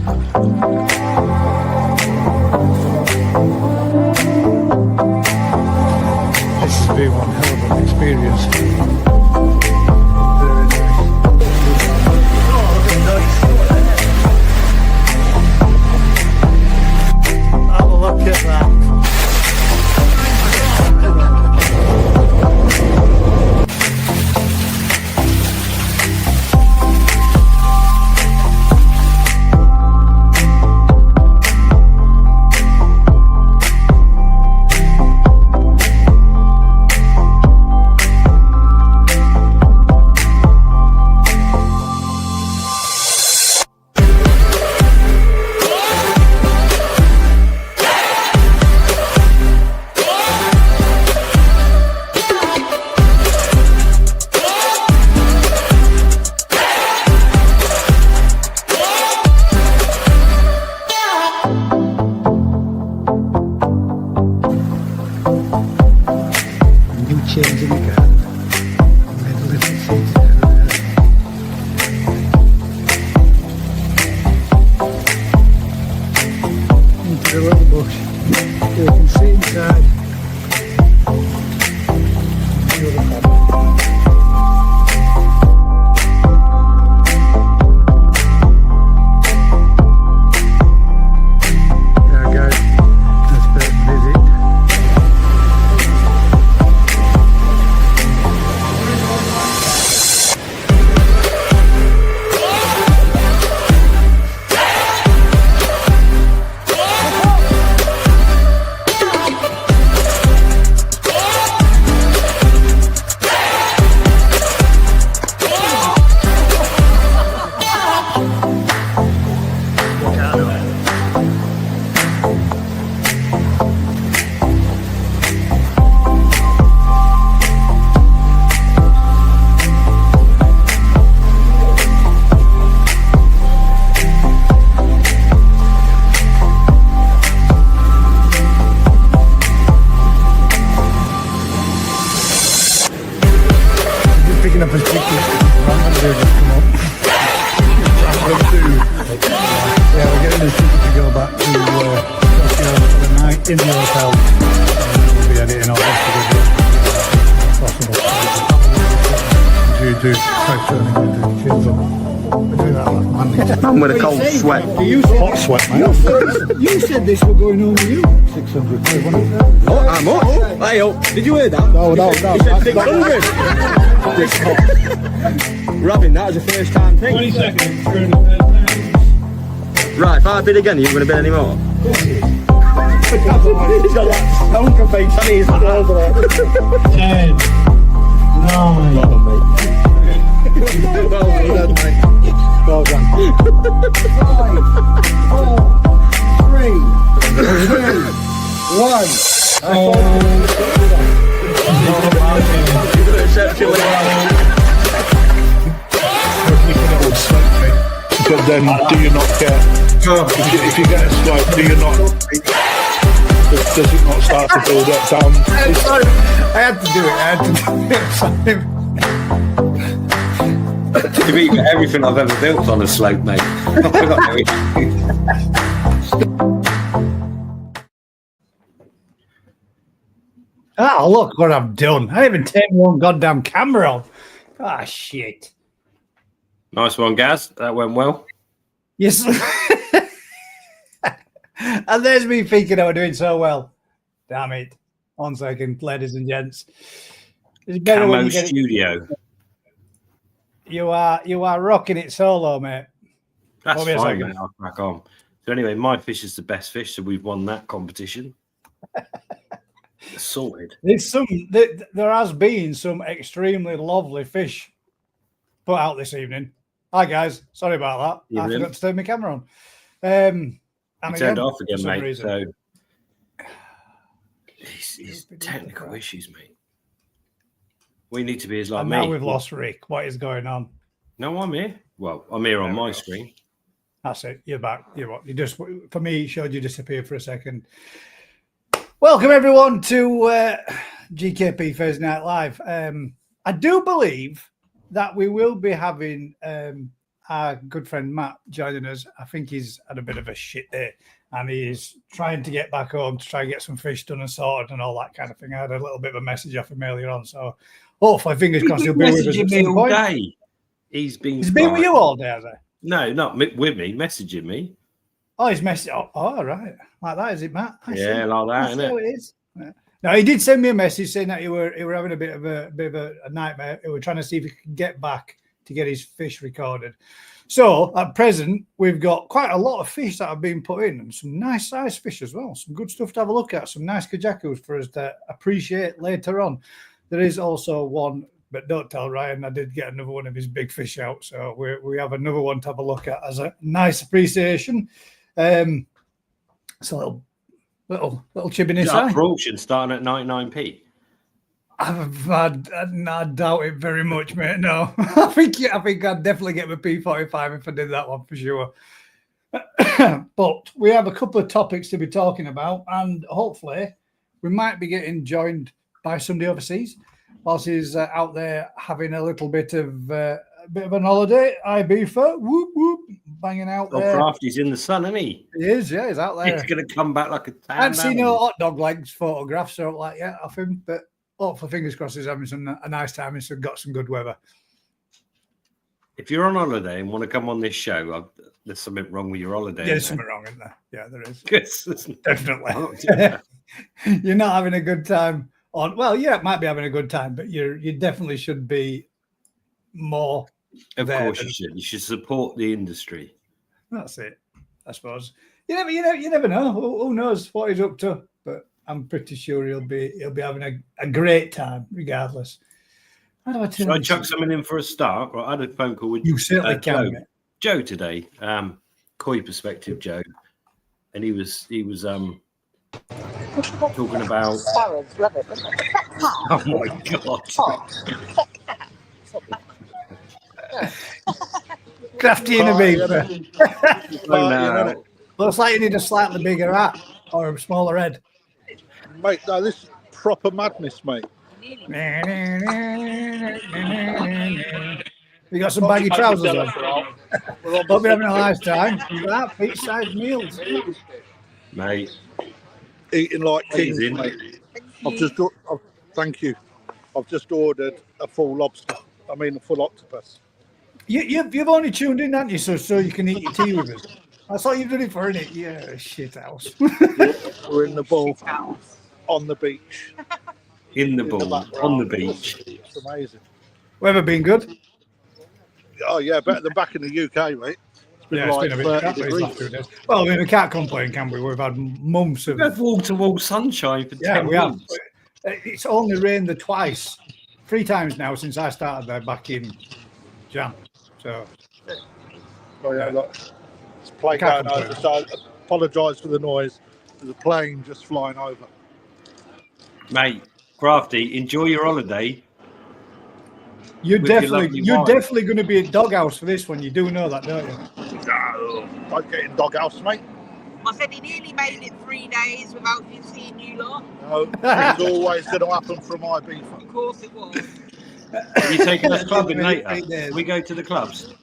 This has been one hell of an experience. Have a look at that. Changing the car. Made a little seat there. Into the little bush. You can see inside. Feel the fabric. Yeah, guys, that's the first visit. Picking up his pictures. I'm going to do just come up. Yeah, we're getting this ticket to go back to Tokyo for the night in the hotel. We'll be editing all this to get it possible. Do try turning the kids up. We do that last Monday. I'm with a cold sweat. Hot sweat, mate. You said this were going home with you. 600 quid, wasn't it? Oh, how much? Hey, oh, did you hear that? No. He said 600. Robin, that was a first time thing. 20 seconds. Right, if I bid again, are you going to bid any more? He's got that stonker face on his shoulder. 10, 9. Well done. 5, 4, 3, 2, 1. But then, do you not get? If you get a swipe, do you not? Does it not start to build up down? I had to do it. You've eaten everything I've ever built on a slope, mate. Ah, look what I've done. I haven't taken one goddamn camera on. Ah, shit. Nice one, Gaz. That went well. Yes. And there's me thinking I was doing so well. Damn it. 1 second, ladies and gents. It's better when Camo you get Studio. You are rocking it solo, mate. That's Hold me a fine, second. mate. I'll crack on. So anyway, my fish is the best fish, so we've won that competition. Sorted. There has been some extremely lovely fish put out this evening. Hi guys, sorry about that. I forgot to turn my camera on. And you turned it off again, mate. Reason. So it's technical issues, mate. We need to be as like and me. now we've lost Rick. What is going on? No, I'm here. Well, I'm here on my screen. That's it. You're back. You just, for me, it showed you disappear for a second. Welcome everyone to GKP Thursday Night Live. I do believe that we will be having our good friend Matt joining us. I think he's had a bit of a shit day, and he's trying to get back home to try and get some fish done and sorted and all that kind of thing. I had a little bit of a message off him earlier on, so hopefully, fingers crossed, he'll be with us at some point. Day. He's been with you all day, has he? No, not with me, messaging me. Oh, he's messaging. Oh, right. Like that, is it, Matt? Like that, isn't it? How it is. Yeah. No, he did send me a message saying that you were having a bit of a nightmare. He were trying to see if he could get back to get his fish recorded. So at present, we've got quite a lot of fish that have been put in, and some nice size fish as well. Some good stuff to have a look at. Some nice kajakus for us to appreciate later on. There is also one, but don't tell Ryan, I did get another one of his big fish out. So we have another one to have a look at as a nice appreciation. So little chip in his eye. For auction starting at 99p. I doubt it very much, mate. No, I think I'd definitely get my P45 if I did that one for sure. But we have a couple of topics to be talking about, and hopefully we might be getting joined by somebody overseas whilst he's out there having a little bit of an holiday. Ibiza, whoop whoop, banging out there. Crafty's in the sun, isn't he? He is, yeah, he's out there. He's going to come back like a tan. I haven't seen no hot dog legs photographs or like yet of him, but hopefully, fingers crossed, he's having a nice time and got some good weather. If you're on holiday and want to come on this show, there's something wrong with your holiday. Yeah, there's something wrong in there. Yeah, there is. Definitely. You're not having a good time well, yeah, it might be having a good time, but you definitely should be more. Of course you should. You should support the industry. That's it, I suppose. You never know. Who knows what he's up to? But I'm pretty sure he'll be having a great time, regardless. How do I tell Should I chuck something in for a start? Right, I had a phone call with you certainly can. Joe today, Koi Perspective Joe, and he was talking about. Parrots, love it. Oh my god! Crafty in a beaver. No. Looks like you need a slightly bigger hat or a smaller head. Mate, no, this is proper madness, mate. You got some baggy trousers on. Hope you're having a nice time. That beach-sized meals. Mate. Eating like kings, mate. Thank you. I've just ordered a full octopus. You've only tuned in, haven't you, so you can eat your tea with us? I thought you've done it for it. Yeah, shit house. We're in the ball on the beach. In the ball on the beach. It's amazing. Weather been good? Oh yeah, better than back in the UK, mate. It's been it's been a bit crap these last 2 days. Well, I mean, we can't complain, can we? We've had months of. We've had wall-to-wall sunshine for 10 we months. have. It's only rained twice, 3 times now since I started there back in Jan. So. Oh yeah, look, it's a plane going over. So I apologise for the noise. There's a plane just flying over. Mate, Crafty, enjoy your holiday. You're definitely going to be at doghouse for this one. You do know that, don't you? No, don't get in doghouse, mate. I said he nearly made it 3 days without you seeing you lot. No, it's always going to happen from Ibiza. Of course it was. Are you taking us clubbing later? We go to the clubs.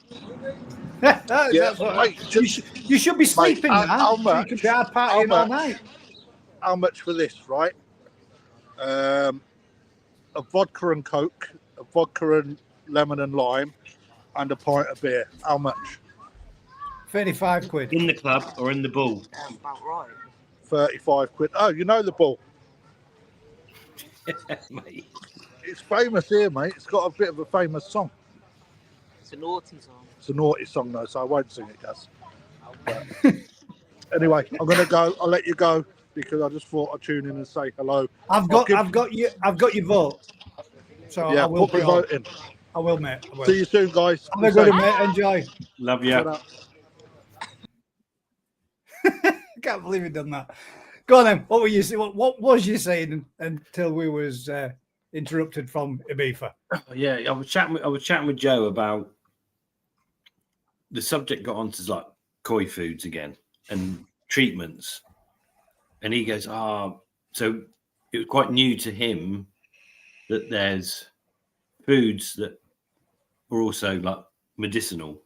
Yeah, mate, you should be sleeping now. How much? You could be out partying all night. How much for this, right? A vodka and Coke, a vodka and lemon and lime, and a pint of beer. How much? 35 quid. In the club or in the ball? That's about right. 35 quid. Oh, you know the ball. Mate. It's famous here, mate. It's got a bit of a famous song. It's a naughty song. It's a naughty song, though, so I won't sing it, Gaz. Anyway, I'm going to go. I'll let you go because I just thought I'd tune in and say hello. I've got your vote. So yeah, I will put my vote in. I will, mate. I will. See you soon, guys. Have a good one, mate. Enjoy. Love you. Can't believe you done that. Go on then. What were you saying? What was you saying until we was interrupted from Ibiza? Yeah, I was chatting with Joe about the subject. Got onto like koi foods again and treatments, and he goes, so it was quite new to him that there's foods that were also like medicinal.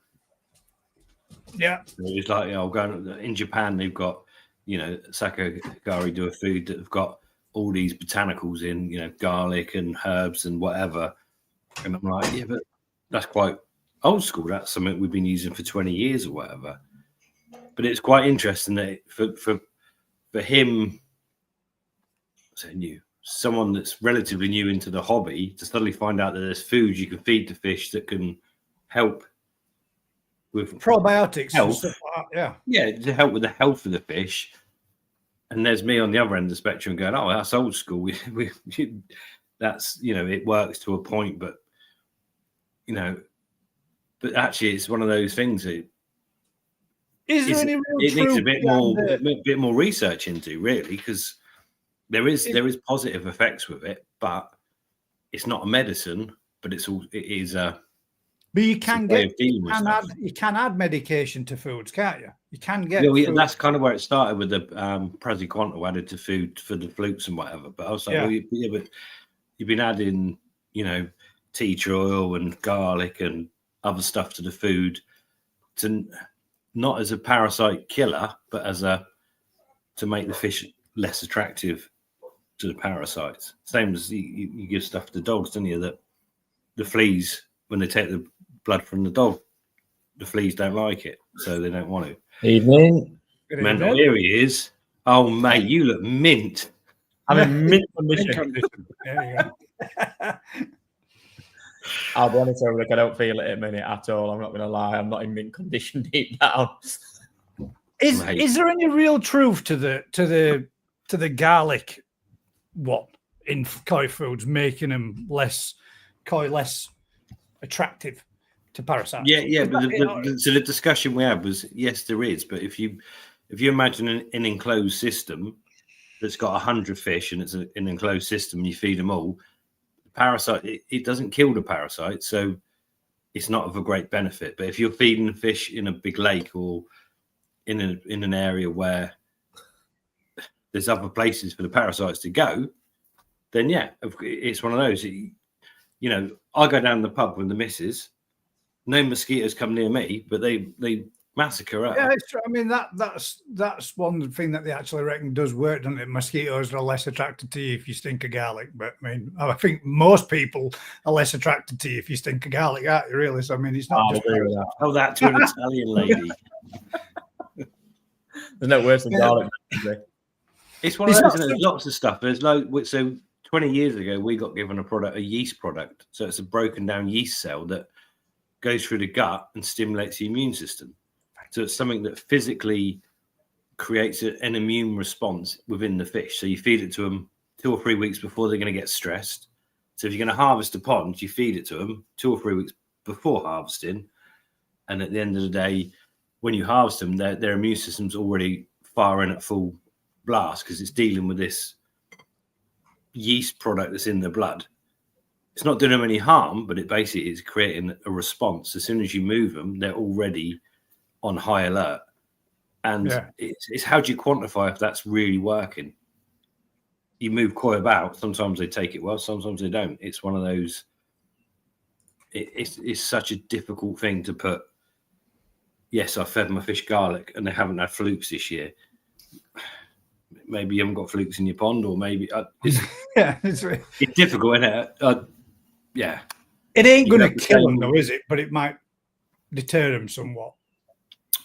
Yeah. It's like, going in Japan, they've got, sakagari do a food that have got all these botanicals in, garlic and herbs and whatever. And I'm like, yeah, but that's quite old school. That's something we've been using for 20 years or whatever. But it's quite interesting that for him, someone that's relatively new into the hobby, to suddenly find out that there's food you can feed the fish that can help with probiotics health. And stuff like that, yeah, to help with the health of the fish. And there's me on the other end of the spectrum going, oh, that's old school. That's, it works to a point, but but actually it's one of those things that Is there any real it needs a truth bit more research into, really, because there is positive effects with it, but it's not a medicine, but it is a. But you can add medication to foods, can't you? You can get. Yeah, that's kind of where it started with the praziquantel added to food for the flukes and whatever. But I was like, but you've been adding, tea tree oil and garlic and other stuff to the food, not as a parasite killer, but to make the fish less attractive to the parasites. Same as you give stuff to dogs, don't you? That the fleas, when they take the blood from the dog, the fleas don't like it, so they don't want to. Evening. Mental, here he is. Oh, mate, you look mint. I'm in mint condition. There you go. I'll be honest, Rick, I don't feel it at a minute at all. I'm not going to lie. I'm not in mint condition deep down. Is there any real truth to the garlic in koi foods, making them less attractive to parasites? Yeah. But the discussion we had was, yes, there is. But if you imagine an enclosed system that's got 100 fish and it's an enclosed system and you feed them all, the parasite, it doesn't kill the parasite, so it's not of a great benefit. But if you're feeding the fish in a big lake or in an area where there's other places for the parasites to go, then yeah, it's one of those. I go down the pub with the missus. No mosquitoes come near me, but they massacre her. Yeah, it's true. I mean, that's one thing that they actually reckon does work, doesn't it? Mosquitoes are less attracted to you if you stink of garlic. But I mean, I think most people are less attracted to you if you stink of garlic, aren't you, really? So I mean, it's not just that. Oh, that to an Italian lady. There's no worse than garlic. It's one of those. There's lots of stuff. So 20 years ago, we got given a yeast product. So it's a broken down yeast cell that goes through the gut and stimulates the immune system. So it's something that physically creates an immune response within the fish. So you feed it to them 2 or 3 weeks before they're going to get stressed. So if you're going to harvest a pond, you feed it to them 2 or 3 weeks before harvesting. And at the end of the day, when you harvest them, their immune system's already firing at full blast because it's dealing with this yeast product that's in the blood. It's not doing them any harm, but it basically is creating a response. As soon as you move them, they're already on high alert. And it's how do you quantify if that's really working? You move koi about, sometimes they take it well, sometimes they don't. It's one of those, it's such a difficult thing to put, yes, I fed my fish garlic and they haven't had flukes this year. Maybe you haven't got flukes in your pond, or maybe it's difficult, isn't it? Yeah, it ain't going to kill them, though, is it? But it might deter them somewhat.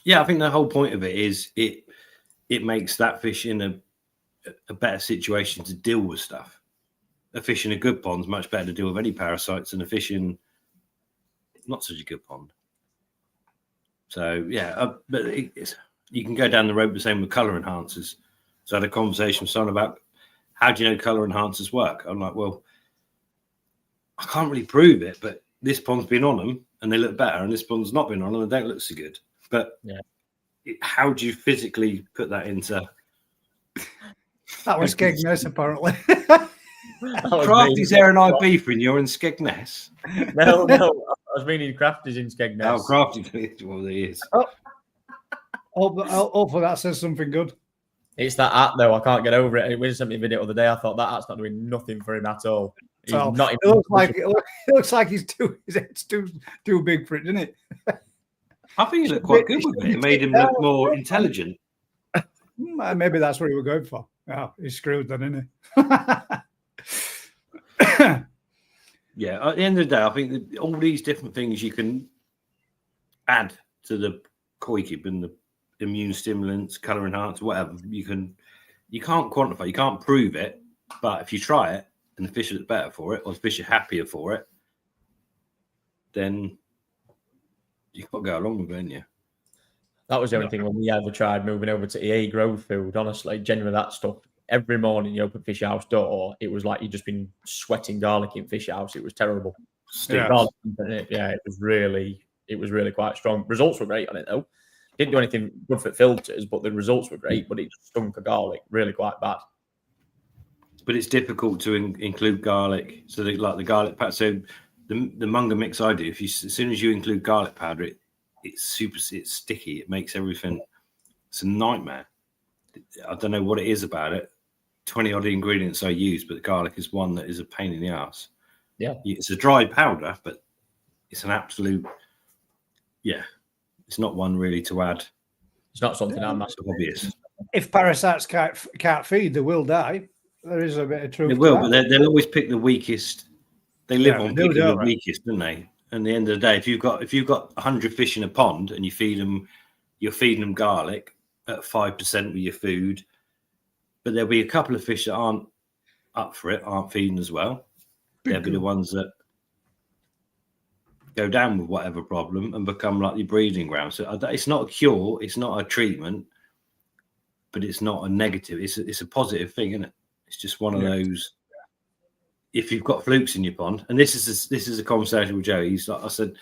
Yeah, I think the whole point of it is it makes that fish in a better situation to deal with stuff. A fish in a good pond is much better to deal with any parasites than a fish in not such a good pond. So yeah, but you can go down the road the same with colour enhancers. So I had a conversation with someone about how do you know colour enhancers work? I'm like, well, I can't really prove it, but this pond's been on them and they look better, and this pond's not been on them and they don't look so good. But how do you physically put that into? That was Skegness, apparently. Crafty's there in Ibiza and you're in Skegness. No, I was meaning Crafty's in Skegness. Oh, Crafty, well, he is. Hopefully that says something good. It's that hat, though. I can't get over it. When he sent me a video the other day, I thought that hat's not doing nothing for him at all. He's not it looks like he's too big for it, doesn't it? I think he looked quite good with it. It made him look more intelligent. Maybe that's what he was going for. Oh, he's screwed then, isn't he? Yeah, at the end of the day, I think that all these different things you can add to the koi keep and the immune stimulants, colour enhancers, whatever, you can't quantify, you can't prove it, but if you try it and the fish are better for it, or the fish are happier for it, then you've got to go along with it, haven't you? That was the only thing when we ever tried moving over to EA growth food. Honestly, genuinely, that stuff. Every morning you open fish house door, it was like you'd just been sweating garlic in fish house. It was terrible. Yeah. Garlic, it was really quite strong. Results were great on it though. Didn't do anything good for filters, but the results were great. But it just stunk of garlic, really quite bad. But it's difficult to include garlic. So like the garlic powder. So the Munger mix I do, as soon as you include garlic powder, it's sticky. It makes everything. It's a nightmare. I don't know what it is about it. 20 odd ingredients I use, but the garlic is one that is a pain in the ass. Yeah, it's a dry powder, but it's an absolute. Yeah, it's not one really to add. It's not something I'm obvious. If parasites can't feed, they will die. There is a bit of truth. They will, but they'll always pick the weakest. They live on picking the weakest, don't they? And at the end of the day, if you've got 100 fish in a pond and you're feeding them garlic at 5% with your food, but there'll be a couple of fish that aren't up for it, aren't feeding as well. They'll be the ones that go down with whatever problem and become like your breeding ground. So it's not a cure, it's not a treatment, but it's not a negative. It's a positive thing, isn't it? It's just one of those. If you've got flukes in your pond, and this is a conversation with Joe. I said,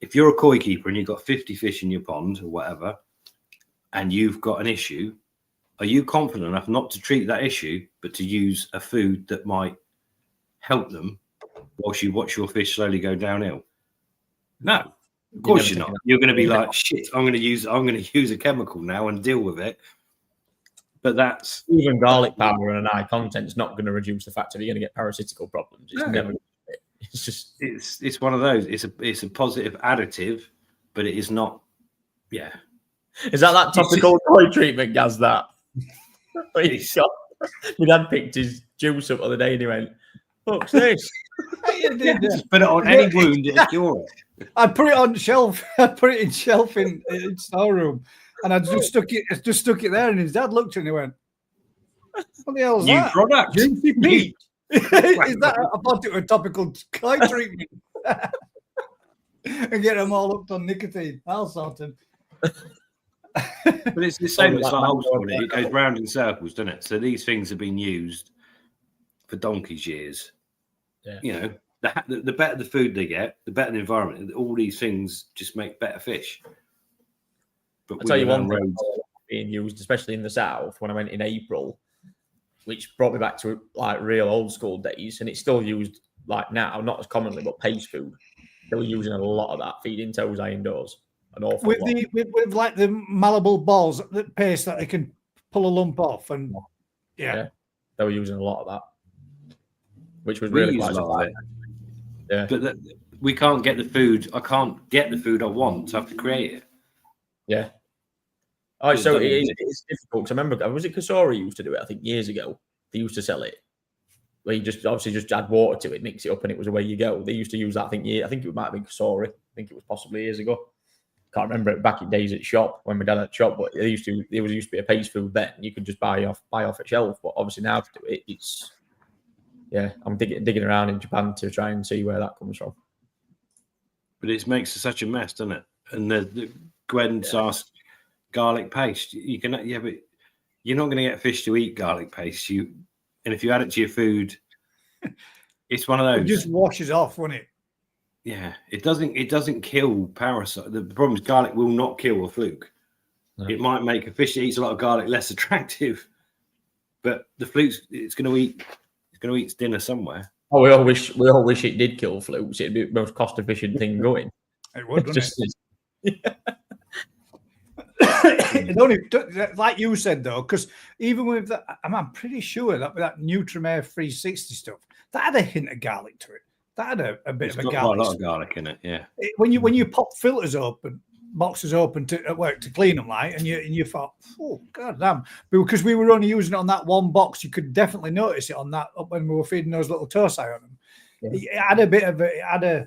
if you're a koi keeper and you've got 50 fish in your pond or whatever, and you've got an issue, are you confident enough not to treat that issue, but to use a food that might help them whilst you watch your fish slowly go downhill? No, of course you're not. You're going to be like, shit, I'm going to use a chemical now and deal with it. But that's even garlic powder and an high content is not going to reduce the fact that you're going to get parasitical problems. It's never. It's just it's one of those. It's a positive additive, but it is not. Yeah. Is that topical koi treatment, Gaz? That my dad picked his juice up the other day and he went, "What's this?" Just put it on any wound, it'll cure it. I put it on shelf. I put it in shelf in storeroom. And I just stuck it there, and his dad looked at it and he went, "What the hell is that? New product, juicy meat." Is that? I thought it was topical koi treatment, and get them all hooked on nicotine. I'll sort them. But it's the same as like old school. It goes round in circles, doesn't it? So these things have been used for donkey's years. Yeah. You know, the better the food they get, the better the environment. All these things just make better fish. But I'll tell you one thing being used, especially in the south, when I went in April, which brought me back to like real old school days, and it's still used like now, not as commonly, but paste food. Still using a lot of that, feeding tozai indoors. An awful lot. With like the malleable balls, the paste that they can pull a lump off, and yeah. They were using a lot of that, which was really quite surprising. Yeah, but we can't get the food. I can't get the food I want. So I have to create it. Yeah. Oh, so it's difficult. I remember, was it Kasori used to do it? I think years ago, they used to sell it. Where you just add water to it, mix it up, and it was away you go. They used to use that. I think it might have been Kasori. I think it was possibly years ago. Can't remember it back in days at shop when my dad had shop. But there used to be a paste food then. You could just buy off at shelf. But obviously now to do it, it's I'm digging around in Japan to try and see where that comes from. But it makes such a mess, doesn't it? And the Gwen's asked garlic paste. You can, but you're not going to get fish to eat garlic paste. And if you add it to your food, it's one of those. It just washes off, won't it? Yeah, it doesn't kill parasite. The problem is garlic will not kill a fluke. No. It might make a fish that eats a lot of garlic less attractive, but the fluke's it's going to eat its dinner somewhere. Oh, we all wish it did kill flukes. It'd be the most cost efficient thing going. It would, wouldn't it? It only, like you said though, because even with that, I'm pretty sure that with that Nutrimare 360 stuff, that had a hint of garlic to it. That had a bit of a garlic. Quite a lot of garlic in it, yeah. When you pop filters open, boxes open at work to clean them, like, and you thought, oh god damn, because we were only using it on that one box, you could definitely notice it on that when we were feeding those little toasai on them. Yeah. It had a bit of a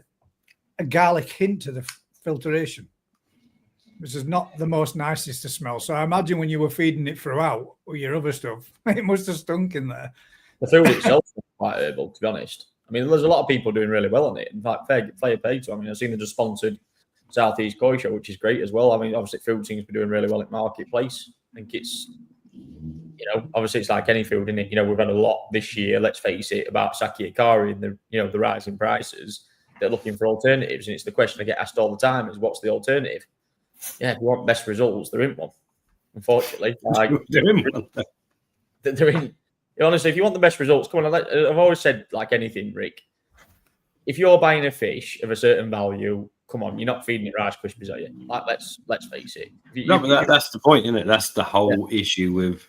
garlic hint to the filtration. This is not the most nicest to smell. So I imagine when you were feeding it throughout with your other stuff, it must have stunk in there. The food itself was quite herbal, to be honest. I mean, there's a lot of people doing really well on it. In fact, fair play to. I mean, I've seen them just sponsored Southeast Koi Show, which is great as well. I mean, obviously, food seems to be doing really well at Marketplace. I think it's, obviously it's like any food, isn't it? We've had a lot this year, let's face it, about sake hikari and the rising prices. They're looking for alternatives, and it's the question I get asked all the time: is what's the alternative? Yeah, if you want best results, there isn't one. Unfortunately, there isn't. Honestly, if you want the best results, come on. I've always said, like anything, Rick. If you're buying a fish of a certain value, come on, you're not feeding it Rice Krispies, are you? Like, let's face it. But that's the point, isn't it? That's the whole issue with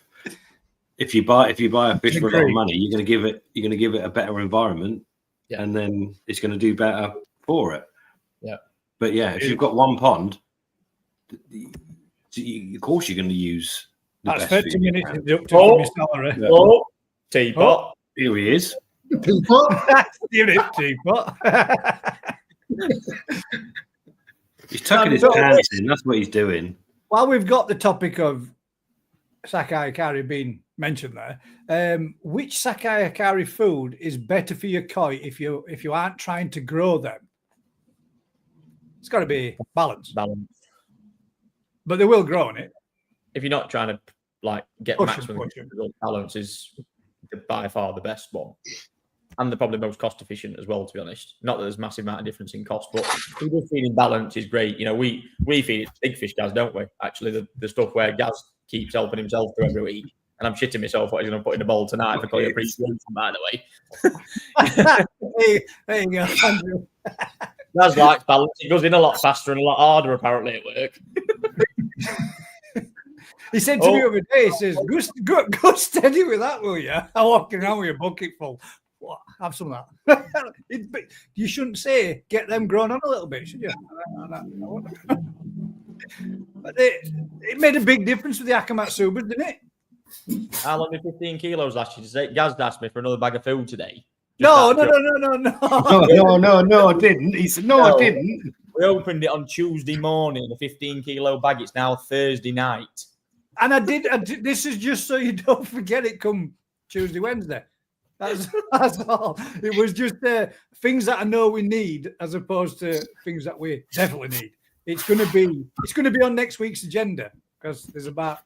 if you buy a fish for a lot of money, you're going to give it a better environment, and then it's going to do better for it. Yeah. But yeah, if you've got one pond, of course you're going to use. That's 30 minutes up to my salary. Oh, teapot. Here he is. Teapot. Teapot. He's tucking his pants in. That's what he's doing. While we've got the topic of sake hikari being mentioned there, which sake hikari food is better for your koi if you aren't trying to grow them? It's got to be balance. But they will grow on it. If you're not trying to get maximum result, balance is by far the best one. And they're probably most cost efficient as well, to be honest. Not that there's a massive amount of difference in cost, but feeding balance is great. We feed big fish, Gaz, don't we? Actually, the stuff where Gaz keeps helping himself through every week. And I'm shitting myself what he's going to put in the bowl tonight for Koi Appreciation, by the way. There you go, Andrew. Gaz likes balance. He goes in a lot faster and a lot harder, apparently, at work. He said to me the other day, he says, go steady with that, will you? I'm walking around with a bucket full. What? Have some of that. You shouldn't say, get them grown on a little bit, should you? But it made a big difference with the Akamatsuba, didn't it? I only 15 kilos last year. Gaz asked me for another bag of food today. No, I didn't. He said, I didn't. We opened it on Tuesday morning, a 15-kilo bag. It's now Thursday night. And I did. This is just so you don't forget it come Tuesday, Wednesday. That's all. It was just things that I know we need as opposed to things that we definitely need. It's going to be on next week's agenda because there's about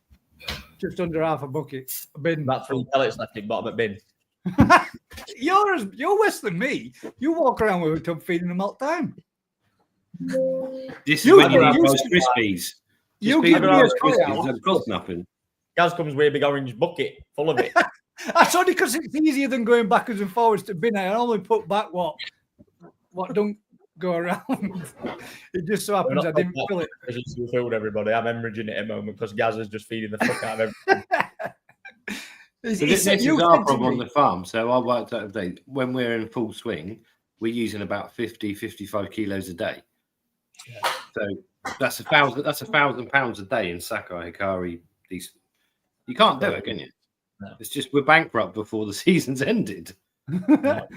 just under half a bucket. A bin. About 3 pellets left in bottom of bin. You're worse than me. You walk around with a tub feeding them all the time. This is when you need those Krispies. You give me a Krispies that cost nothing. Gaz comes with a big orange bucket full of it. That's only because it's easier than going backwards and forwards to bin. I only put back what don't go around. It just so happens I didn't fill it. Food, everybody. I'm hemorrhaging it at the moment because Gaz is just feeding the fuck out of everything. So this is our problem on the farm. So I worked out today when we're in full swing, we're using about 55 kilos a day. Yeah. So that's 1,000. That's 1,000 pounds a day in sake hikari. You can't do it, can you? No. It's just we're bankrupt before the season's ended. To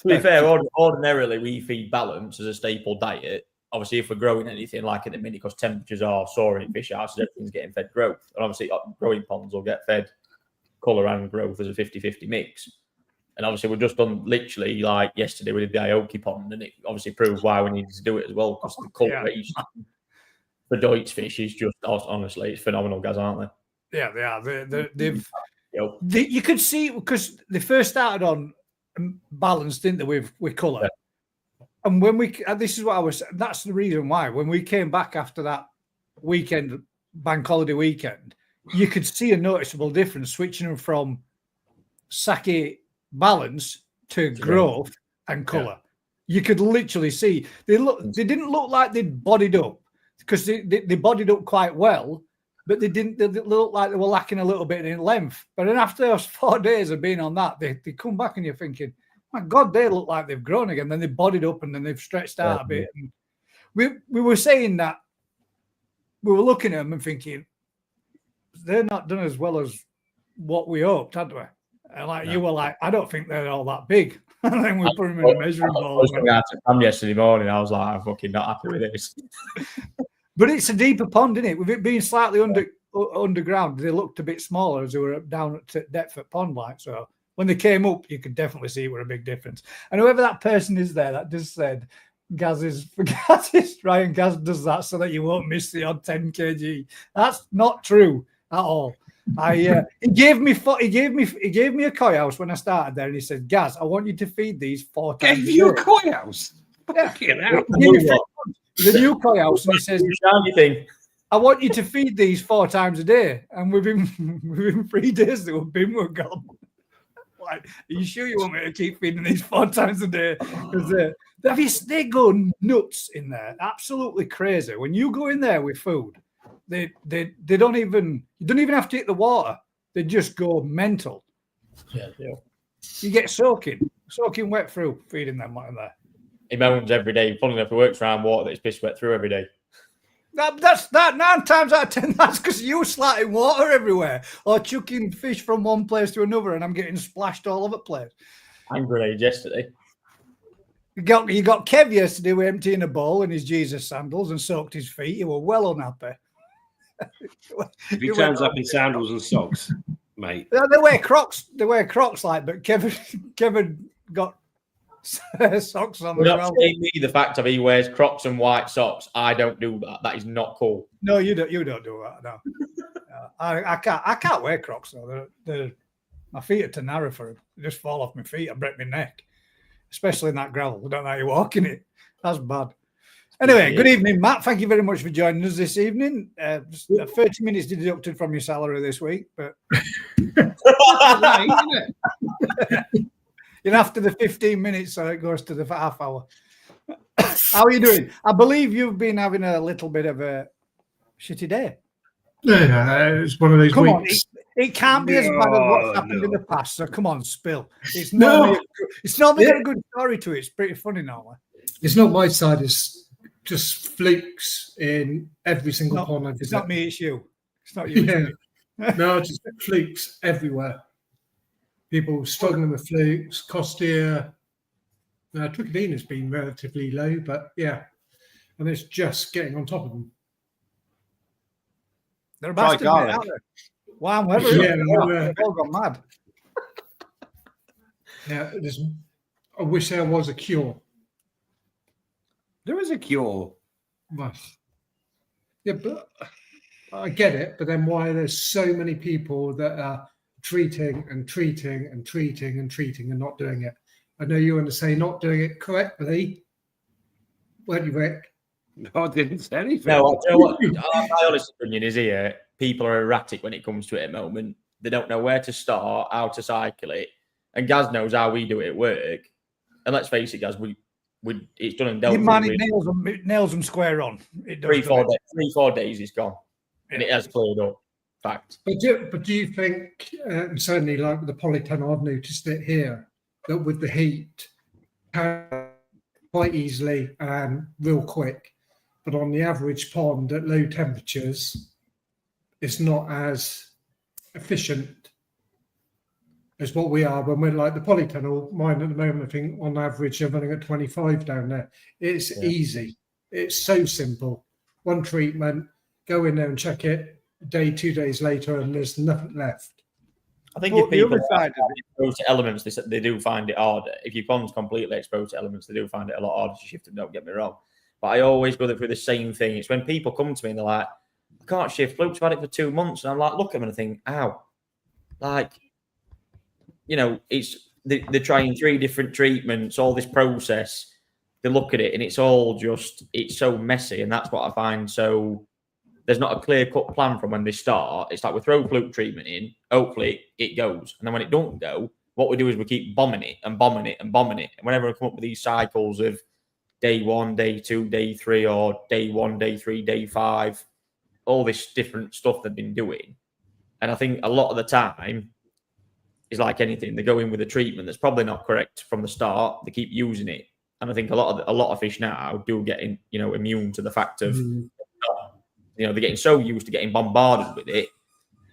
be fair, ordinarily we feed balance as a staple diet. Obviously, if we're growing anything like at the minute, because temperatures are soaring, fish houses, everything's getting fed growth. And obviously, growing ponds will get fed colour and growth as a 50-50 mix. And obviously, we've just done literally like yesterday we did the Aoki pond, and it obviously proves why we needed to do it as well, because the cultivation for Deutsch fish is just, honestly, it's phenomenal, guys, aren't they? Yeah, they are. You could see, because they first started on balance, didn't they, with colour? Yeah. And when this is what I was, that's the reason why, when we came back after that weekend, bank holiday weekend, you could see a noticeable difference switching them from sake balance to growth and colour. Yeah. You could literally see they didn't look like they'd bodied up, because they bodied up quite well, but they look like they were lacking a little bit in length. But then after those 4 days of being on that, they come back and you're thinking, my God, they look like they've grown again. Then they bodied up and then they've stretched out a bit. And we were saying that we were looking at them and thinking, they're not done as well as what we hoped, had we? And like you were like, I don't think they're all that big. And then we put them in a measuring ball. I was going out to Pam yesterday morning. I was like, I'm fucking not happy with this. But it's a deeper pond, isn't it? With it being slightly underground, they looked a bit smaller as they were down at depth at pond like. So when they came up, you could definitely see it were a big difference. And whoever that person is there that just said, Gaz is Ryan Gaz does that so that you won't miss the odd 10 kg. That's not true at all. He gave me a koi house when I started there, and he said, "Gaz, I want you to feed these 4 times." Gave you a koi house? Yeah. The The new koi house, and he says, "I want you to feed these 4 times a day." And within 3 days, the bin were gone. Like, are you sure you want me to keep feeding these 4 times a day? Because they go nuts in there, absolutely crazy. When you go in there with food, they don't even, you don't even have to hit the water. They just go mental. Yeah. You get soaking wet through feeding them in there. He moans every day. Funny enough, he works around water that he's piss wet through every day. That's 9 times out of 10. That's because you slatting water everywhere or chucking fish from one place to another, and I'm getting splashed all over the place. Hand grenade yesterday. You got Kev yesterday with emptying a bowl in his Jesus sandals and soaked his feet. You were well unhappy. If he turns up in sandals and socks, mate. They wear Crocs. They wear Crocs, like, but Kevin got socks on. You're not saying me the fact of he wears Crocs and white socks. I don't do that. That is not cool. No, you don't. You don't do that. No, I can't. I can't wear Crocs though. My feet are too narrow for them. They just fall off my feet. I break my neck, especially in that gravel. I don't know how you walk in it. That's bad. Anyway, good evening, Matt. Thank you very much for joining us this evening. 30 minutes deducted from your salary this week, but Right, isn't it? after the 15 minutes, so it goes to the half hour. How are you doing? I believe you've been having a little bit of a shitty day. Yeah, it's one of those Come weeks. on, it can't be as bad as what's happened in the past. So come on, spill. It's not a good story to it. It's pretty funny normally. It's not my side. It's just flukes in every single pond I visit. It's not me. It's you. It's not you. Yeah. No, just flukes everywhere. People struggling with flukes. Costia. Twickenham has been relatively low, but yeah, and it's just getting on top of them. They're a bastard, mate, aren't they? Wow, they've all gone mad. Yeah, I wish there was a cure. There is a cure. Well, yeah, but I get it. But then why are there so many people that are treating and not doing it? I know you want to say not doing it correctly, weren't you, Rick? No, I didn't say anything. No, you know what? My honest opinion is here. People are erratic when it comes to it at the moment. They don't know where to start, how to cycle it. And Gaz knows how we do it at work. And let's face it, Gaz, it's done and dealt with. Nails them square on. It does 3-4 days is gone. And it has cleared up. Fact. But do you think, certainly like with the polytunnel, I've noticed it here, that with the heat, quite easily and real quick. But on the average pond at low temperatures, it's not as efficient as what we are when we're like the polytunnel. Mine at the moment, I think on average, I'm running at 25 down there. It's easy. It's so simple. One treatment, go in there and check it. A day, 2 days later, and there's nothing left. I think if people are exposed to elements, they do find it harder. If your pond's completely exposed to elements, they do find it a lot harder to shift them, don't get me wrong. But I always go through the same thing. It's when people come to me and they're like, I can't shift. Luke's had it for 2 months. And I'm like, look at them and I think, ow. Like, you know, they're trying 3 different treatments, all this process. They look at it and it's all just, it's so messy. And that's what I find. So there's not a clear-cut plan from when they start. It's like we throw fluke treatment in. Hopefully it goes. And then when it don't go, what we do is we keep bombing it and bombing it and bombing it. And whenever we come up with these cycles of day 1, day 2, day 3, or day 1, day 3, day 5, all this different stuff they've been doing. And I think a lot of the time is like anything. They go in with a treatment that's probably not correct from the start. They keep using it. And I think a lot of fish now do get immune to the fact of they're getting so used to getting bombarded with it,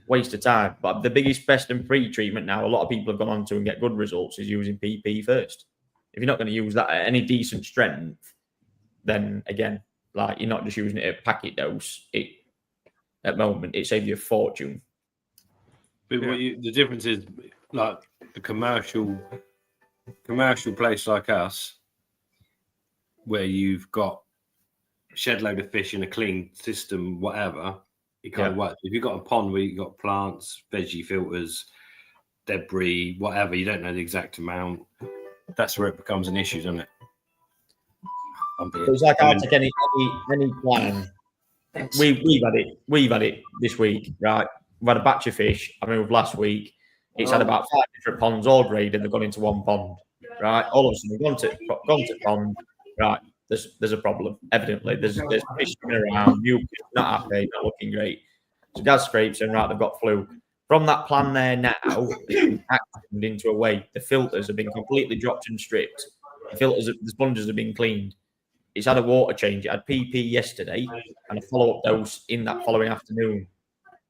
waste of time. But the biggest, best and pre-treatment now, a lot of people have gone on to and get good results, is using PP first. If you're not going to use that at any decent strength, then again, like you're not just using it at packet dose. At the moment, it saves you a fortune. But the difference is, like the commercial place like us, where you've got a shed load of fish in a clean system, whatever, it kind of works. If you've got a pond where you've got plants, veggie filters, debris, whatever, you don't know the exact amount, that's where it becomes an issue, doesn't it? It's like I'll take any plan. We've had it this week, right? We've had a batch of fish. I moved last week. It's had about 5 different ponds all graded. They've gone into one pond, right? All of a sudden, we've gone to pond, right? There's a problem. Evidently, there's fish swimming around. You not happy, not looking great. So gas scrapes and right, they've got fluke. From that plan there now, it's been actioned into a way. The filters have been completely dropped and stripped. The sponges have been cleaned. It's had a water change. It had PP yesterday and a follow-up dose in that following afternoon.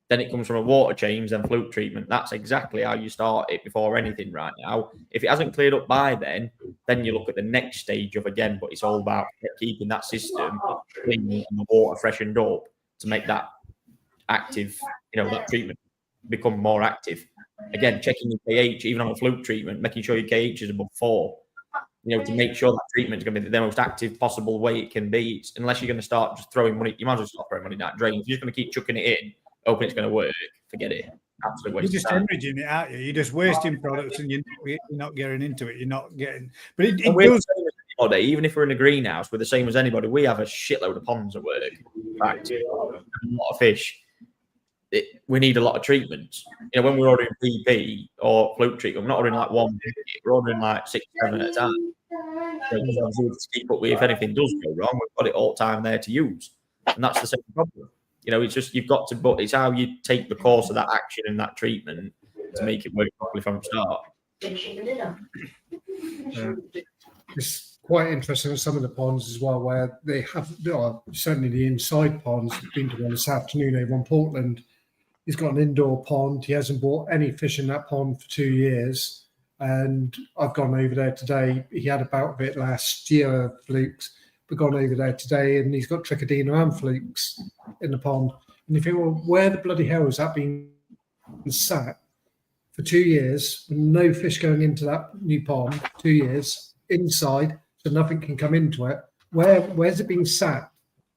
Then it comes from a water change, then fluke treatment. That's exactly how you start it before anything right now. If it hasn't cleared up by then you look at the next stage of again, but it's all about keeping that system clean and the water freshened up to make that active, that treatment become more active. Again, checking your pH, even on a fluke treatment, making sure your pH is above 4. To make sure that treatment is going to be the most active possible way it can be. Unless you're going to start just throwing money, you might as well stop throwing money down drain. If you're just going to keep chucking it in, hoping it's going to work, forget it. Absolute waste. You're just hemorrhaging it, aren't you? You're just wasting products and you're not getting into it. You're not getting. But it we're does. the same as anybody, even if we're in a greenhouse, we're the same as anybody. We have a shitload of ponds at work. Fact, a lot of fish. We need a lot of treatments. When we're ordering PP or fluke treatment, we're not ordering like 1 packet. We're ordering like 6, 7 at a time. To keep up with if anything does go wrong, we've got it all the time there to use, and that's the same problem. It's just you've got to, but it's how you take the course of that action and that treatment to make it work properly from the start. It's quite interesting in some of the ponds as well, where they have certainly the inside ponds. I've been to one this afternoon over in Portland. He's got an indoor pond. He hasn't bought any fish in that pond for 2 years. And I've gone over there today. He had a bout of it last year, flukes. We've gone over there today and he's got trichodina and flukes in the pond. And you think, well, where the bloody hell has that been sat for 2 years with no fish going into that new pond, 2 years, inside, so nothing can come into it? Where's it been sat?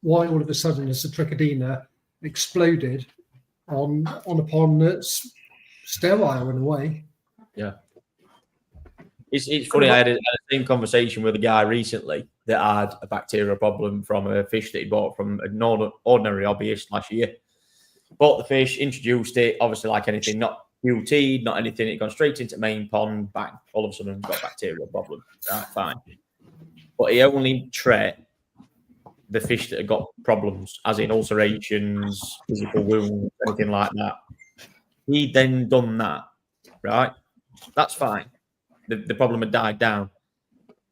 Why all of a sudden has the trichodina exploded on a pond that's sterile in a way? Yeah. It's funny, I had the same conversation with a guy recently that had a bacterial problem from a fish that he bought from an ordinary hobbyist last year. Bought the fish, introduced it, obviously like anything, not QT'd, not anything. It gone straight into main pond, bang, all of a sudden got a bacterial problem. Right, fine. But he only treat the fish that have got problems, as in ulcerations, physical wounds, anything like that. He then done that, right? That's fine. The problem had died down.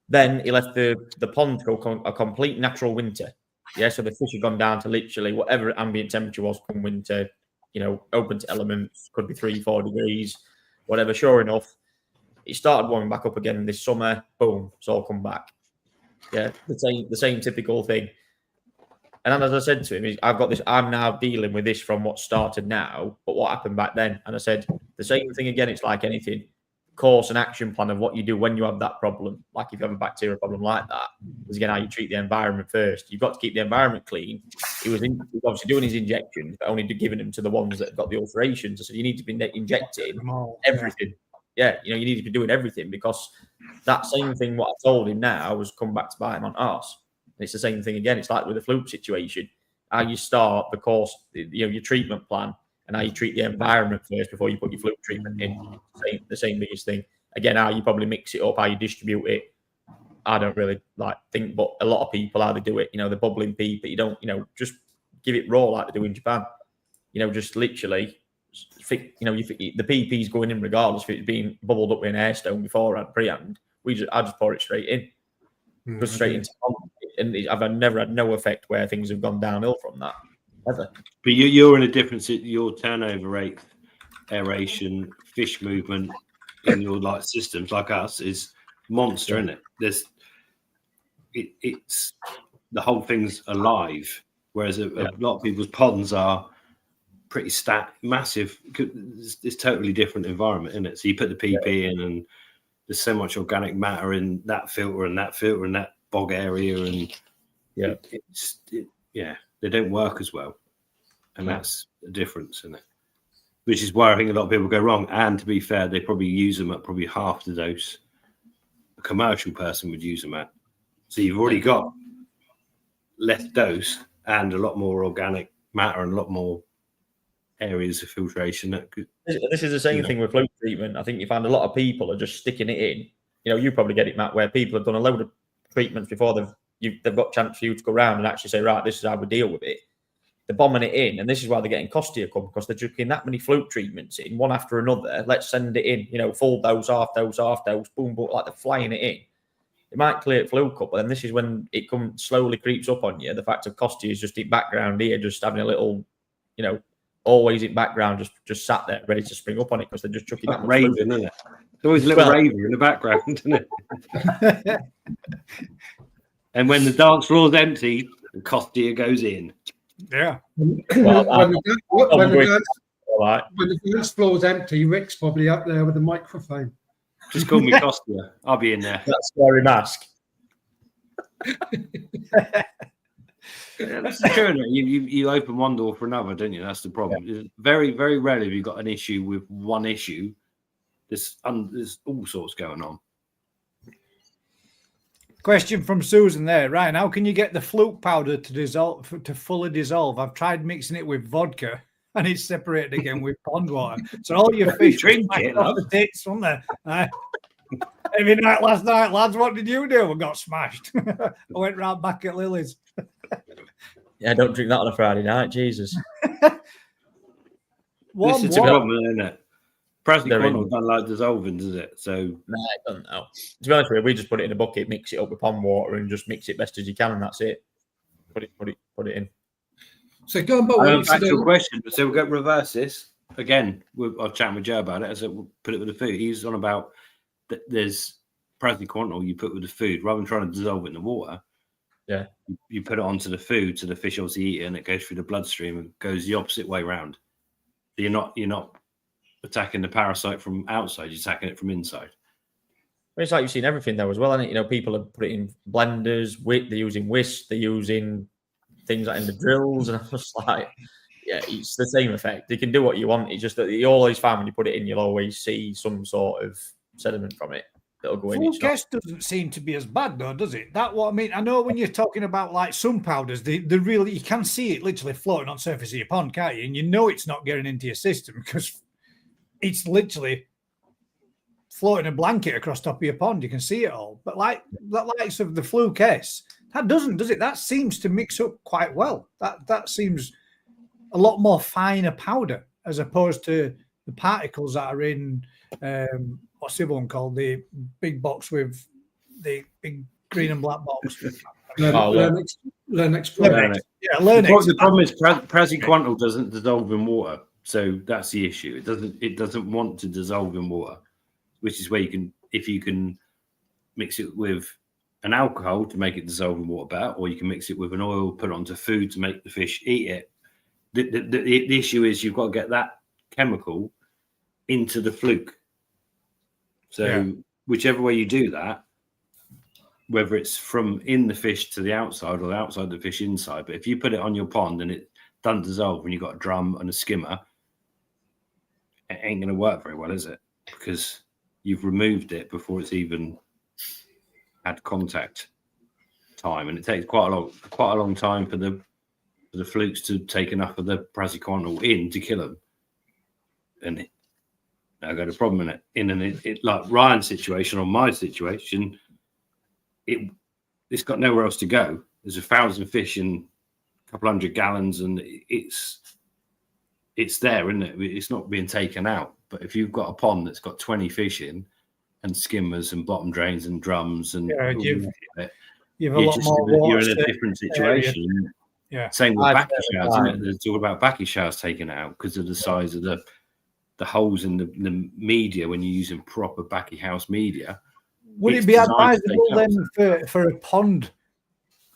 Then he left the pond to go a complete natural winter. Yeah, so the fish had gone down to literally whatever ambient temperature was come winter, open to elements, could be 3-4 degrees, whatever. Sure enough, it started warming back up again this summer. Boom, it's all come back. Yeah, the same typical thing. And then, as I said to him, I've got this. I'm now dealing with this from what started now, but what happened back then? And I said the same thing again. It's like anything. Course and action plan of what you do when you have that problem. Like if you have a bacterial problem like that, is again how you treat the environment first. You've got to keep the environment clean. He was obviously doing his injections, but only giving them to the ones that have got the ulcerations. I said you need to be injecting everything. Yeah, you need to be doing everything, because that same thing what I told him now has come back to bite him on arse. And it's the same thing again. It's like with the fluke situation. How you start the course, your treatment plan, and how you treat the environment first before you put your fluke treatment in. The same biggest thing. Again, how you probably mix it up, how you distribute it. I don't really think, but a lot of people how they do it. The bubbling pea, but you don't, just give it raw like they do in Japan. Just literally, the PP's going in regardless if it's being bubbled up with an air stone beforehand, prehand. I just pour it straight in, go straight into, and I've never had no effect where things have gone downhill from that. ever. But you're in a different. Your turnover rate, aeration, fish movement in your like systems like us is monster, isn't it? It's the whole thing's alive, whereas a lot of people's ponds are pretty massive. It's totally different environment, isn't it? So you put the PP in, and there's so much organic matter in that filter and that bog area, and they don't work as well, and that's the difference, isn't it? Which is why I think a lot of people go wrong. And to be fair, they probably use them at probably half the dose a commercial person would use them at. So you've already got less dose and a lot more organic matter and a lot more areas of filtration. This is the same thing with fluke treatment. I think you find a lot of people are just sticking it in. You know, you probably get it, Matt, where people have done a load of treatments before they've got a chance for you to go around and actually say, right, this is how we deal with it. They're bombing it in, and this is why they're getting costlier, because they're chucking that many fluke treatments in, one after another. Let's send it in, you know, full dose, half dose, boom, boom, like they're flying it in. It might clear it fluke up, but then this is when it slowly creeps up on you. The fact of cost is just in background here, just having a little, you know, always in background, just sat there ready to spring up on it because they're just chucking that raving, isn't it? There's always a little raver in the background, isn't it? And when the dance floor's empty, the Costia goes in. Yeah. When the dance floor's empty, Rick's probably up there with a microphone. Just call me Costia. I'll be in there. That scary mask. Yeah, that's the truth. You open one door for another, don't you? That's the problem. Yeah. Very, very rarely have you got an issue with one issue. There's all sorts going on. Question from Susan there. Ryan, how can you get the fluke powder to fully dissolve? I've tried mixing it with vodka and it's separated again with pond water. So all your fish drink it off the tits, wasn't there? Every night last night, lads, what did you do? We got smashed. I went round back at Lily's. Yeah, don't drink that on a Friday night, Jesus. This is a problem, isn't it? Practically don't like dissolving, does it? So no, I don't know. To be honest with you, we just put it in a bucket, mix it up with pond water, and just mix it best as you can, and that's it. Put it in. So going back to your question, so we'll go reverse this again. I was chatting with Joe about it. I said we'll put it with the food. He's on about that. There's praziquantel you put with the food rather than trying to dissolve it in the water. Yeah, you put it onto the food, so the fish obviously eat it, and it goes through the bloodstream and goes the opposite way around. You're not attacking the parasite from outside, you're attacking it from inside. It's like you've seen everything though as well, isn't it? You know, people have put it in blenders, they're using whisk, they're using things like in the drills, and I'm just like, yeah, it's the same effect. You can do what you want. It's just that you always find when you put it in, you'll always see some sort of sediment from it that'll go in. Fluke doesn't seem to be as bad though, does it? That what I mean. I know when you're talking about like some powders, they really, you can see it literally floating on the surface of your pond, can't you? And you know it's not getting into your system because it's literally floating a blanket across top of your pond. You can see it all. But like the likes of the Fluke S, that doesn't, does it? That seems to mix up quite well. That seems a lot more finer powder as opposed to the particles that are in what's the other one called? The big box with the big green and black box. Lennox. Yeah, Lennox. The problem is praziquantel doesn't dissolve in water. So that's the issue. It doesn't want to dissolve in water, which is where if you can mix it with an alcohol to make it dissolve in water better, or you can mix it with an oil, put it onto food to make the fish eat it. The issue is you've got to get that chemical into the fluke. So whichever way you do that, whether it's from in the fish to the outside or the outside of the fish inside, but if you put it on your pond and it doesn't dissolve when you've got a drum and a skimmer, it ain't going to work very well, is it? Because you've removed it before it's even had contact time, and it takes quite a long time for the flukes to take enough of the praziquantel in to kill them. And I got a problem in it. Like Ryan's situation or my situation, it's got nowhere else to go. There's 1,000 fish in a couple hundred gallons, and it's there, isn't it? It's not being taken out. But if you've got a pond that's got 20 fish in, and skimmers and bottom drains and drums, and you've a lot more water. You're in a different situation. Yeah. Same with I've backy never showers. Isn't tried. it? There's all about backy showers taken out because of the size of the holes in the media when you're using proper backy house media. Would It's it be designed to advisable take up. then for a pond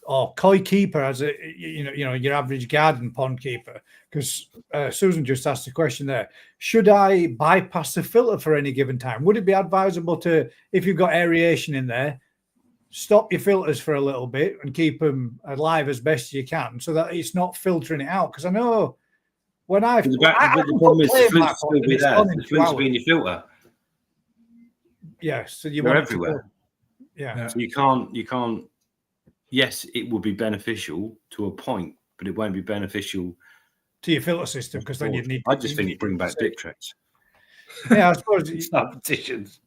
or koi keeper as a your average garden pond keeper? Because Susan just asked a question there. Should I bypass the filter for any given time? Would it be advisable to, if you've got aeration in there, stop your filters for a little bit and keep them alive as best you can so that it's not filtering it out? Because I know when But the problem is the flute's still be there. The flute's be in your filter. Yes, so you They're want it to everywhere. go- yeah. So you can't. Yes, it will be beneficial to a point, but it won't be beneficial to your filter system because then you'd need. I just think you bring back dip tracks. Yeah, I suppose Competitions.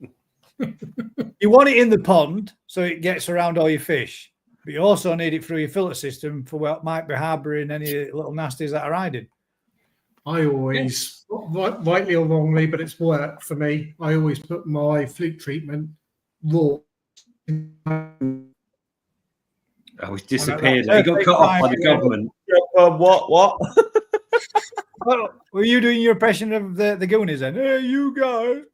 you want it in the pond so it gets around all your fish, but you also need it through your filter system for what might be harbouring any little nasties that are hiding. I always, rightly or wrongly, but it's worked for me. I always put my fluke treatment raw. Oh, he's disappeared. He got cut off by the government. What? Oh, were you doing your impression of the Goonies then? Hey, you guys.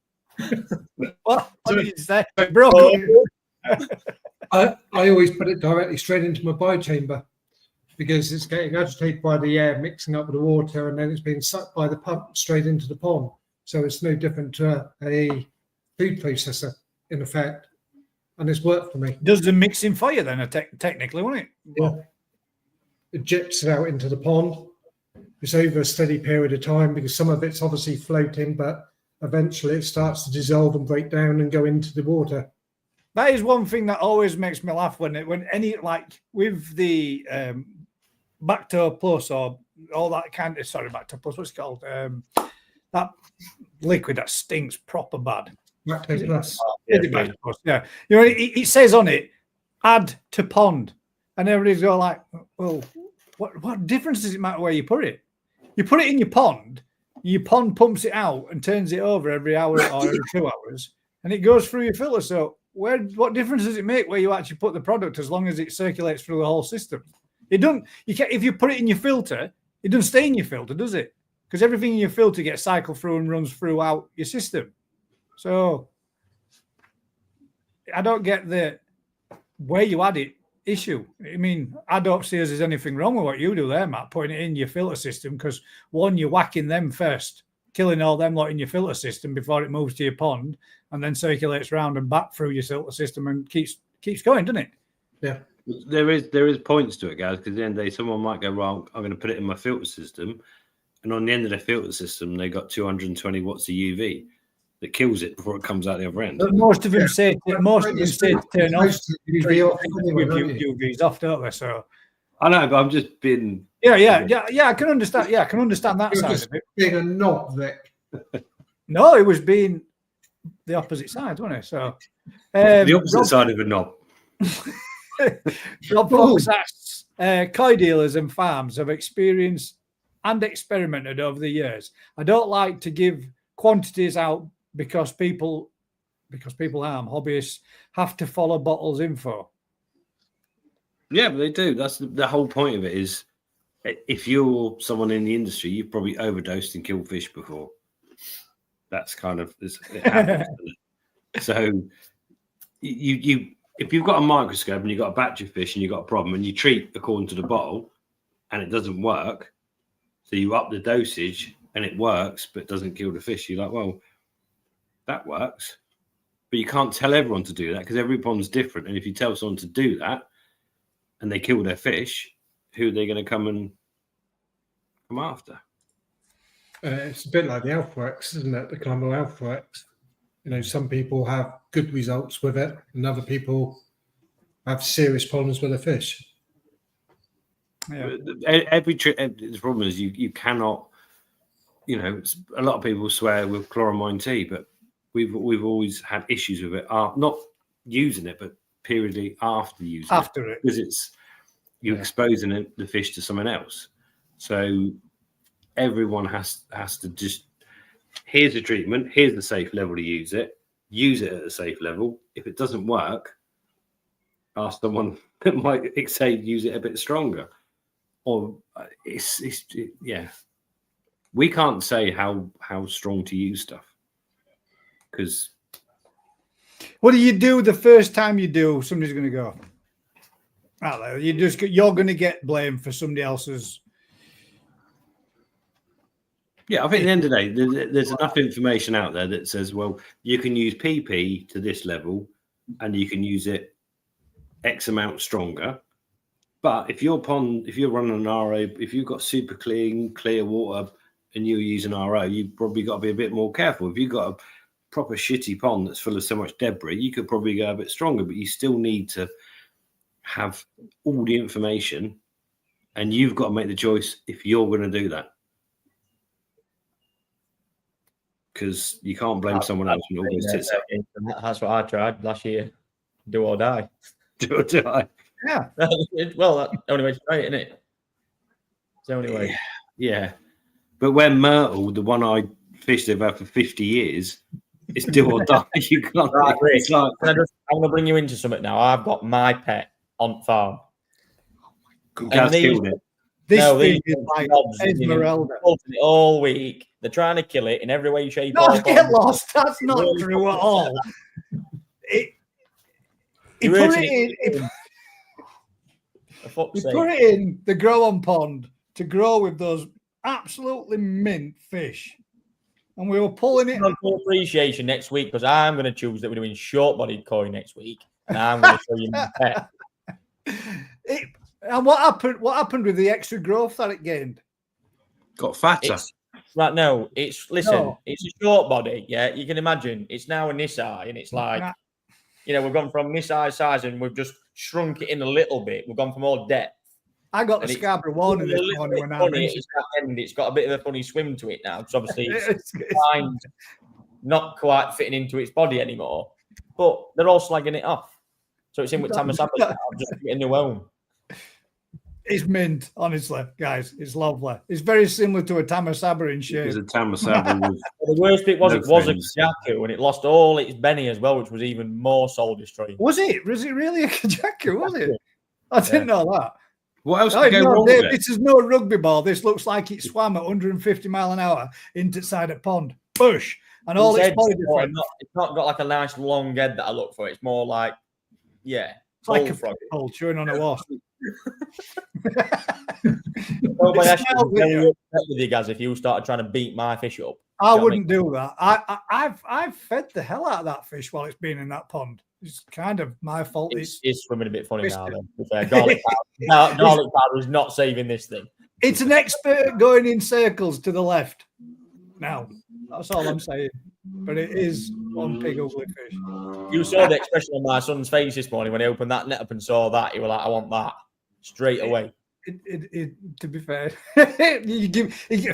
What did you say? Bro, I always put it directly straight into my biochamber because it's getting agitated by the air mixing up with the water, and then it's being sucked by the pump straight into the pond. So it's no different to a food processor in effect, and it's worked for me. does the mixing for you then, technically, won't it? Yeah. It jips it out into the pond. It's over a steady period of time because some of it's obviously floating, but eventually it starts to dissolve and break down and go into the water. That is one thing that always makes me laugh when any, like with the Bacto Plus or all that kind of, sorry, Bacto Plus, what's it called? That liquid that stinks proper bad. Lactose Plus. Yeah. You know, it says on it, add to pond. And everybody's going like, well, what difference does it matter where you put it? You put it in your pond pumps it out and turns it over every hour or every 2 hours, and it goes through your filter. So what difference does it make where you actually put the product as long as it circulates through the whole system? It doesn't. You can't, if you put it in your filter, it doesn't stay in your filter, does it? Because everything in your filter gets cycled through and runs throughout your system. So I don't get the where you add it issue. I mean, I don't see as there's anything wrong with what you do there, Matt, putting it in your filter system, because one, you're whacking them first, killing all them lot in your filter system before it moves to your pond and then circulates around and back through your filter system and keeps going, doesn't it? Yeah. There is points to it, guys, because at the end of the day, someone might go, well, I'm going to put it in my filter system, and on the end of the filter system, they got 220 watts of UV that kills it before it comes out the other end. But most of them say to turn off UV UVs off, don't they? So I know, but I'm just being. Yeah. I can understand. Yeah, I can understand that side of it. Being a knob, Vic. No, it was being the opposite side, wasn't it? So The opposite side of a knob. Rob Fox asks, koi dealers and farms have experienced and experimented over the years. I don't like to give quantities out because people hobbyists have to follow bottles info. Yeah, but they do. That's the whole point of it. Is if you're someone in the industry, you've probably overdosed and killed fish before. That's kind of it happens. So you if you've got a microscope and you've got a batch of fish and you've got a problem and you treat according to the bottle and it doesn't work, so you up the dosage and it works but it doesn't kill the fish, you're like, well, that works. But you can't tell everyone to do that because every pond's different. And if you tell someone to do that and they kill their fish, who are they going to come after? It's a bit like the outbreaks, isn't it? The climate outbreaks. You know, some people have good results with it, and other people have serious problems with the fish. Yeah. The problem is you cannot. You know, a lot of people swear with chloramine tea, but we've always had issues with it. Not using it, but periodically after using it, because you're exposing the fish to someone else. So everyone has to just, here's the treatment, here's the safe level to use it at a safe level. If it doesn't work, ask someone that might say use it a bit stronger. or yeah. We can't say how strong to use stuff because. What do you do the first time you do? Somebody's going to go. You're going to get blamed for somebody else's. Yeah, I think at the end of the day, there's enough information out there that says, well, you can use PP to this level, and you can use it X amount stronger. But if you're running an RO, if you've got super clear water, and you're using RO, you've probably got to be a bit more careful. If you've got a proper shitty pond that's full of so much debris, you could probably go a bit stronger, but you still need to have all the information, and you've got to make the choice if you're going to do that. Because you can't blame someone else when it always sits up. That's what I tried last year. Do or die. Do or die. Yeah. Well, that's the only way to try it, isn't it? It's the only way. Yeah. But when Myrtle, the one I fished about for 50 years, it's do or die. You can't. Right, Rick, I'm going to bring you into something now. I've got my pet on farm. Gaz killed it. This thing is like Esmeralda. It all week. They're trying to kill it in every way, shape, or form. Get lost. That's not true at all. He put it in the grow-on pond to grow with those absolutely mint fish. And we were pulling it. For appreciation next week, because I'm going to choose that we're doing short-bodied koi next week. And I'm going to show you my pet. And what happened? What happened with the extra growth that it gained? Got fatter. It's a short body. Yeah, you can imagine. It's now a Nisai, and it's like, we've gone from Nisai size, and we've just shrunk it in a little bit. We've gone for more depth. I got the Scarborough warning this morning when I mentioned it's got a bit of a funny swim to it now, because obviously it's not quite fitting into its body anymore. But they're all slagging it off, so it's in with Tamasaba now, just getting a new home. It's mint, honestly, guys. It's lovely. It's very similar to a Tamasaba in shape. It's a Tamasaba. The worst bit was it was a Kajaku, and it lost all its Benny as well, which was even more soul destroying. Was it? Was it really a Kajaku? Was it? I didn't know that. What else could go wrong with it? This is no rugby ball. This looks like it swam at 150 mile an hour inside a pond. Bush. And all its body different. It's not got like a nice long head that I look for. It's more like, it's like a pole chewing on a wasp. With you guys, if you started trying to beat my fish up, I wouldn't do that. I've fed the hell out of that fish while it's been in that pond. It's kind of my fault. It's swimming a bit funny now. Then, garlic powder is not saving this thing. It's an expert going in circles to the left. Now, that's all I'm saying. But it is one big ugly fish. You saw the expression on my son's face this morning when he opened that net up and saw that. He was like, "I want that straight away." To be fair,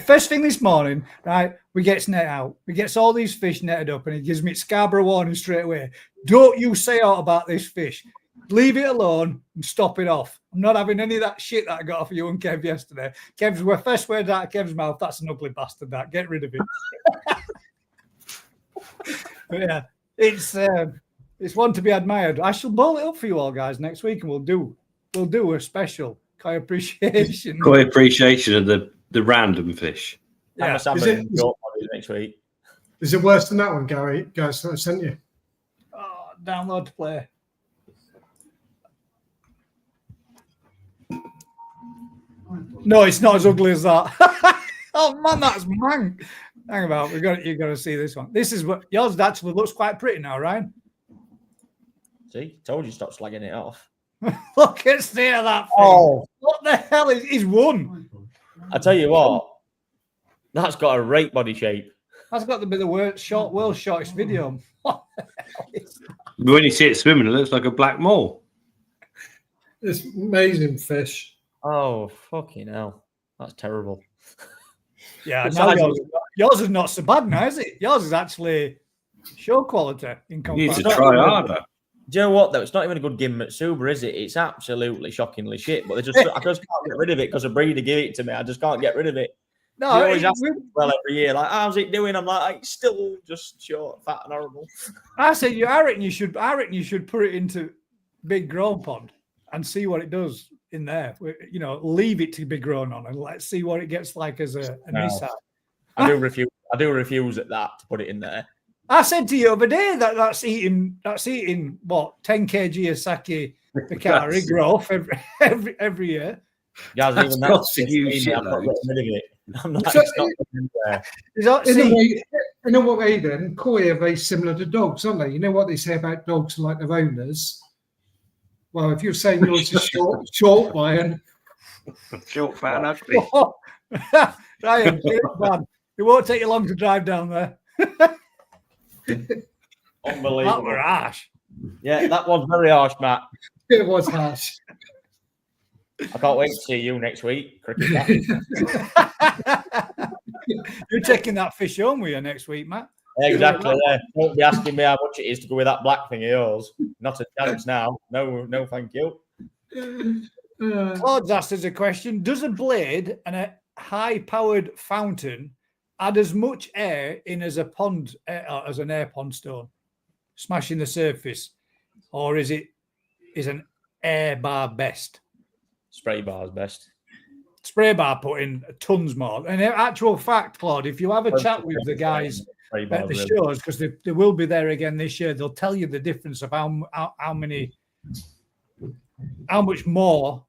first thing this morning, right? We gets net out. We gets all these fish netted up, and he gives me Scarborough warning straight away. Don't you say out about this fish. Leave it alone and stop it off. I'm not having any of that shit that I got off of you and Kev yesterday. Kev's first word out of Kev's mouth. That's an ugly bastard. That get rid of it. But yeah, it's one to be admired. I shall bowl it up for you all guys next week, and we'll do a special koi appreciation. Koi appreciation of the random fish. Yeah. Next week. Is it worse than that one, Gary? Guys, that I sent you. Oh, download to play. No, it's not as ugly as that. Oh man, that's mank. Hang about, you've got to see this one. This is what yours actually looks quite pretty now, Ryan. See, told you stop slagging it off. Look at the of that thing. Oh, what the hell is he's won? I tell you what, that's got a great body shape. That's got to be the world's shortest video. What the hell is that? When you see it swimming, it looks like a black mole. It's amazing fish. Oh, fucking hell. That's terrible. Yeah, now yours is not so bad now, is it? Yours is actually show quality in comparison. You need to try harder. Do you know what, though? It's not even a good game at Suba, is it? It's absolutely shockingly shit. But I just can't get rid of it because a breeder gave it to me. I just can't get rid of it. No, always ask well every year, like, how's it doing? I'm like, it's still just short, fat, and horrible. I reckon you should put it into big grown pond and see what it does. in there. You know, leave it to be grown on, and let's see what it gets like as a mishap. I do refuse. I do refuse at that to put it in there. I said to you the other day that's eating what 10 kg of sake Picari growth every year. Guys, even That's that's you shit, I'm not getting rid of it. I'm not, So- it's not in there. In a way, then, koi are very similar to dogs, aren't they? You know what they say about dogs like their owners? Well, if you're saying yours is short, Ryan, Short fat ugly. Ryan, man, it won't take you long to drive down there. Unbelievable. That were harsh. Yeah, that was very harsh, Matt. it was harsh. I can't wait to see you next week. Cricket Matt. You're taking that fish home with you next week, Matt. Exactly. Yeah. Don't be asking me how much it is to go with that black thing of yours. Not a chance now. No, thank you. Claude's asked us a question. Does a blade and a high-powered fountain add as much air in as a pond, as an air pond stone, smashing the surface? Or is an air bar best? Spray bar's best. Spray bar put in tons more. And in actual fact, Claude, if you have a chat with the guys at the shows, because they will be there again this year, they'll tell you the difference of how much more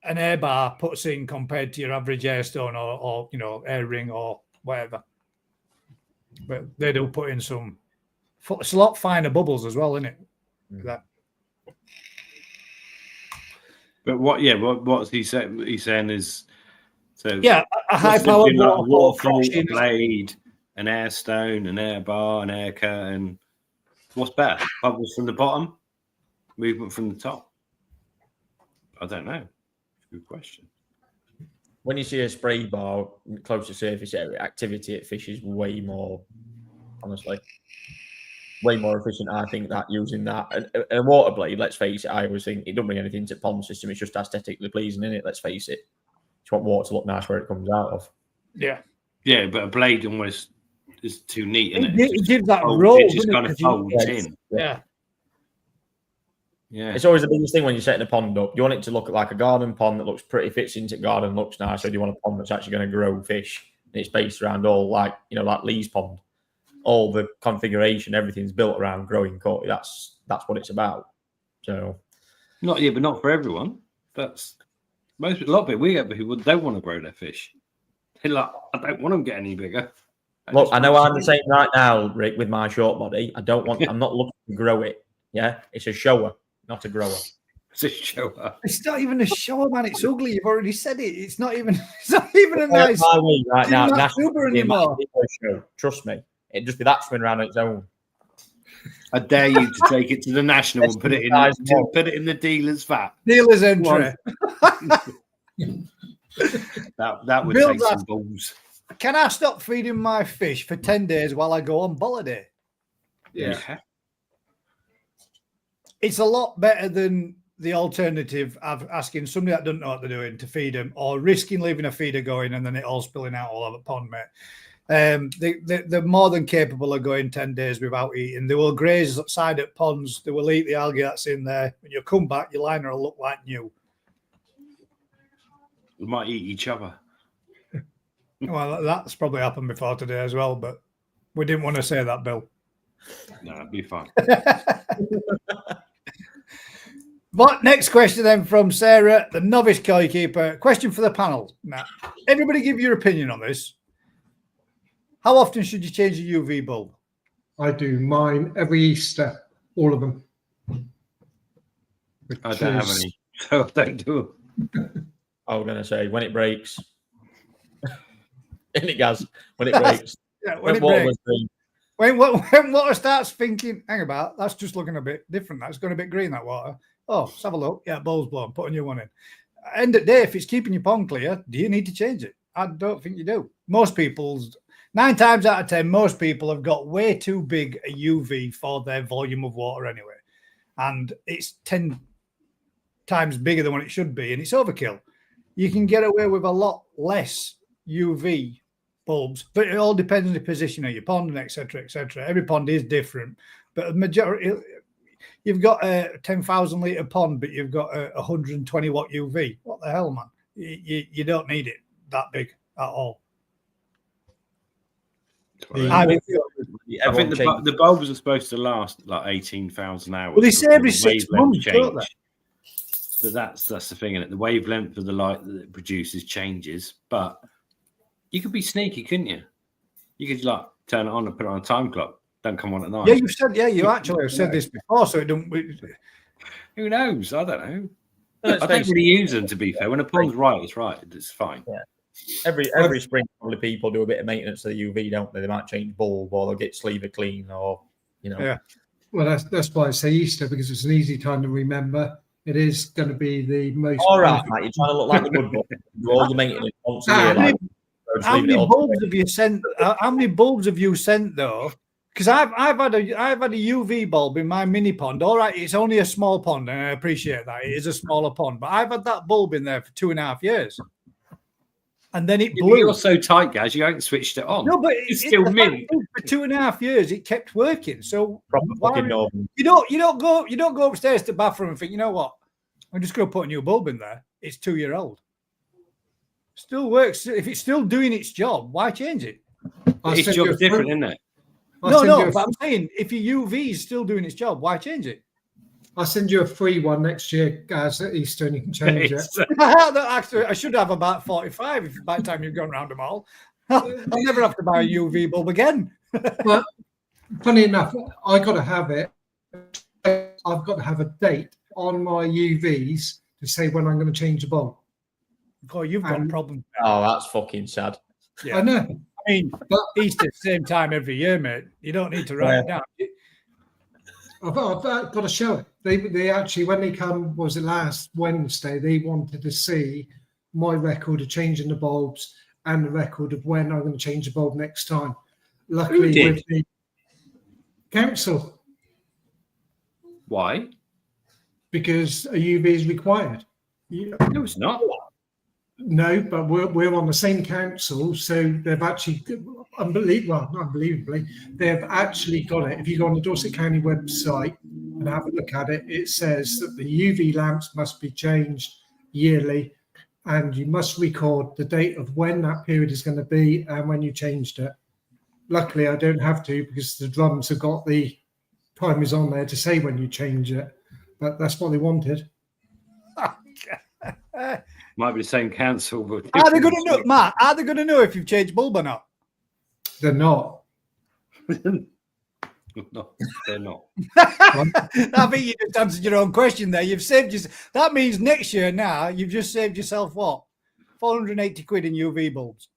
an air bar puts in compared to your average air stone or you know, air ring or whatever. But they do put in some. It's a lot finer bubbles as well, isn't it? That. But what's he saying? He's saying is so Yeah, a high-powered waterfall, a blade, an air stone, an air bar, an air curtain. What's better? Bubbles from the bottom, movement from the top. I don't know. Good question. When you see a spray bar close to surface area, activity at fish is way more, honestly, way more efficient. I think that using that and a water blade, let's face it, I always think it doesn't bring anything to the pond system. It's just aesthetically pleasing, isn't it? Let's face it. You want water to look nice where it comes out of. Yeah. Yeah, but a blade almost is too neat, isn't It it? gives that roll. It just kind of folds in. Yeah. Yeah. It's always the biggest thing when you're setting a pond up. You want it to look like a garden pond that looks pretty, fits into garden, looks nice, or do you want a pond that's actually going to grow fish and it's based around all like Lee's pond? All the configuration, everything's built around growing koi. That's what it's about. So but not for everyone. That's a lot of people. We get people don't want to grow their fish. They're like, I don't want them to get any bigger. look, I know I'm the same right now, Rick, with my short body. I'm not looking to grow it. Yeah, it's a shower, not a grower. It's a shower. It's not even a shower, man. It's ugly. You've already said it. It's not even a nice. Right now, not national Uber anymore. show. Trust me, it'd just be that swimming around on its own. I dare you to take it to the national and put it in the dealer's vat. Dealer's entry. That would Bill's take some asked, balls. Can I stop feeding my fish for 10 days while I go on holiday? Yeah. It's a lot better than the alternative of asking somebody that doesn't know what they're doing to feed them, or risking leaving a feeder going and then it all spilling out all over the pond, mate. They're more than capable of going 10 days without eating. They will graze outside at ponds. They will eat the algae that's in there. When you come back, your liner will look like new. We might eat each other. Well, that's probably happened before today as well, but we didn't want to say that, Bill. No, it'd be fine. But next question then from Sarah, the novice koi keeper. Question for the panel. Now, everybody give your opinion on this. How often should you change a UV bulb? I do mine every Easter, all of them. I don't have any, so I don't do them. I was going to say when it breaks. And it does. When it breaks. Yeah, when it breaks. When water starts thinking, hang about, that's just looking a bit different. That's going a bit green, that water. Oh, let's have a look. Yeah, bulb's blown. Put a new one in. End of the day, if it's keeping your pond clear, do you need to change it? I don't think you do. Most people's 9 times out of 10, most people have got way too big a UV for their volume of water anyway. And it's 10 times bigger than what it should be, and it's overkill. You can get away with a lot less UV bulbs, but it all depends on the position of your pond and et cetera, et cetera. Every pond is different, but the majority, you've got a 10,000 litre pond, but you've got a 120 watt UV. What the hell, man? You don't need it that big at all. I think the bulbs are supposed to last like 18,000 hours. Well, they say every 6 months, don't they? But that's the thing, isn't it? The wavelength of the light that it produces changes. But you could be sneaky, couldn't you? You could like turn it on and put it on a time clock. Don't come on at night. Yeah, you actually have said this before, so it don't. Who knows? I don't know. I don't really use them, to be fair. When a pond's right, it's right. It's fine. Yeah. Every spring, probably people do a bit of maintenance to the UV, don't they? They might change bulb, or they'll get sleever clean, or Yeah. Well, that's why I say Easter, because it's an easy time to remember. It is going to be the most. All right, mate, you're trying to look like the good boy. Do all the maintenance once a year. How many bulbs have you sent? How many bulbs have you sent though? Because I've had a UV bulb in my mini pond. All right, it's only a small pond, and I appreciate that. It is a smaller pond, but I've had that bulb in there for 2.5 years. And then it blew. You're so tight, guys. You haven't switched it on. No, but it's still mint. For 2.5 years, it kept working. So you don't go upstairs to the bathroom and think, you know what? I'm just going to put a new bulb in there. It's 2-year-old. Still works. If it's still doing its job, why change it? Its job's different, isn't it? No. But I'm saying if your UV is still doing its job, why change it? I'll send you a free one next year, guys, at Easter, and you can change it. Actually, I should have about 45 by the time you've gone around them all. I'll never have to buy a UV bulb again. Well, funny enough, I got to have it. I've got to have a date on my UVs to say when I'm going to change the bulb. Oh, you've got a problem. Oh, that's fucking sad. Yeah. I know. I mean, Easter same time every year, mate. You don't need to write it down. I've got to show it. They actually, when they come, was it last Wednesday, they wanted to see my record of changing the bulbs and the record of when I'm going to change the bulb next time. Luckily, with the council. Why? Because a UV is required. No, it's not. No, but we're on the same council, so they've actually, unbelievably, they've actually got it. If you go on the Dorset County website and have a look at it, it says that the UV lamps must be changed yearly, and you must record the date of when that period is going to be and when you changed it. Luckily, I don't have to because the drums have got the timers on there to say when you change it, but that's what they wanted. Might be the same council, but are they going to know, Matt? Are they going to know if you've changed bulb or not? They're not. No, they're not. I think you just answered your own question there. You've saved yourself. That means next year now you've just saved yourself what? 480 quid in UV bulbs.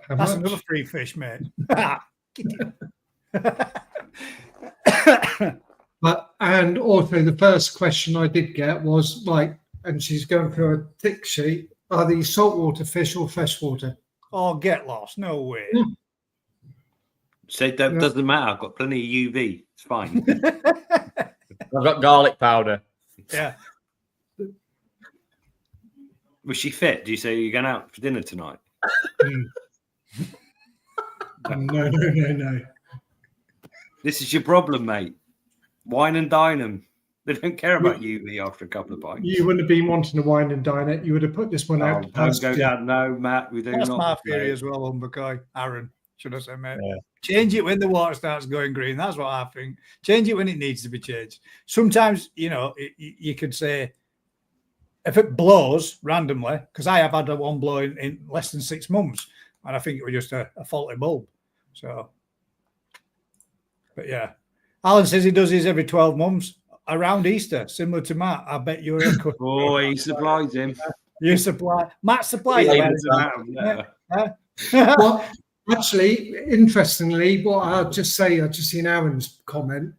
That's another free fish, mate. And also the first question I did get was like, and she's going through a tick sheet. Are these saltwater fish or freshwater? Oh, get lost. No way. So that doesn't matter. I've got plenty of UV. It's fine. I've got garlic powder. Yeah. Was she fit? Do you say you're going out for dinner tonight? No. This is your problem, mate. Wine and dine them. They don't care about UV after a couple of bites. You wouldn't have been wanting to wine and dine it. You would have put this one out. Don't go down. No, Matt, we do That's not. my theory as well, McCoy. Aaron, should I say, mate? Yeah. Change it when the water starts going green. That's what I think. Change it when it needs to be changed. Sometimes, you could say, if it blows randomly, because I have had one blow in less than 6 months, and I think it was just a faulty bulb. So, but yeah. Alan says he does his every 12 months around Easter, similar to Matt. I bet you're a cook. Oh, he supplies him. You supply. Matt supplies him. Well, actually, interestingly, what I'll just say, I've just seen Aaron's comment,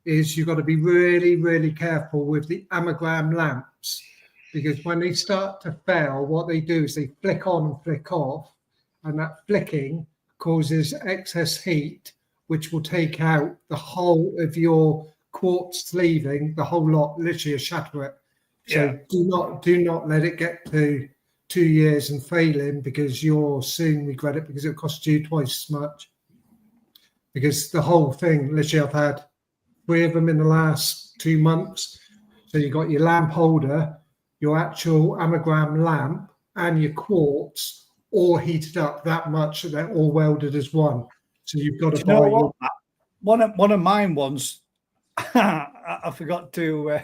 is you've got to be really, really careful with the amalgam lamps, because when they start to fail, what they do is they flick on and flick off, and that flicking causes excess heat, which will take out the whole of your quartz sleeving, the whole lot, literally shatter it. So do not let it get to 2 years and failing, because you'll soon regret it, because it'll cost you twice as much. Because the whole thing, literally, I've had 3 of them in the last 2 months. So you've got your lamp holder, your actual amalgam lamp, and your quartz all heated up that much that they're all welded as one. So you've got to buy your. One of mine once. I forgot to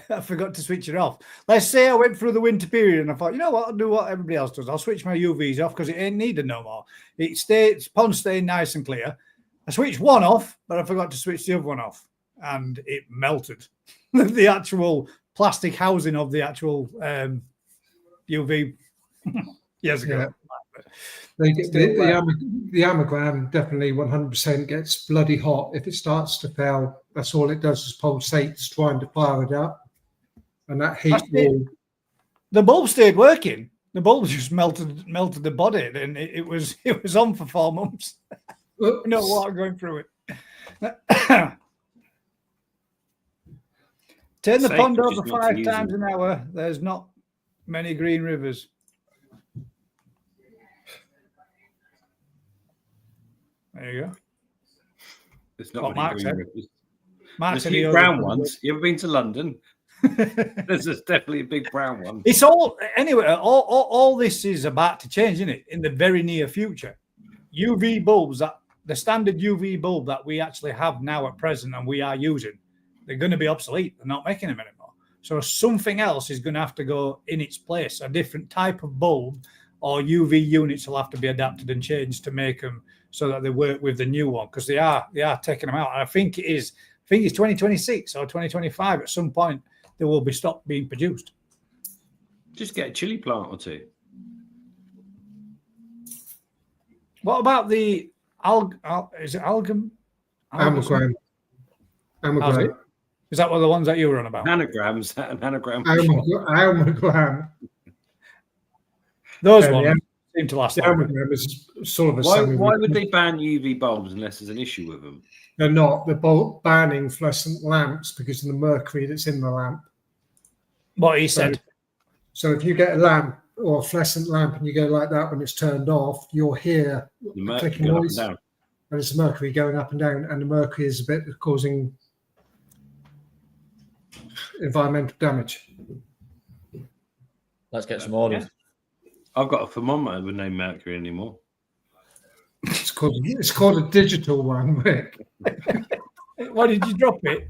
switch it off. Let's say I went through the winter period and I thought, you know what, I'll do what everybody else does. I'll switch my UVs off because it ain't needed no more. Pond staying nice and clear. I switched one off, but I forgot to switch the other one off, and it melted. The actual plastic housing of the actual UV years ago. Yeah. The amalgam definitely 100% gets bloody hot. If it starts to fail, that's all it does is pulsates trying to fire it up. And that heat will... The bulb stayed working. The bulb just melted the body, and it was on for 4 months. No water going through it. Turn the pond over 5 times an hour. There's not many green rivers. There you go. It's not many green rivers. There's a few brown ones. You ever been to London? There's definitely a big brown one. It's all anyway. All this is about to change, isn't it? In the very near future, UV bulbs, that the standard UV bulb that we actually have now at present and we are using, they're going to be obsolete. They're not making them anymore. So something else is going to have to go in its place. A different type of bulb or UV units will have to be adapted and changed to make them so that they work with the new one, because they are taking them out. And I think it's 2026 or 2025 at some point they will be stopped being produced. Just get a chili plant or two. What about the is it amalgam? Amalgam. Is that one of the ones that you were on about? Anagrams. Anagram. Amalgam. Those ones seem to last. Amalgam is sort of a why would they ban UV bulbs unless there's an issue with them? They're not. They're banning fluorescent lamps because of the mercury that's in the lamp. What he said. So if you get a lamp or a fluorescent lamp and you go like that when it's turned off, you'll hear the clicking noise. And it's the mercury going up and down, and the mercury is a bit causing environmental damage. Let's get some orders. Yeah. I've got a thermometer with no mercury anymore. It's called a digital one, Rick. Why did you drop it?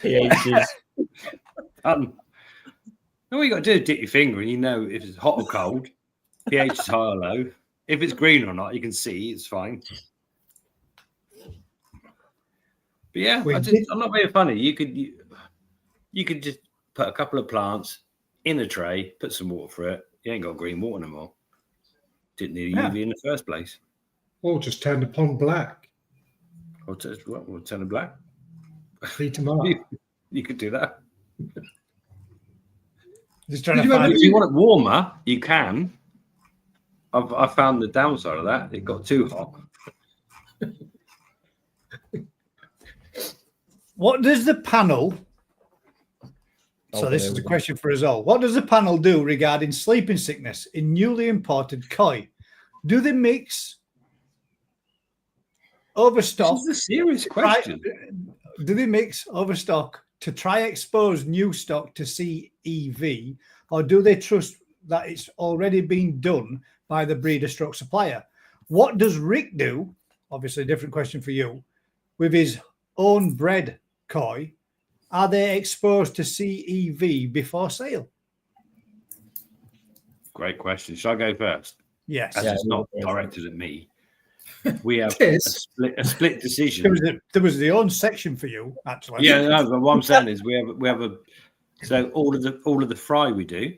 pHs. All you got to do is dip your finger and you know if it's hot or cold, pH is high or low. If it's green or not, you can see it's fine. But yeah, I'm not being funny. You could just put a couple of plants in a tray, put some water for it. You ain't got green water no more. Didn't need UV in the first place. Or just turn the pond black. Or turn it black. Heat them up. You could do that. Just trying to find. If you want it warmer, you can. I found the downside of that. It got too hot. What does the panel? So this is a question for us all. What does the panel do regarding sleeping sickness in newly imported koi? Do they mix overstock? This is a serious question. Do they mix overstock to try expose new stock to CEV, or do they trust that it's already been done by the breeder stroke supplier? What does Rick do? Obviously, a different question for you. With his own bred koi, are they exposed to CEV before sale? Great question. Shall I go first? Yes. As it's not directed at me. We have a split decision. There was the own section for you, actually. Yeah, no, but what I'm saying is we have a so all of the fry we do,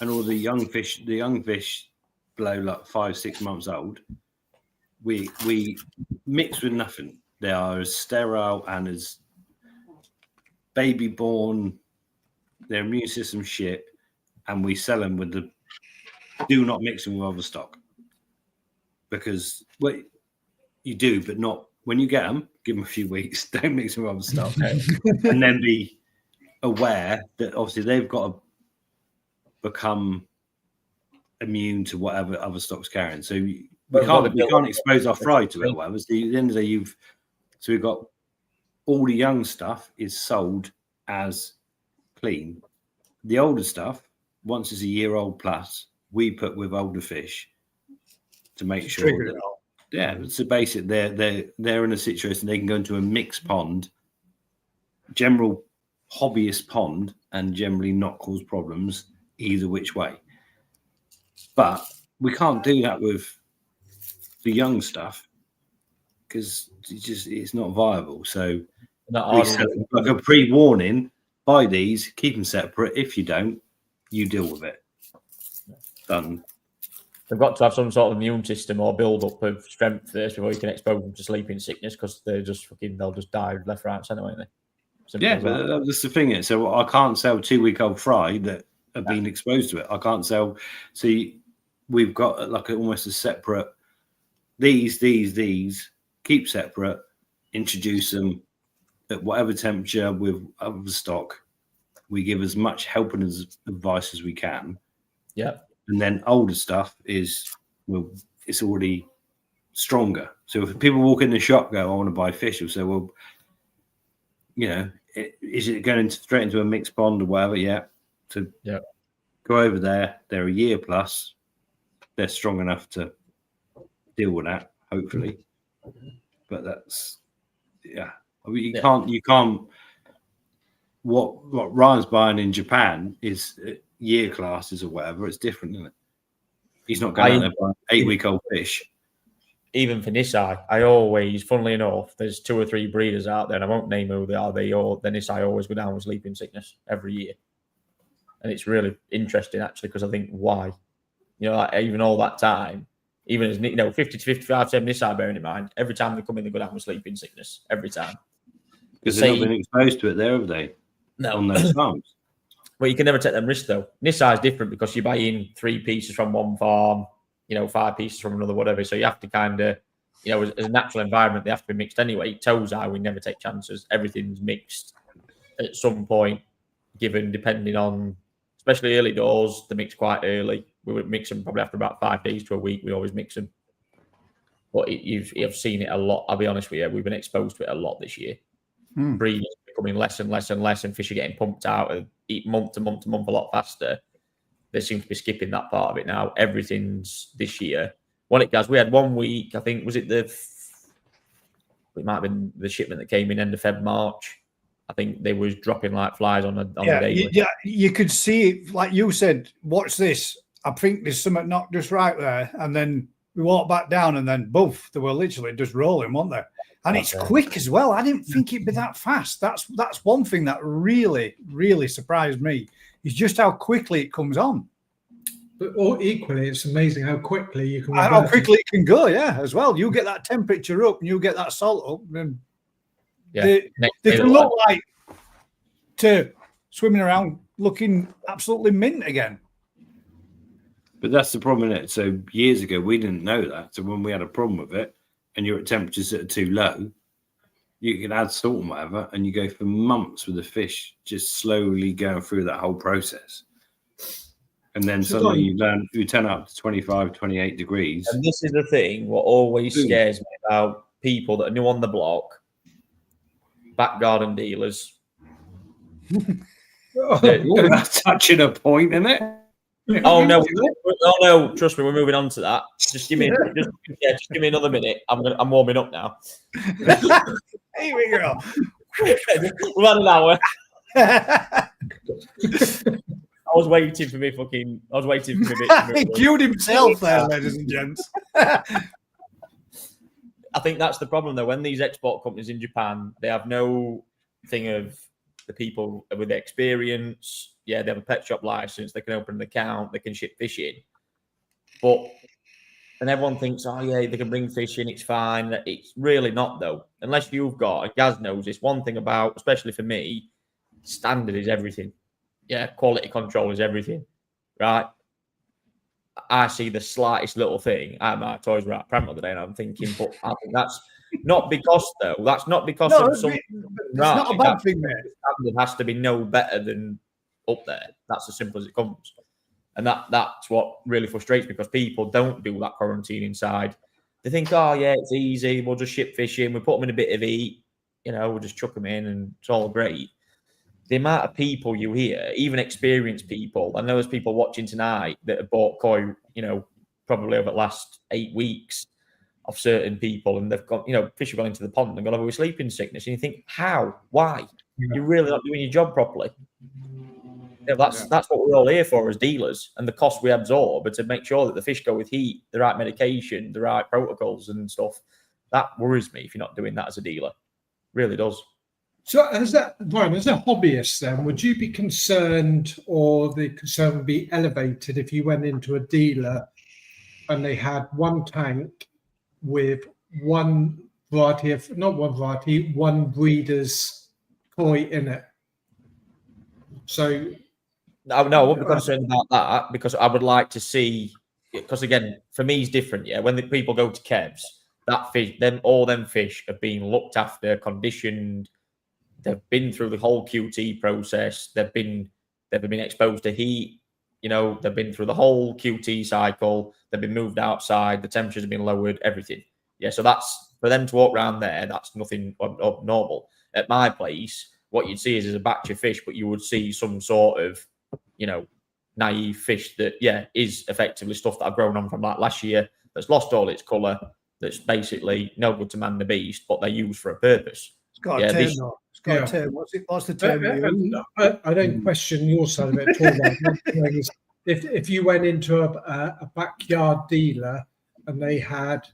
and all the young fish below like 5-6 months old, we mix with nothing. They are as sterile and as baby born, their immune system shit, and we sell them with the do not mix them with other stock, because you do, but not when you get them. Give them a few weeks. Don't mix them with other stock, and then be aware that obviously they've got to become immune to whatever other stock's carrying. So we can't expose our fry to it. Whatever. So at the end of the day, So we've got all the young stuff is sold as clean. The older stuff, once it's a year old plus, we put with older fish to make sure that, so basically they're in a situation they can go into a mixed pond, general hobbyist pond, and generally not cause problems either which way. But we can't do that with the young stuff because it's not viable. So we set like a pre-warning: buy these, keep them separate. If you don't, you deal with it. Done. They've got to have some sort of immune system or build up of strength first before you can expose them to sleeping sickness, because they'll just die left, right, centre, won't they? Simple Yeah, but that's the thing. So I can't sell 2-week-old fry that have been exposed to it. I can't sell. See, we've got like almost a separate. These keep separate. Introduce them at whatever temperature with other stock. We give as much help and advice as we can. Yeah. And then older stuff it's already stronger. So if people walk in the shop, go, I want to buy fish, or say, well, is it going straight into a mixed pond or whatever? Yeah. So go over there. They're a year plus. They're strong enough to deal with that, hopefully. But that's, I mean, you can't. What Ryan's buying in Japan is year classes or whatever. It's different, isn't it? He's not going out there buying 8-week-old fish. Even for Nisai, I always, funnily enough, there's 2 or 3 breeders out there, and I won't name who they are. The Nisai always go down with sleeping sickness every year, and it's really interesting actually, because I think why, like, even all that time, even as 50 to 55% Nisai, bearing in mind, every time they come in, they go down with sleeping sickness every time because they've not been exposed to it there, have they? No, on those farms. Well, you can never take them risks though. Nisai is different because you buy in 3 pieces from one farm, 5 pieces from another, whatever. So you have to kind of, as a natural environment, they have to be mixed anyway. Tozai, we never take chances. Everything's mixed at some point, given depending on, especially early doors, they mix quite early. We would mix them probably after about 5 days to a week. We always mix them. But you've seen it a lot. I'll be honest with you, we've been exposed to it a lot this year. Breeding becoming less and less and less, and fish are getting pumped out and eat month to month to month a lot faster. They seem to be skipping that part of it now. Everything's this year. Guys, we had 1 week, I think, it might have been the shipment that came in end of Feb, March. I think they was dropping like flies on the day. Yeah, you could see it, like you said, watch this. I think there's something not just right there. And then we walked back down, and then boof, they were literally just rolling, weren't they? And it's quick as well. I didn't think it'd be that fast. That's one thing that really, really surprised me, is just how quickly it comes on. But equally, it's amazing how quickly you can. How quickly it can go, as well. You get that temperature up, and you get that salt up, and they can look like to swimming around looking absolutely mint again. But that's the problem, isn't it? So years ago, we didn't know that. So when we had a problem with it, and you're at temperatures that are too low, you can add salt and whatever, and you go for months with the fish just slowly going through that whole process. And then suddenly you turn up to 25, 28 degrees. And this is the thing, what always scares me about people that are new on the block, back garden dealers. That's touching a point, isn't it? Oh no! Trust me, we're moving on to that. Just give me another minute. I'm warming up now. Here we go. We've had an hour. I was waiting for me. He cued himself there, ladies and gents. I think that's the problem though. When these export companies in Japan, they have no thing of the people with experience. Yeah, they have a pet shop license. They can open an account. They can ship fish in. And everyone thinks, they can bring fish in. It's fine. It's really not, though. Unless you've got, and Gaz knows this, one thing about, especially for me, standard is everything. Yeah, quality control is everything, right? I see the slightest little thing. My toys were at Pram the other day, and I'm thinking, but I think that's not because, though. That's not because of something. It's not a bad thing, mate. Standard has to be no better than up there. That's as simple as it comes. And that's what really frustrates me, because people don't do that quarantine inside. They think, oh yeah, it's easy. We'll just ship fish in. We put them in a bit of heat. We'll just chuck them in, and it's all great. The amount of people you hear, even experienced people, I know there's people watching tonight that have bought koi, probably over the last 8 weeks of certain people, and they've got, fish have gone into the pond and gone over with sleeping sickness. And you think, how? Why? Yeah. You're really not doing your job properly. That's what we're all here for as dealers, and the cost we absorb are to make sure that the fish go with heat, the right medication, the right protocols and stuff. That worries me if you're not doing that as a dealer. Really does. So, Brian, as a hobbyist, then, would you be concerned, or the concern would be elevated if you went into a dealer and they had one tank with one breeder's koi in it? So, No, I wouldn't be concerned about that, because I would like to see. Because again, for me, it's different. Yeah, when the people go to Kevs, that fish, all them fish have been looked after, conditioned. They've been through the whole QT process. They've been exposed to heat. They've been through the whole QT cycle. They've been moved outside. The temperatures have been lowered. Everything. Yeah. So that's for them to walk around there. That's nothing abnormal. At my place, what you'd see is a batch of fish, but you would see some sort of, naive fish that is effectively stuff that I've grown on from like last year. That's lost all its colour. That's basically no good to man the beast, but they're used for a purpose. It's got a term, though. It's got a term. What's the term? I don't question your side of it at all. Like, if you went into a backyard dealer and they had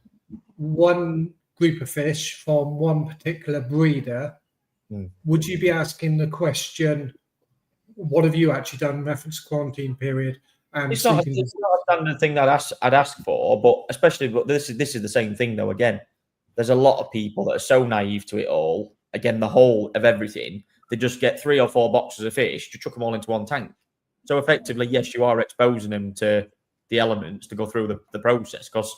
one group of fish from one particular breeder, would you be asking the question, what have you actually done in reference to quarantine period? And it's not a standard thing that I'd ask for, but this is the same thing though. Again, there's a lot of people that are so naive to it all. Again, the whole of everything, they just get 3 or 4 boxes of fish, to chuck them all into one tank. So effectively, yes, you are exposing them to the elements to go through the process, because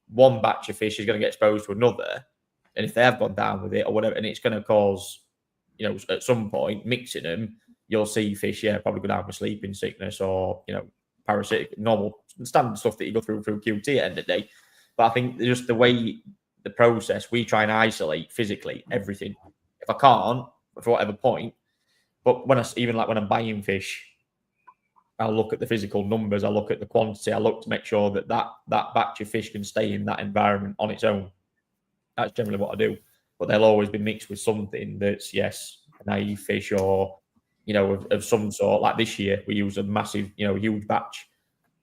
one batch of fish is going to get exposed to another, and if they have gone down with it or whatever, and it's going to cause, at some point, mixing them, you'll see fish, probably go down with sleeping sickness or, parasitic, normal standard stuff that you go through QT at the end of the day. But I think just the way the process, we try and isolate physically everything. If I can't, for whatever point, but when I'm buying fish, I'll look at the physical numbers, I'll look at the quantity, I look to make sure that batch of fish can stay in that environment on its own. That's generally what I do. But they'll always be mixed with something that's, a naive fish or, of some sort. Like this year, we use a massive, huge batch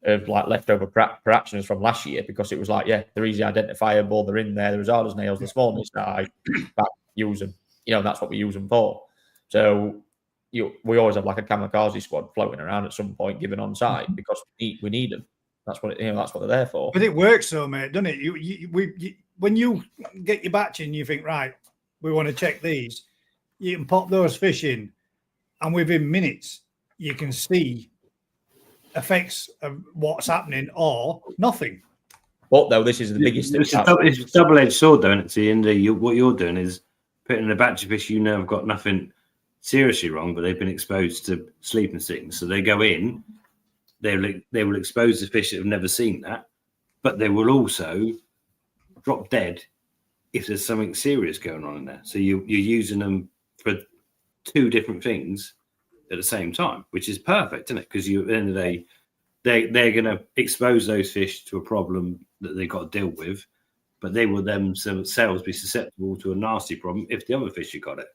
of like leftover fractions from last year, because it was like, they're easy identifiable, they're in there, they're as hard as nails, the smallness size, but use them. That's what we use them for. So we always have like a kamikaze squad floating around at some point, given on site, because we need them. That's what that's what they're there for. But it works though, mate, doesn't it? When you get your batch in, you think, right, we want to check these. You can pop those fish in, and within minutes, you can see effects of what's happening or nothing. But though, this is the biggest thing. It's a double-edged sword, though, and it's the end of what you're doing is putting in a batch of fish have got nothing seriously wrong, but they've been exposed to sleeping sickness. So they go in, they will expose the fish that have never seen that, but they will also drop dead if there's something serious going on in there. So you're using them for 2 different things at the same time, which is perfect, isn't it? Because at the end of the day, they're going to expose those fish to a problem that they've got to deal with, but they will themselves be susceptible to a nasty problem if the other fish have got it.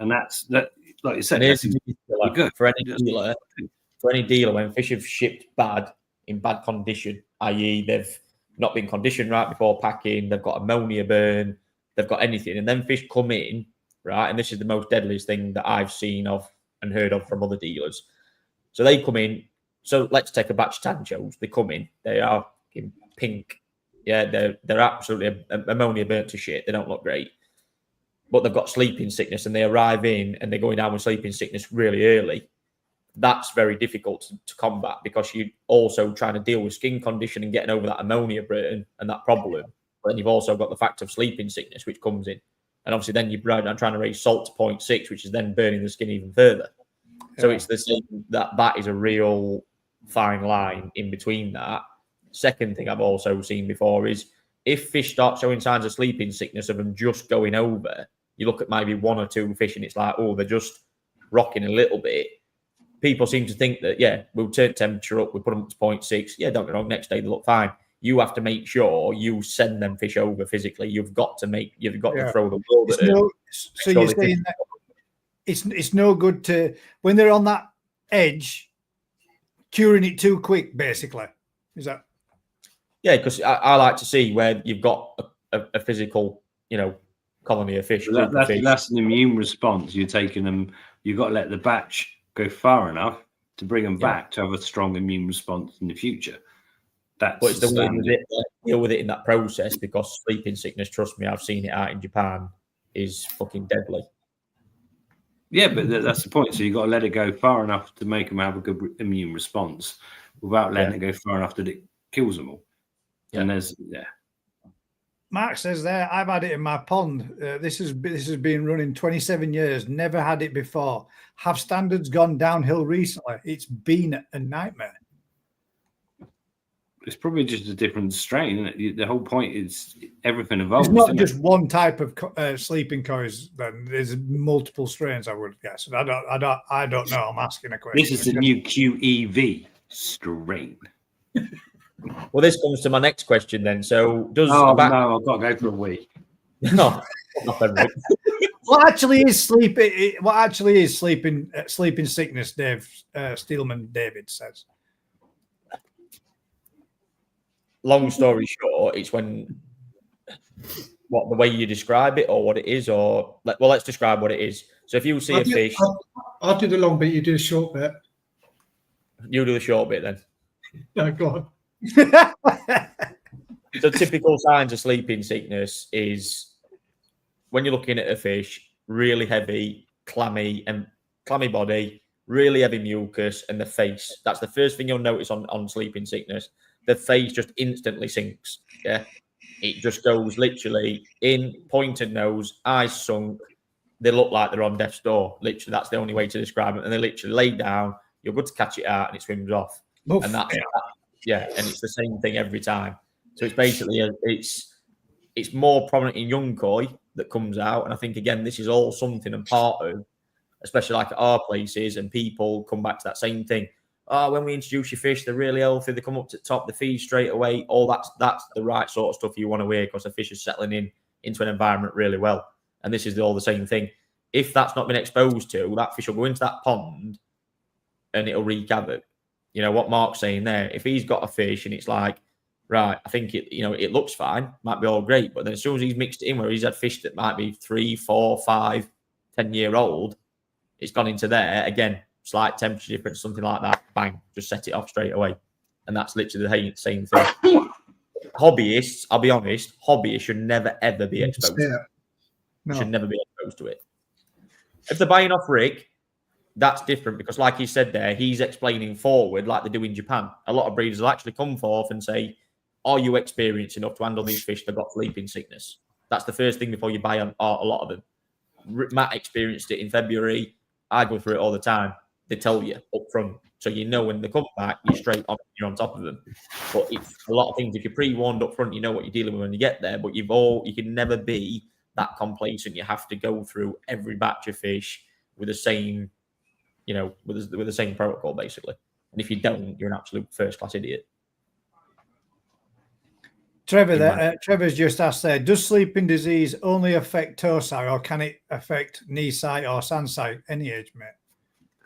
And that's that, like you said, good for any dealer when fish have shipped bad, in bad condition, i.e. they've not been conditioned right before packing, they've got ammonia burn, they've got anything, and then fish come in, right? And this is the most deadliest thing that I've seen of and heard of from other dealers. So they come in. So let's take a batch of tanchos. They come in. They are in pink. Yeah, they're absolutely ammonia burnt to shit. They don't look great. But they've got sleeping sickness, and they arrive in and they're going down with sleeping sickness really early. That's very difficult to combat, because you're also trying to deal with skin condition and getting over that ammonia burn and that problem. But then you've also got the fact of sleeping sickness, which comes in. And obviously then you're trying to raise salt to 0.6, which is then burning the skin even further. So it's the same, that is a real fine line in between that. Second thing I've also seen before is if fish start showing signs of sleeping sickness of them just going over, you look at maybe 1 or 2 fish and it's like, oh, they're just rocking a little bit. People seem to think that, yeah, we'll turn temperature up, we'll put them up to 0.6. Yeah, don't get wrong, next day they look fine. You have to make sure you send them fish over physically. You've got to throw the world at them. So you're saying that it's no good to, when they're on that edge, curing it too quick, basically. Is that? Yeah, because I like to see where you've got a physical, colony of fish. That's an immune response. You're taking them. You've got to let the batch go far enough to bring them back to have a strong immune response in the future. But it's the way deal with it in that process, because sleeping sickness, trust me, I've seen it out in Japan, is fucking deadly. Yeah, but that's the point. So you've got to let it go far enough to make them have a good immune response without letting it go far enough that it kills them all. Yeah. And Mark says there, I've had it in my pond. This has been running 27 years. Never had it before. Have standards gone downhill recently? It's been a nightmare. It's probably just a different strain, isn't it? The whole point is everything evolves. It's not just one type of sleeping cows. Then there's multiple strains, I would guess. I don't know. I'm asking a question. This is the new QEV strain. Well, this comes to my next question then. So, no, I've got to go for a week. No, not every week. What actually is sleeping sickness? Dave Steelman David says. Long story short, it's when the way you describe it, or what it is, or let's describe what it is. So, if you see a fish, I'll do the long bit. You do the short bit. You do the short bit then. No, go on. So typical signs of sleeping sickness is when you're looking at a fish, really heavy, clammy body, really heavy mucus, and the face. That's the first thing you'll notice on sleeping sickness. The face just instantly sinks. Yeah, it just goes literally in, pointed nose, eyes sunk. They look like they're on death's door. Literally, that's the only way to describe it. And they literally lay down. You're good to catch it out, and it swims off. Oof. And that's and it's the same thing every time. So it's basically it's more prominent in young koi that comes out, and I think again this is all something and part of, especially like at our places, and people come back to that same thing. Oh, when we introduce your fish, they're really healthy. They come up to the top, they feed straight away. All that's the right sort of stuff you want to hear, because the fish is settling into an environment really well. And this is all the same thing. If that's not been exposed to, that fish will go into that pond and it'll wreak havoc. You know what Mark's saying there. If he's got a fish and it's like, right, I think it looks fine, might be all great, but then as soon as he's mixed it in where he's had fish that might be 3, 4, 5, 10-year-old, it's gone into there again, slight temperature difference, something like that, bang, just set it off straight away. And that's literally the same thing. Hobbyists, I'll be honest, hobbyists should never ever be exposed. No. Should never be exposed to it. If they're buying off rig, that's different, because like he said there, he's explaining forward like they do in Japan. A lot of breeders will actually come forth and say, are you experienced enough to handle these fish that got sleeping sickness? That's the first thing before you buy a lot of them. Matt experienced it in February. I go through it all the time. They tell you up front. So you know when they come back, you're on top of them. But it's a lot of things. If you're pre-warned up front, you know what you're dealing with when you get there. But you can never be that complacent. You have to go through every batch of fish with the same, with the same protocol, basically. And if you don't, you're an absolute first-class idiot. Trevor, Trevor's just asked there, does sleeping disease only affect toe site, or can it affect knee site or sand site any age, mate?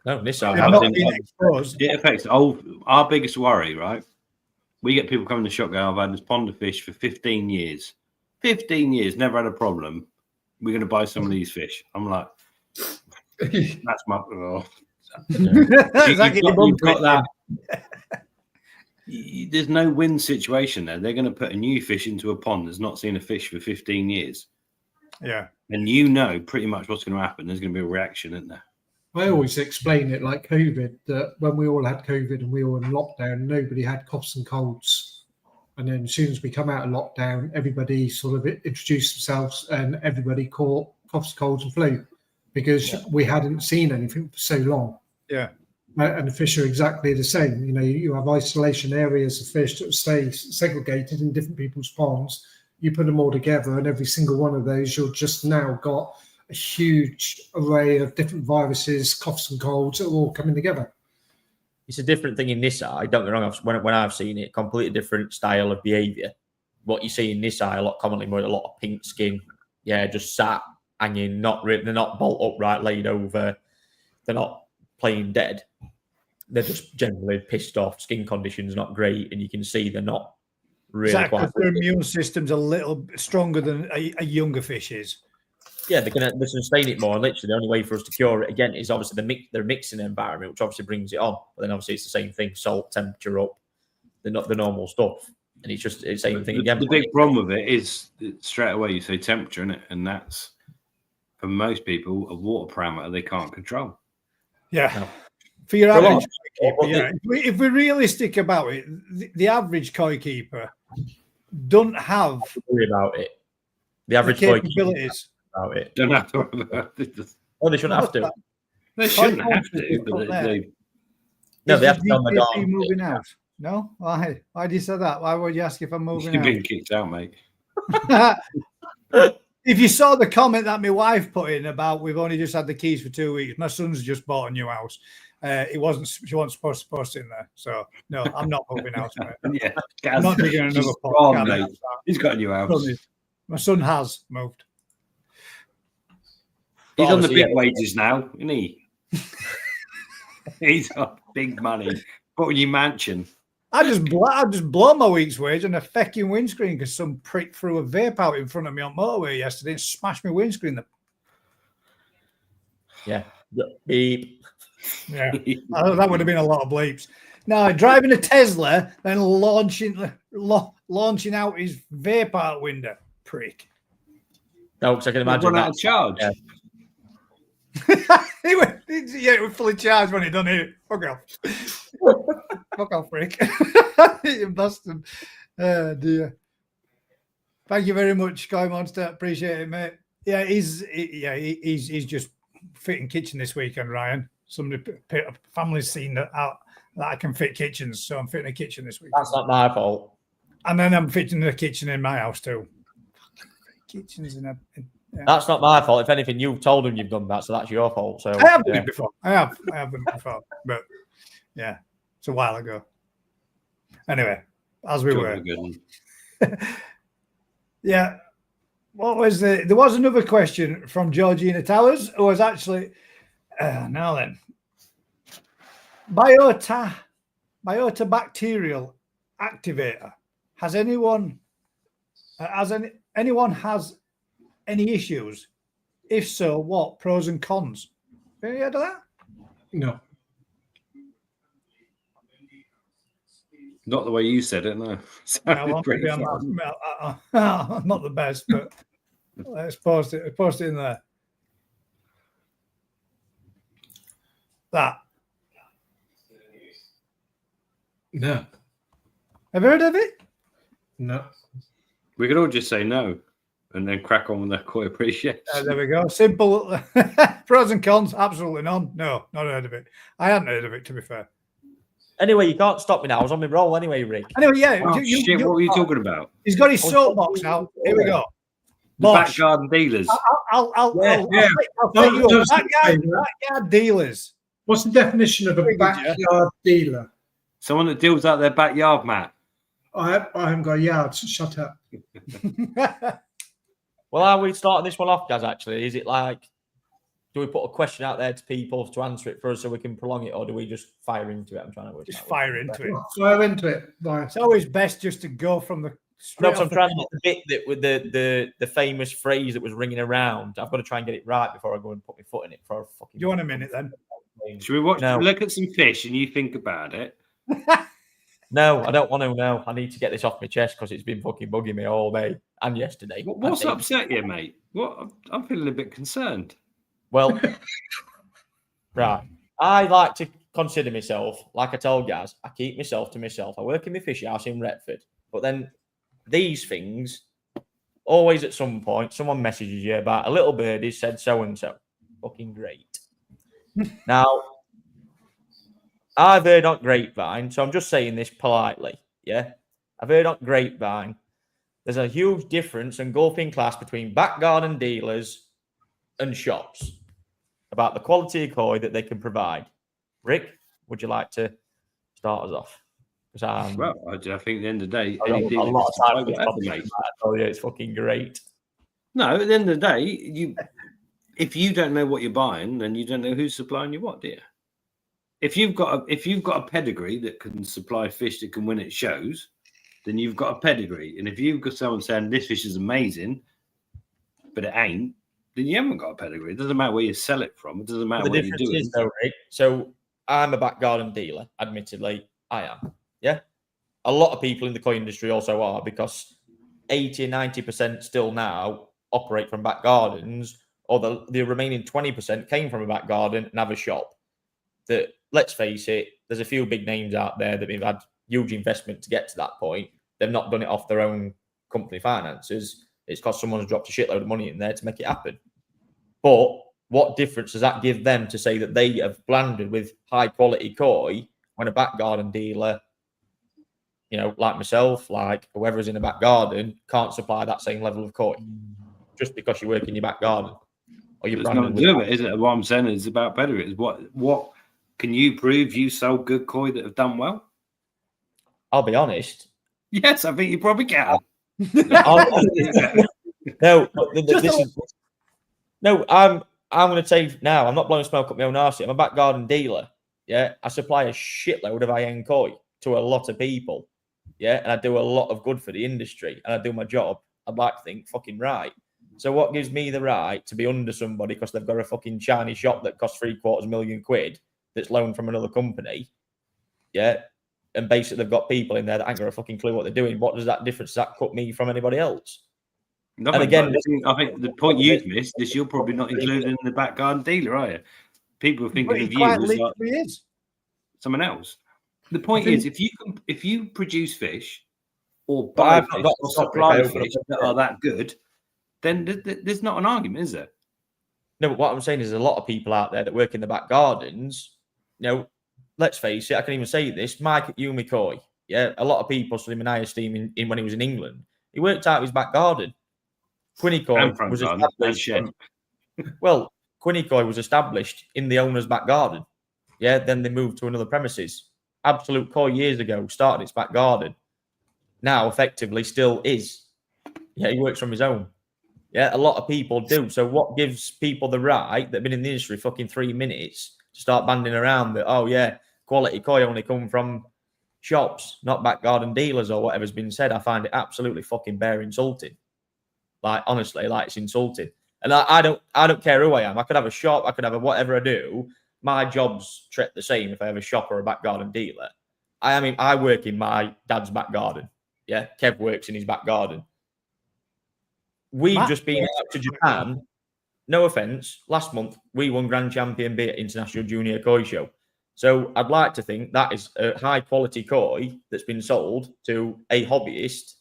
No, knee site. It affects our biggest worry, right? We get people coming to shop going, I've had this pond of fish for 15 years. 15 years, never had a problem. We're going to buy some of these fish. I'm like, that's my... Oh. You've got that. There's no win situation there. They're going to put a new fish into a pond that's not seen a fish for 15 years. Yeah. And you know pretty much what's going to happen. There's going to be a reaction, isn't there? I always explain it like COVID, that when we all had COVID and we were in lockdown, nobody had coughs and colds. And then as soon as we come out of lockdown, everybody sort of introduced themselves and everybody caught coughs, colds and flu, because we hadn't seen anything for so long. Yeah. And the fish are exactly the same. You have isolation areas of fish that stay segregated in different people's ponds, You put them all together, and every single one of those, you've just now got a huge array of different viruses, coughs and colds that are all coming together. It's a different thing in this eye. Don't get me wrong. When I've seen it, completely different style of behaviour. What you see in this eye a lot commonly with a lot of pink skin. Yeah, just sat hanging, they're not bolt upright, laid over. They're not playing dead. They're just generally pissed off. Skin conditions not great, and you can see they're not really quite. Their immune system's a little stronger than a younger fish is. Yeah, they can sustain it more. And literally, the only way for us to cure it again is obviously they're mixing the environment, which obviously brings it on. But then obviously it's the same thing: salt, temperature up, they're not the normal stuff, and it's just the same thing again. The big problem with it is straight away you say temperature, innit? And that's for most people a water parameter they can't control. Yeah. No. For your average Well, koi keeper, if we're realistic about it, the average koi keeper don't have Worry about it. The average the koi keeper capabilities. about it. Don't have to worry about it. Oh, they shouldn't have to. They shouldn't have to, but they No, Is they have the to on the DPP dog. moving out? No? Why? Why do you say that? Why would you ask if I'm moving you've out? been kicked out, mate. If you saw the comment that my wife put in about we've only just had the keys for 2 weeks, my son's just bought a new house. She wasn't supposed to post it in there. So no, I'm not moving out. Mate. Yeah, I'm not digging another He's pot. gone, Can't mate. have that. He's got a new house. My son has moved. He's on the Obviously, big wages now, isn't he? He's got big money. Got a new mansion. I just blow my week's wage on a fucking windscreen because some prick threw a vape out in front of me on motorway yesterday and smashed my windscreen. Yeah. Beep. Yeah, that would have been a lot of bleeps. No, driving a Tesla and launching out his vape out window, prick. No, because I can imagine Run that. out of charge. Yeah. it was fully charged when he done it. Fuck off. Fuck off, prick. You bastard. Oh, dear. Thank you very much, Sky Monster. Appreciate it, mate. Yeah, he's just fitting kitchen this weekend, Ryan. Family's seen that I can fit kitchens, so I'm fitting a kitchen this week. That's not my fault. And then I'm fitting a kitchen in my house too. Kitchens in a. Yeah. That's not my fault. If anything, you've told him you've done that, so that's your fault. So I have done it before. I have done it before, but yeah, it's a while ago. Anyway, as we were. Yeah. What was there was another question from Georgina Towers, who was actually now then. Biotobacterial activator. Has anyone has any issues? If so, what pros and cons? Have you heard of that? No. Not the way you said it, no. I'm not the best, but let's post it. Post it in there. That. No. Have you heard of it? No. We could all just say no and then crack on with that koi appreciation. There we go. Simple. Pros and cons, absolutely none. No, not heard of it. I hadn't heard of it, to be fair. anyway, you can't stop me now. I was on my roll anyway, Rick. Anyway, yeah. Oh, shit, what were you talking about? He's got his soapbox now. Here we go. The back garden dealers. I'll take you up. Backyard dealers. What's the definition of a backyard dealer? Someone that deals out their backyard, Matt. I haven't got a yard, so shut up. Well, are we starting this one off, guys, actually? Is it like, do we put a question out there to people to answer it for us so we can prolong it, or do we just fire into it? I'm trying to work Just out. fire into it. Fire into it. Bye. It's always best just to go from the. No, so I'm trying to get the bit that with the famous phrase that was ringing around. I've got to try and get it right before I go and put my foot in it for a fucking. Do you want a minute then? Should we watch? No. Look at some fish and you think about it. No, I don't want to. No, I need to get this off my chest because it's been fucking bugging me all day and yesterday. What's upset you, mate? What? I'm feeling a bit concerned. Well, right. I like to consider myself, like I told guys, I keep myself to myself. I work in my fish house in Retford, but then these things, always at some point, someone messages you about a little birdie said so and so. Fucking great. Now, I've heard on grapevine, so I'm just saying this politely, yeah? I've heard on grapevine there's a huge difference engulfing class between back garden dealers and shops about the quality of koi that they can provide. Rick, would you like to start us off? Well, I think at the end of the day, I've got any a dealer lot can of supply time for this whatever, topic, mate. I tell you, it's fucking great. No, at the end of the day, if you don't know what you're buying, then you don't know who's supplying you what, do you? If you've got a pedigree that can supply fish that can win at shows, then you've got a pedigree. And if you've got someone saying this fish is amazing, but it ain't, then you haven't got a pedigree. It doesn't matter where you sell it from. It doesn't matter what you're doing. Is, though, Rick, so I'm a back garden dealer, admittedly. I am. Yeah. A lot of people in the koi industry also are, because 80 and 90% still now operate from back gardens, or the remaining 20% came from a back garden and have a shop. That, let's face it, there's a few big names out there that have had huge investment to get to that point. They've not done it off their own company finances. It's because someone's dropped a shitload of money in there to make it happen. But what difference does that give them to say that they have blended with high quality koi when a back garden dealer, like myself, like whoever's in a back garden, can't supply that same level of koi just because you work in your back garden? Or you're nothing to do with it, is it? What I'm saying is about better. Is what can you prove you sell good koi that have done well? I'll be honest. Yes, I think you probably can. I'm going to say now, I'm not blowing smoke up my own arse. I'm a back garden dealer. Yeah, I supply a shitload of high-end koi to a lot of people. Yeah, and I do a lot of good for the industry, and I do my job, I'd like to think, fucking right. So what gives me the right to be under somebody because they've got a fucking shiny shop that costs £750,000 that's loaned from another company? Yeah, and basically they've got people in there that ain't got a fucking clue what they're doing. What does that difference? Does that cut me from anybody else? Nothing, and again, I think the point you've missed is you're probably not included in the back garden dealer, are you? People are thinking of you as like someone else. The point is, if you produce fish or buy fish or supply fish that are that good, then there's not an argument, is there? No, but what I'm saying is there's a lot of people out there that work in the back gardens. Let's face it, I can even say this, Mike at Yumi Koi. Yeah, a lot of people stood him in high esteem in when he was in England. He worked out his back garden. Quinny Koi was established. Quinny Koi was established in the owner's back garden. Yeah, then they moved to another premises. Absolute Koi years ago started its back garden. Now, effectively, still is. Yeah, he works from his own. Yeah, a lot of people do. So what gives people the right that have been in the industry fucking 3 minutes to start banding around that, oh, yeah, quality koi only come from shops, not back garden dealers or whatever's been said? I find it absolutely fucking bare insulting. Like, honestly, it's insulting. And I don't care who I am. I could have a shop, I could have whatever I do. My job's treat the same if I have a shop or a back garden dealer. I work in my dad's back garden. Yeah, Kev works in his back garden. We've just been out to Japan. No offense. Last month, we won Grand Champion B at International Junior Koi Show. So I'd like to think that is a high quality koi that's been sold to a hobbyist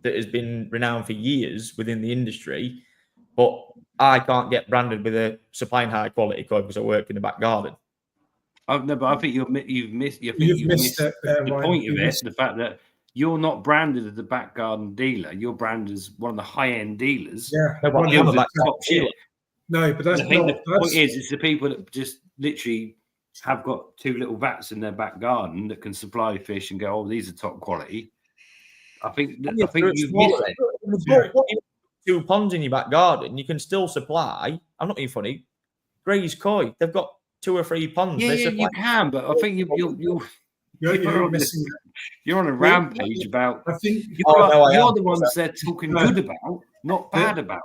that has been renowned for years within the industry. But I can't get branded with a supplying high quality koi because I work in the back garden. No, but I think you've missed the point of it. The fact that you're not branded as the back garden dealer. You're branded as one of the high-end dealers. Yeah, top shit. No, but that's I think the point is, it's the people that just literally have got 2 little vats in their back garden that can supply fish and go, oh, these are top quality. I think you've missed it. 2 ponds in your back garden, you can still supply. I'm not being funny. Gray's Koi, they've got 2 or 3 ponds. Yeah, you can, but I think you're on a rampage about. I think you're the ones they're talking good about, not bad about.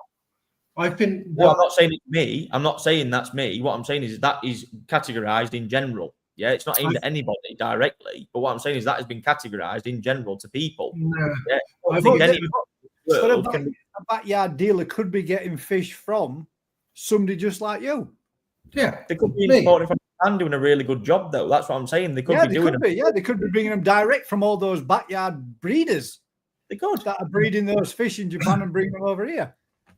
I think. Well, I'm not saying it's me. I'm not saying that's me. What I'm saying is that is categorized in general. Yeah, it's not aimed at anybody directly. But what I'm saying is that has been categorized in general to people. No. Yeah, I think a backyard dealer could be getting fish from somebody just like you. Yeah, they could be importing from and doing a really good job, though. That's what I'm saying. They could be doing. They could be bringing them direct from all those backyard breeders. They could that are breeding those fish in Japan and bringing them over here.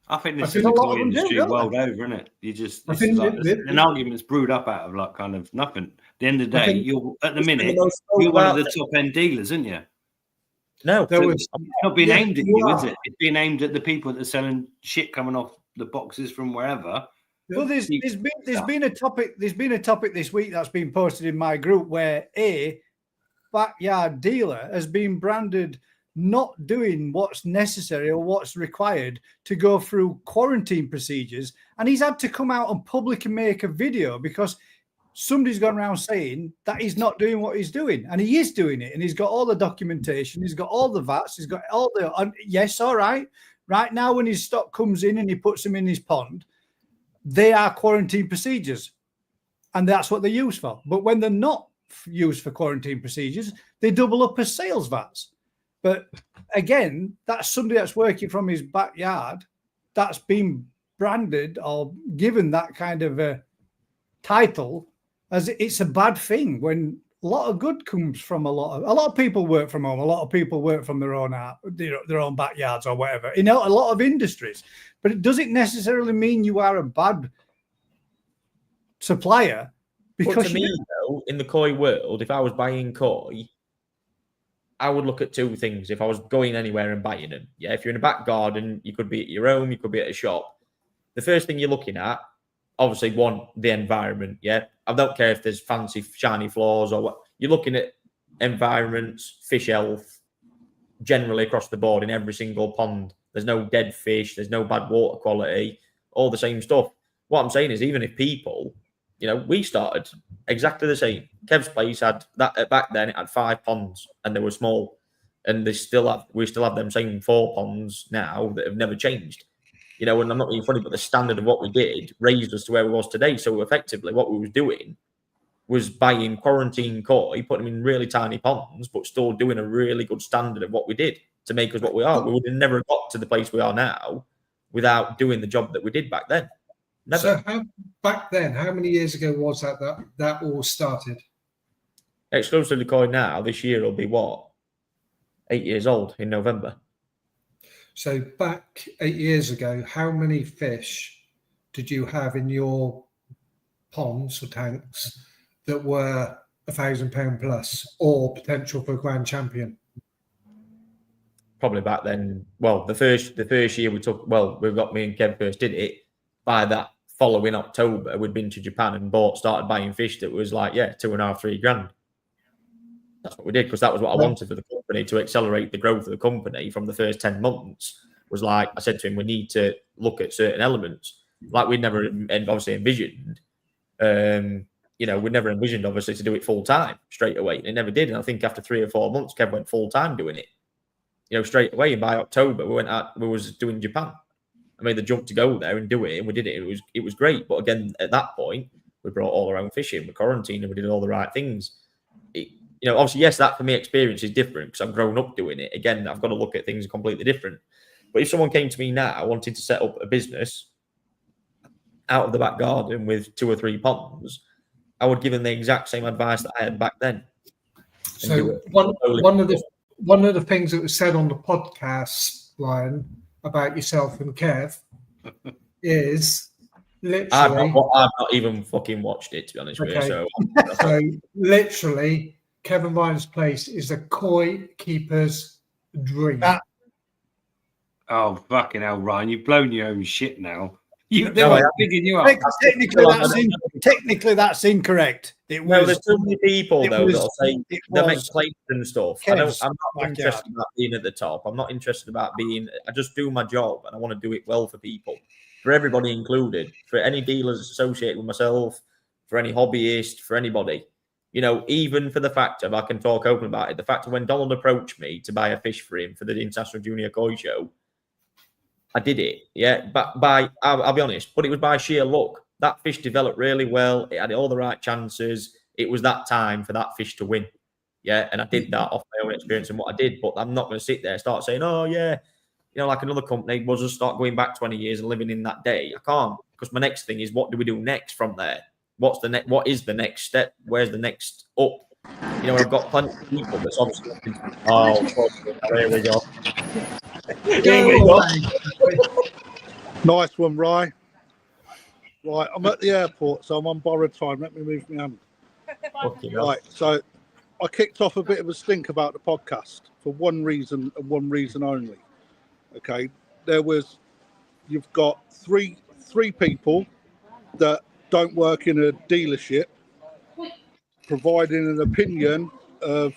I think this is a koi industry world over, isn't it? You just an argument's brewed up out of kind of nothing. At the end of the day, you're at the minute you're one of the top end dealers, aren't you? No, There So was, it's not being aimed at you, yeah. is it? It's being aimed at the people that are selling shit coming off the boxes from wherever. Well, there's been a topic this week that's been posted in my group where a backyard dealer has been branded not doing what's necessary or what's required to go through quarantine procedures, and he's had to come out and publicly make a video because somebody's gone around saying that he's not doing what he's doing, and he is doing it, and he's got all the documentation, he's got all the VATs, he's got all the yes, all right. Right now, when his stock comes in and he puts them in his pond, they are quarantine procedures, and that's what they're used for. But when they're not used for quarantine procedures, they double up as sales VATs. But again, that's somebody that's working from his backyard that's been branded or given that kind of a title as it's a bad thing when a lot of good comes from a lot of people work from home. A lot of people work from their own backyards or whatever, a lot of industries. But it doesn't necessarily mean you are a bad supplier. Because but to me, though, in the koi world, if I was buying koi, I would look at two things if I was going anywhere and buying them. Yeah, if you're in a back garden, you could be at your home, you could be at a shop. The first thing you're looking at, obviously, one, the environment. Yeah, I don't care if there's fancy, shiny floors or what. You're looking at environments, fish health, generally across the board in every single pond. There's no dead fish, there's no bad water quality, all the same stuff. What I'm saying is, even if people, we started exactly the same. Kev's place had that back then. It had 5 ponds, and they were small, and we still have them same 4 ponds now that have never changed. And I'm not being funny, but the standard of what we did raised us to where we was today. So effectively, what we was doing was buying quarantine koi, putting them in really tiny ponds, but still doing a really good standard of what we did to make us what we are. We would have never got to the place we are now without doing the job that we did back then. Never. So back then, how many years ago was that all started? Exclusively koi now, this year will be what? 8 years old in November. So back 8 years ago, how many fish did you have in your ponds or tanks that were £1,000 plus or potential for a grand champion? Probably back then. Well, the first year we got me and Kev first did it. By that following October, we'd been to Japan and started buying fish that was like, 2.5, 3 grand. That's what we did because that was what I wanted for the company to accelerate the growth of the company from the first 10 months. Was like I said to him, we need to look at certain elements like we'd never obviously envisioned. We'd never envisioned obviously to do it full time straight away. And it never did. And I think after 3 or 4 months, Kev went full time doing it. Straight away. And by October, we was doing Japan. I made the jump to go there and do it, and we did it. It was great. But again, at that point, we brought all our own fish in, we quarantined, and we did all the right things. Obviously, yes, that for me experience is different because I've grown up doing it. Again, I've got to look at things completely different. But if someone came to me now wanting to set up a business out of the back garden with 2 or 3 ponds, I would give them the exact same advice that I had back then. So one of the things that was said on the podcast, Ryan, about yourself and Kev is literally... I've not even fucking watched it, to be honest with you. So literally, Kevin Ryan's place is a koi keeper's dream. Oh, fucking hell, Ryan. You've blown your own shit now. Technically, that's incorrect. There's too many people that'll say they'll make claims and stuff. I'm not interested about being at the top. I'm not interested about being. I just do my job and I want to do it well for people, for everybody included, for any dealers associated with myself, for any hobbyist, for anybody. Even for the fact of I can talk open about it. The fact of when Donald approached me to buy a fish for him for the International Junior Koi Show, I did it, but I'll be honest, but it was by sheer luck. That fish developed really well. It had all the right chances. It was that time for that fish to win. And I did that off my own experience and what I did, but I'm not going to sit there and start saying, like another company, we'll just start going back 20 years and living in that day. I can't, because my next thing is what do we do next from there? What is the next step? Where's the next up? I've got plenty of people that's obviously there we go. Nice one, Rye. Right, I'm at the airport, so I'm on borrowed time. Let me move my hand. Right, so I kicked off a bit of a stink about the podcast for one reason and one reason only. Okay, you've got three people that don't work in a dealership providing an opinion of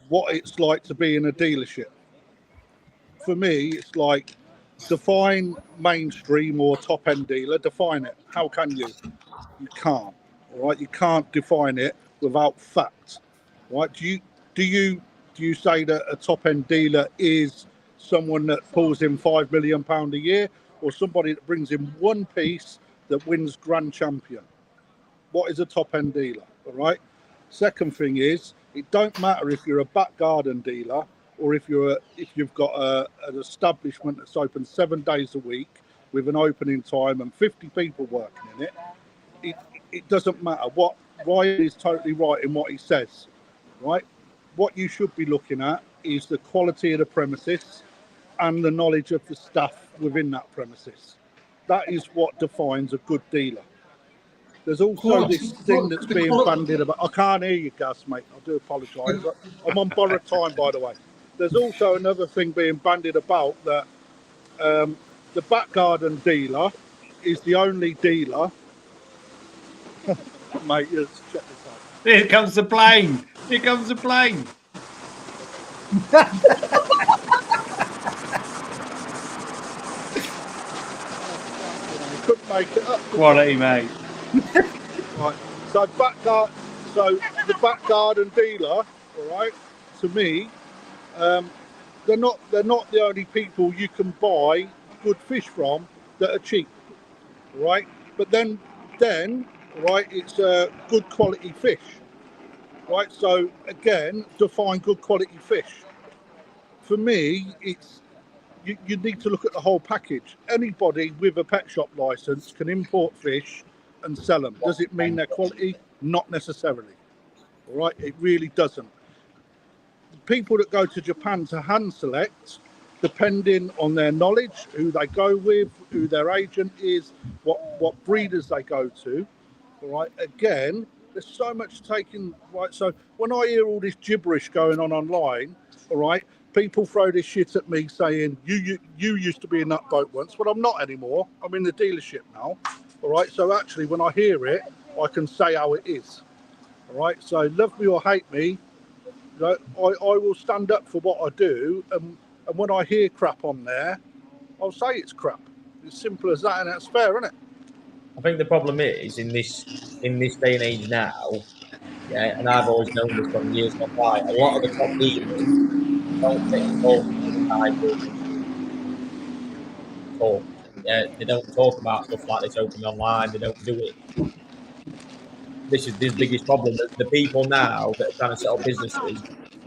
what it's like to be in a dealership. For me, it's like, define mainstream or top end dealer, define it. How can you? You can't. All right, you can't define it without facts. Right? Do you say that a top end dealer is someone that pulls in £5 million a year, or somebody that brings in one piece that wins grand champion? What is a top end dealer? All right. Second thing is, it don't matter if you're a back garden dealer or if you've got an establishment that's open 7 days a week with an opening time and 50 people working in it. It doesn't matter. What Ryan is totally right in what he says. Right. What you should be looking at is the quality of the premises and the knowledge of the staff within that premises. That is what defines a good dealer. There's also this thing that's being bandied about. I can't hear you, Gus, mate. I do apologise. I'm on borrowed time, by the way. There's also another thing being bandied about that the back garden dealer is the only dealer. Mate, let's check this out. Here comes the plane. Here comes the plane. Couldn't make it up. Quality, mate. Right. So the back garden dealer, all right, to me, they're not the only people you can buy good fish from that are cheap, right? But then right, it's good quality fish, right? So again, define good quality fish. For me, it's you need to look at the whole package. Anybody with a pet shop license can import fish and sell them. Does it mean they're quality? Not necessarily. All right, it really doesn't. The people that go to Japan to hand select, depending on their knowledge, who they go with, who their agent is, what breeders they go to. All right, again, there's so much taken. Right, so when I hear all this gibberish going on online, all right, people throw this shit at me saying you used to be in that boat once. Well, I'm not anymore. I'm in the dealership now. All right, so actually when I hear it, I can say how it is. All right, so love me or hate me, you know, I will stand up for what I do, and when I hear crap on there, I'll say it's crap. It's simple as that, and that's fair, isn't it? I think the problem is in this day and age now, yeah, and I've always known this from years gone by, a lot of the top dealers don't get involved in talk. They don't talk about stuff like this openly online. They don't do it. This is the biggest problem. The people now that are trying to set up businesses,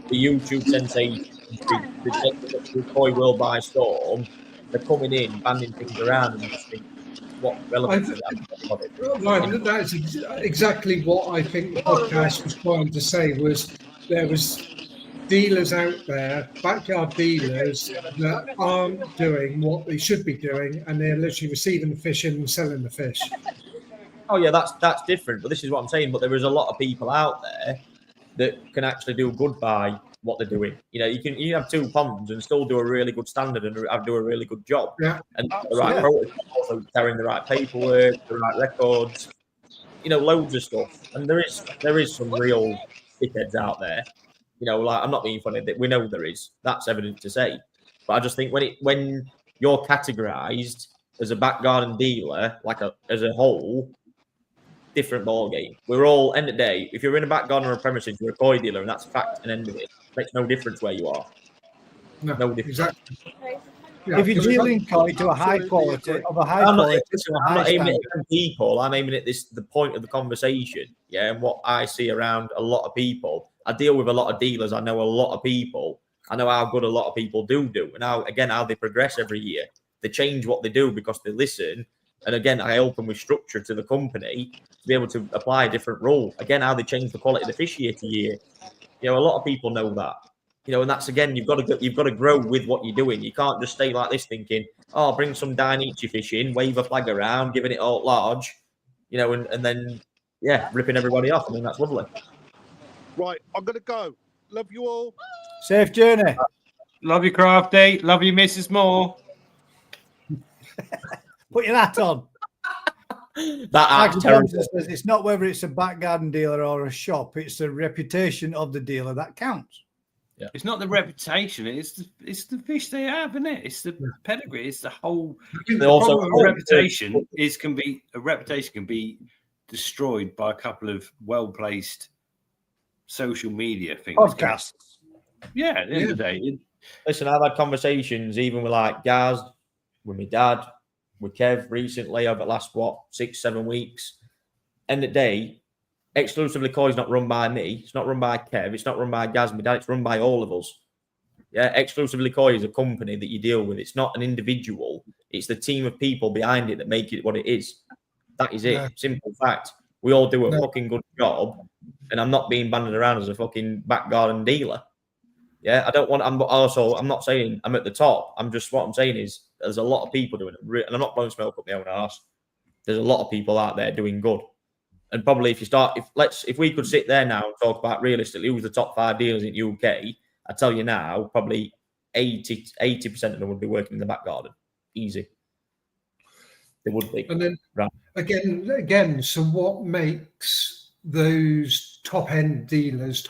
the YouTube sensations, the toy world by storm, they're coming in, banding things around, and you just think, what relevance is that? Right, that's exactly what I think the podcast was trying to say. Was there was dealers out there, backyard dealers that aren't doing what they should be doing, and they're literally receiving the fish in and selling the fish. Oh yeah, that's different. But this is what I'm saying. But there is a lot of people out there that can actually do good by what they're doing. You know, you can have 2 ponds and still do a really good standard and do a really good job. Yeah. And the right protocol, also carrying the right paperwork, the right records, you know, loads of stuff. And there is some real dickheads out there. You know, like, I'm not being funny. We know there is. That's evident to say. But I just think when you're categorised as a back garden dealer, like as a whole, different ball game. We're all, end of the day, if you're in a back garden or a premises, you're a koi dealer, and that's a fact. And end of it, makes no difference where you are. No difference. Exactly. Yeah, if you're dealing koi to a high quality, of a high quality, I'm not aiming at people. I'm aiming at the point of the conversation. Yeah, and what I see around a lot of people. I deal with a lot of dealers. I know a lot of people. I know how good a lot of people do, and how they progress every year. They change what they do because they listen. And again, I help them with structure to the company to be able to apply a different rule. Again, how they change the quality of the fish year to year. You know, a lot of people know that. You know, and that's, again, you've got to grow with what you're doing. You can't just stay like this thinking, oh, bring some Dainichi fish in, wave a flag around, giving it all large, you know, and then, yeah, ripping everybody off. I mean, that's lovely. Right, I'm going to go. Love you all. Safe journey. Love you, Crafty. Love you, Mrs. Moore. Put your hat on. That act's Michael terrible. Johnson says it's not whether it's a back garden dealer or a shop, it's the reputation of the dealer that counts. Yeah. It's not the reputation, it's the fish they have, isn't it? It's the pedigree, it's the whole They also reputation can be destroyed by a couple of well-placed social media things. Podcasts. Yeah, at the end of the day. Listen, I've had conversations even with like Gaz, with my dad, with Kev recently over the last 6-7 weeks. End of the day, Exclusively Koi is not run by me. It's not run by Kev. It's not run by Gaz, my dad. It's run by all of us. Yeah, Exclusively Koi is a company that you deal with. It's not an individual. It's the team of people behind it that make it what it is. That is it. Yeah. Simple fact. We all do a fucking good job, and I'm not being banded around as a fucking back garden dealer. Yeah, I don't want. I'm not saying I'm at the top. What I'm saying is there's a lot of people doing it, and I'm not blowing smoke up my own arse. There's a lot of people out there doing good, and probably if we could sit there now and talk about realistically who's the top 5 dealers in UK, I tell you now, probably 80% of them would be working in the back garden. Easy. They would be. And then right. again, so what makes those top end dealers?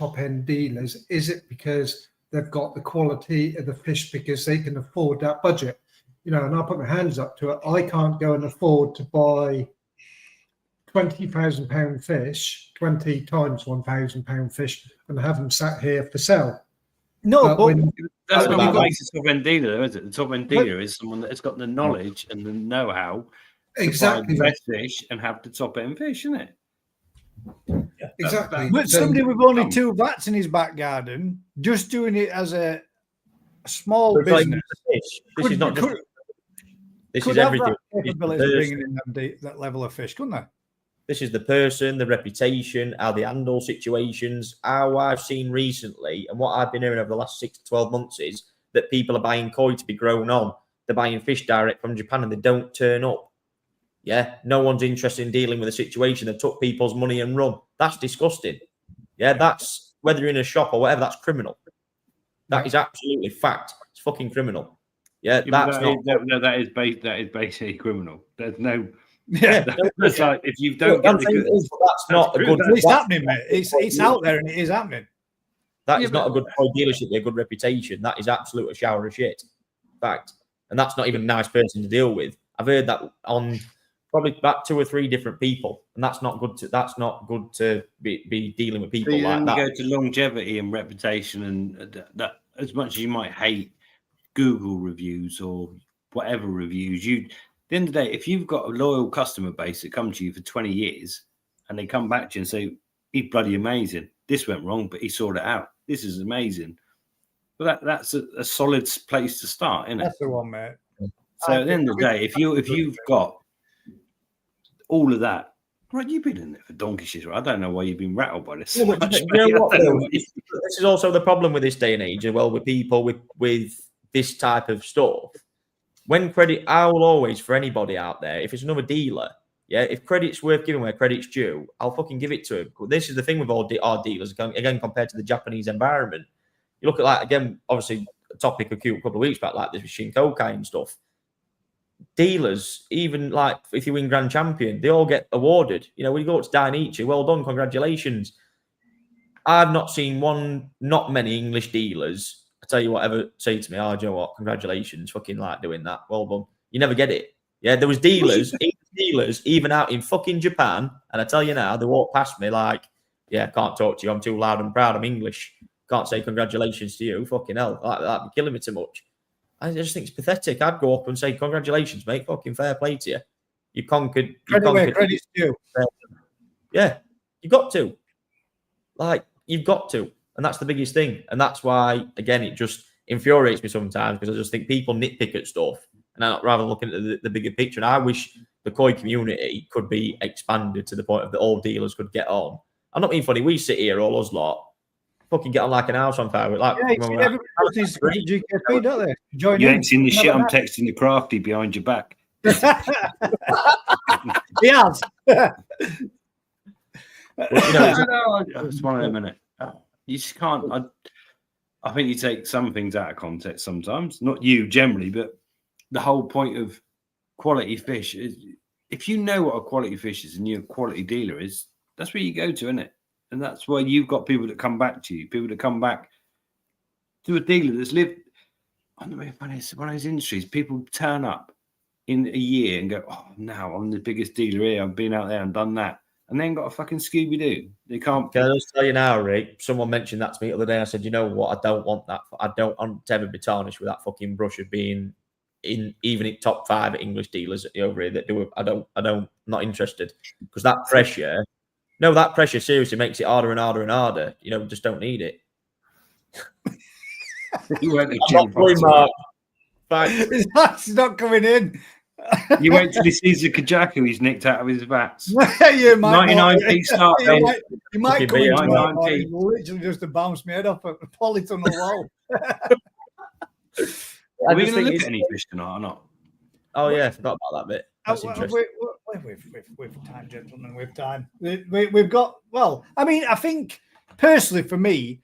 Is it because they've got the quality of the fish because they can afford that budget? You know, and I'll put my hands up to it. I can't go and afford to buy £20,000 fish, 20 times £1,000 fish, and have them sat here for sale. No, but that's not about what makes a top end dealer, is it? The top end dealer is someone that's got the knowledge and the know how exactly to buy the best fish and have the top end fish, isn't it? Exactly. but somebody with only 2 vats in his back garden, just doing it as a small But like business, this is not just. This could is have everything. that capability of bringing in that level of fish, couldn't they? This is the person, the reputation, how they handle situations. How I've seen recently, and what I've been hearing over the last 6 to 12 months is that people are buying koi to be grown on. They're buying fish direct from Japan and they don't turn up. Yeah, no one's interested in dealing with a situation that took people's money and run. That's disgusting. Yeah, that's whether you're in a shop or whatever, that's criminal. That is absolutely fact. It's fucking criminal. Yeah, that is basically criminal. There's no. Yeah, that's like if you don't get the good, that's not a good. It's happening, mate. It's out there and it is happening. That is not a good dealership, a good reputation. That is absolute a shower of shit. Fact. And that's not even a nice person to deal with. I've heard that on probably about 2 or 3 different people, and that's not good to be dealing with people like that. You go to longevity and reputation, and that as much as you might hate Google reviews or whatever reviews, at the end of the day, if you've got a loyal customer base that come to you for 20 years and they come back to you and say, he's bloody amazing. This went wrong, but he sorted it out. This is amazing. Well, that's a solid place to start, isn't it? That's the one, mate. So at the end of the day, if you've got all of that, right, you've been in it for donkey's years, right? I don't know why you've been rattled by this. Yeah, but you know what, though? This is also the problem with this day and age as well, with people with this type of stuff. When credit, I will always, for anybody out there, if it's another dealer, yeah, if credit's worth giving where credit's due, I'll fucking give it to him. This is the thing with all our dealers, again, compared to the Japanese environment. You look at, like, again, obviously, a topic a couple of weeks back, like this with Shinkokai and stuff. Dealers, even like if you win Grand Champion, they all get awarded. You know, when you go to Dainichi, well done, congratulations. I've not seen not many English dealers, I tell you what, ever say to me, oh, do you know what, congratulations, fucking like doing that. Well done. You never get it. Yeah, there was dealers, even out in fucking Japan, and I tell you now, they walk past me like, yeah, can't talk to you, I'm too loud and proud, I'm English. Can't say congratulations to you, fucking hell. That'd be killing me too much. I just think it's pathetic. I'd go up and say, congratulations, mate. Fucking fair play to you. You conquered. Credit's due. Yeah, you've got to. Like, you've got to. And that's the biggest thing. And that's why, again, it just infuriates me sometimes because I just think people nitpick at stuff and rather than looking at the bigger picture. And I wish the koi community could be expanded to the point of that all dealers could get on. I'm not being funny. We sit here, all us lot, fucking get on like an house on fire. Like, everybody needs to GKP, don't they? Join you in. ain't seen the shit I'm texting the crafty behind your back. He has. You know, It's one in a minute. Oh. You just can't. I think you take some things out of context sometimes. Not you generally, but the whole point of quality fish is if you know what a quality fish is and you're a quality dealer is, that's where you go to, isn't it? And that's why you've got people that come back to you, people that come back to a dealer that's lived on one of those industries. People turn up in a year and go, oh, now I'm the biggest dealer here. I've been out there and done that. And then got a fucking Scooby-Doo. They can't. Can I just tell you now, Rick? Someone mentioned that to me the other day. I said, you know what? I don't want that. I don't want to ever be tarnished with that fucking brush of being even in top 5 English dealers over here that do it. I'm not interested because that pressure. No, that pressure seriously makes it harder and harder and harder. You know, just don't need it. You weren't That's not coming in. You wait till he sees the Kajaku he's nicked out of his vats. You might 99p start. You might come into 99p. literally just to bounce me head off a polytunnel wall. Are we going to look at any fish tonight or not? Oh yeah, I forgot about that bit. That's interesting. We've time, gentlemen. We've time. We've got. Well, I mean, I think personally for me,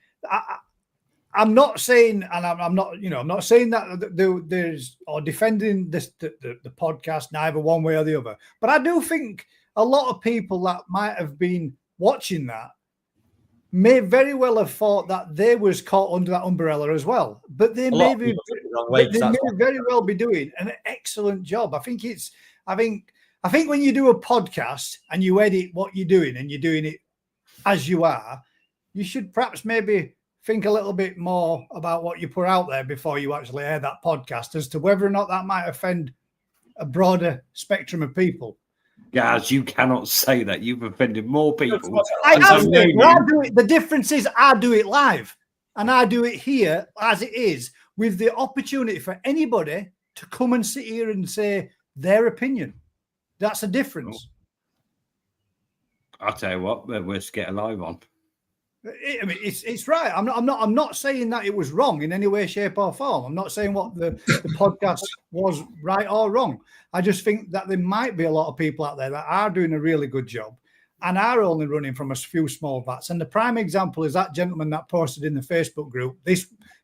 I'm not saying, and I'm not, I'm not saying that there's or defending the podcast neither one way or the other. But I do think a lot of people that might have been watching that may very well have thought that they was caught under that umbrella as well. But they may very well be doing an excellent job. I think when you do a podcast and you edit what you're doing and you're doing it as you are, you should perhaps maybe think a little bit more about what you put out there before you actually air that podcast as to whether or not that might offend a broader spectrum of people. Guys, you cannot say that. You've offended more people. The difference is I do it live and I do it here as it is with the opportunity for anybody to come and sit here and say their opinion. That's a difference. I'll tell you what, we're get alive on. I mean, it's right. I'm not saying that it was wrong in any way, shape, or form. I'm not saying what the podcast was right or wrong. I just think that there might be a lot of people out there that are doing a really good job and are only running from a few small vats. And the prime example is that gentleman that posted in the Facebook group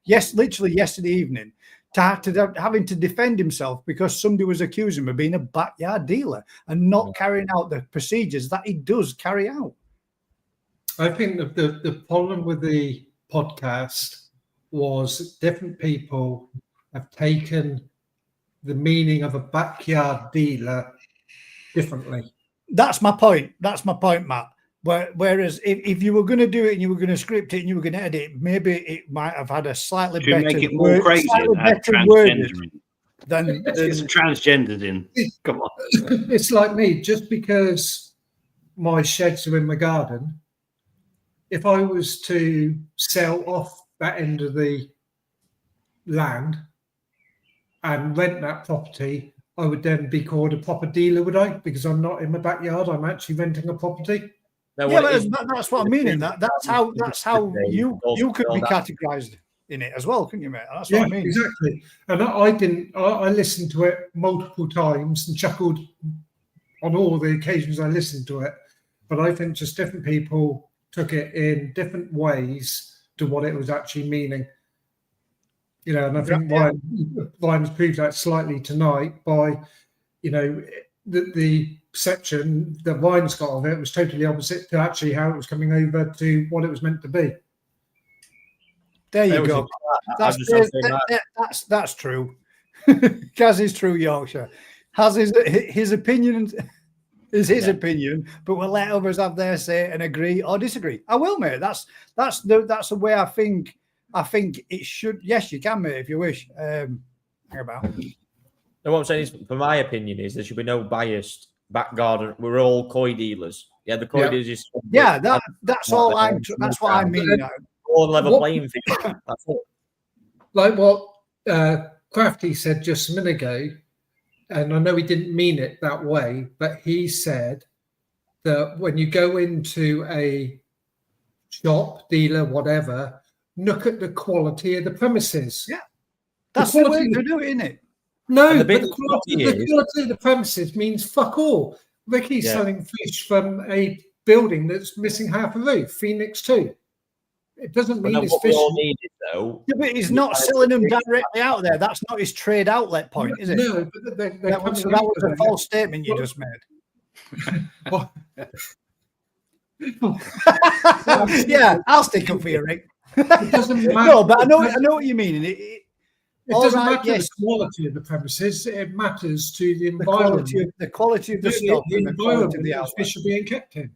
literally yesterday evening, to having to defend himself because somebody was accusing him of being a backyard dealer and not carrying out the procedures that he does carry out. I think the problem with the podcast was different people have taken the meaning of a backyard dealer differently. That's my point. Matt. Whereas if you were going to do it and you were going to script it and you were going to edit it, maybe it might have had a slightly better make it more crazy than it's transgendered in. Come on. It's like me, just because my sheds are in my garden, if I was to sell off that end of the land and rent that property, I would then be called a proper dealer, would I? Because I'm not in my backyard, I'm actually renting a property. No, that's what I mean. That's how you could be categorized in it as well, couldn't you, mate? That's what I mean. Exactly. And I listened to it multiple times and chuckled on all the occasions I listened to it. But I think just different people took it in different ways to what it was actually meaning. And I think Ryan's proved that slightly tonight by, the section that Ryan's got of it was totally opposite to actually how it was coming over to what it was meant to be. There you go. That's true. Kaz is true Yorkshire. Has his opinion is his opinion, but we'll let others have their say and agree or disagree. I will, mate. That's the way I think it should. Yes, you can, mate, if you wish. Hang about. No, what I'm saying is, for my opinion, is there should be no biased back garden. We're all koi dealers. Yeah, the koi dealers is. Yeah, that's all. That's what I mean. All level playing field. That's it. Like what Crafty said just a minute ago, and I know he didn't mean it that way, but he said that when you go into a shop, dealer, whatever, look at the quality of the premises. Yeah, that's the way to do it, isn't it? No, but the quality of the premises means fuck all. Ricky's selling fish from a building that's missing half a roof, Phoenix 2. It doesn't But mean then it's what we all fishing. needed, though. Yeah, but he's not selling them directly out there. That's not his trade outlet point, is it? No, but they're That was coming out a of false statement you just made. Well, Yeah, I'll stick up for you, Rick. it doesn't matter. No, but I know what you mean. It all doesn't right, matter yes. the quality of the premises. It matters to the the quality environment. of the stock The and the quality of environment the that outlet. fish are being kept in.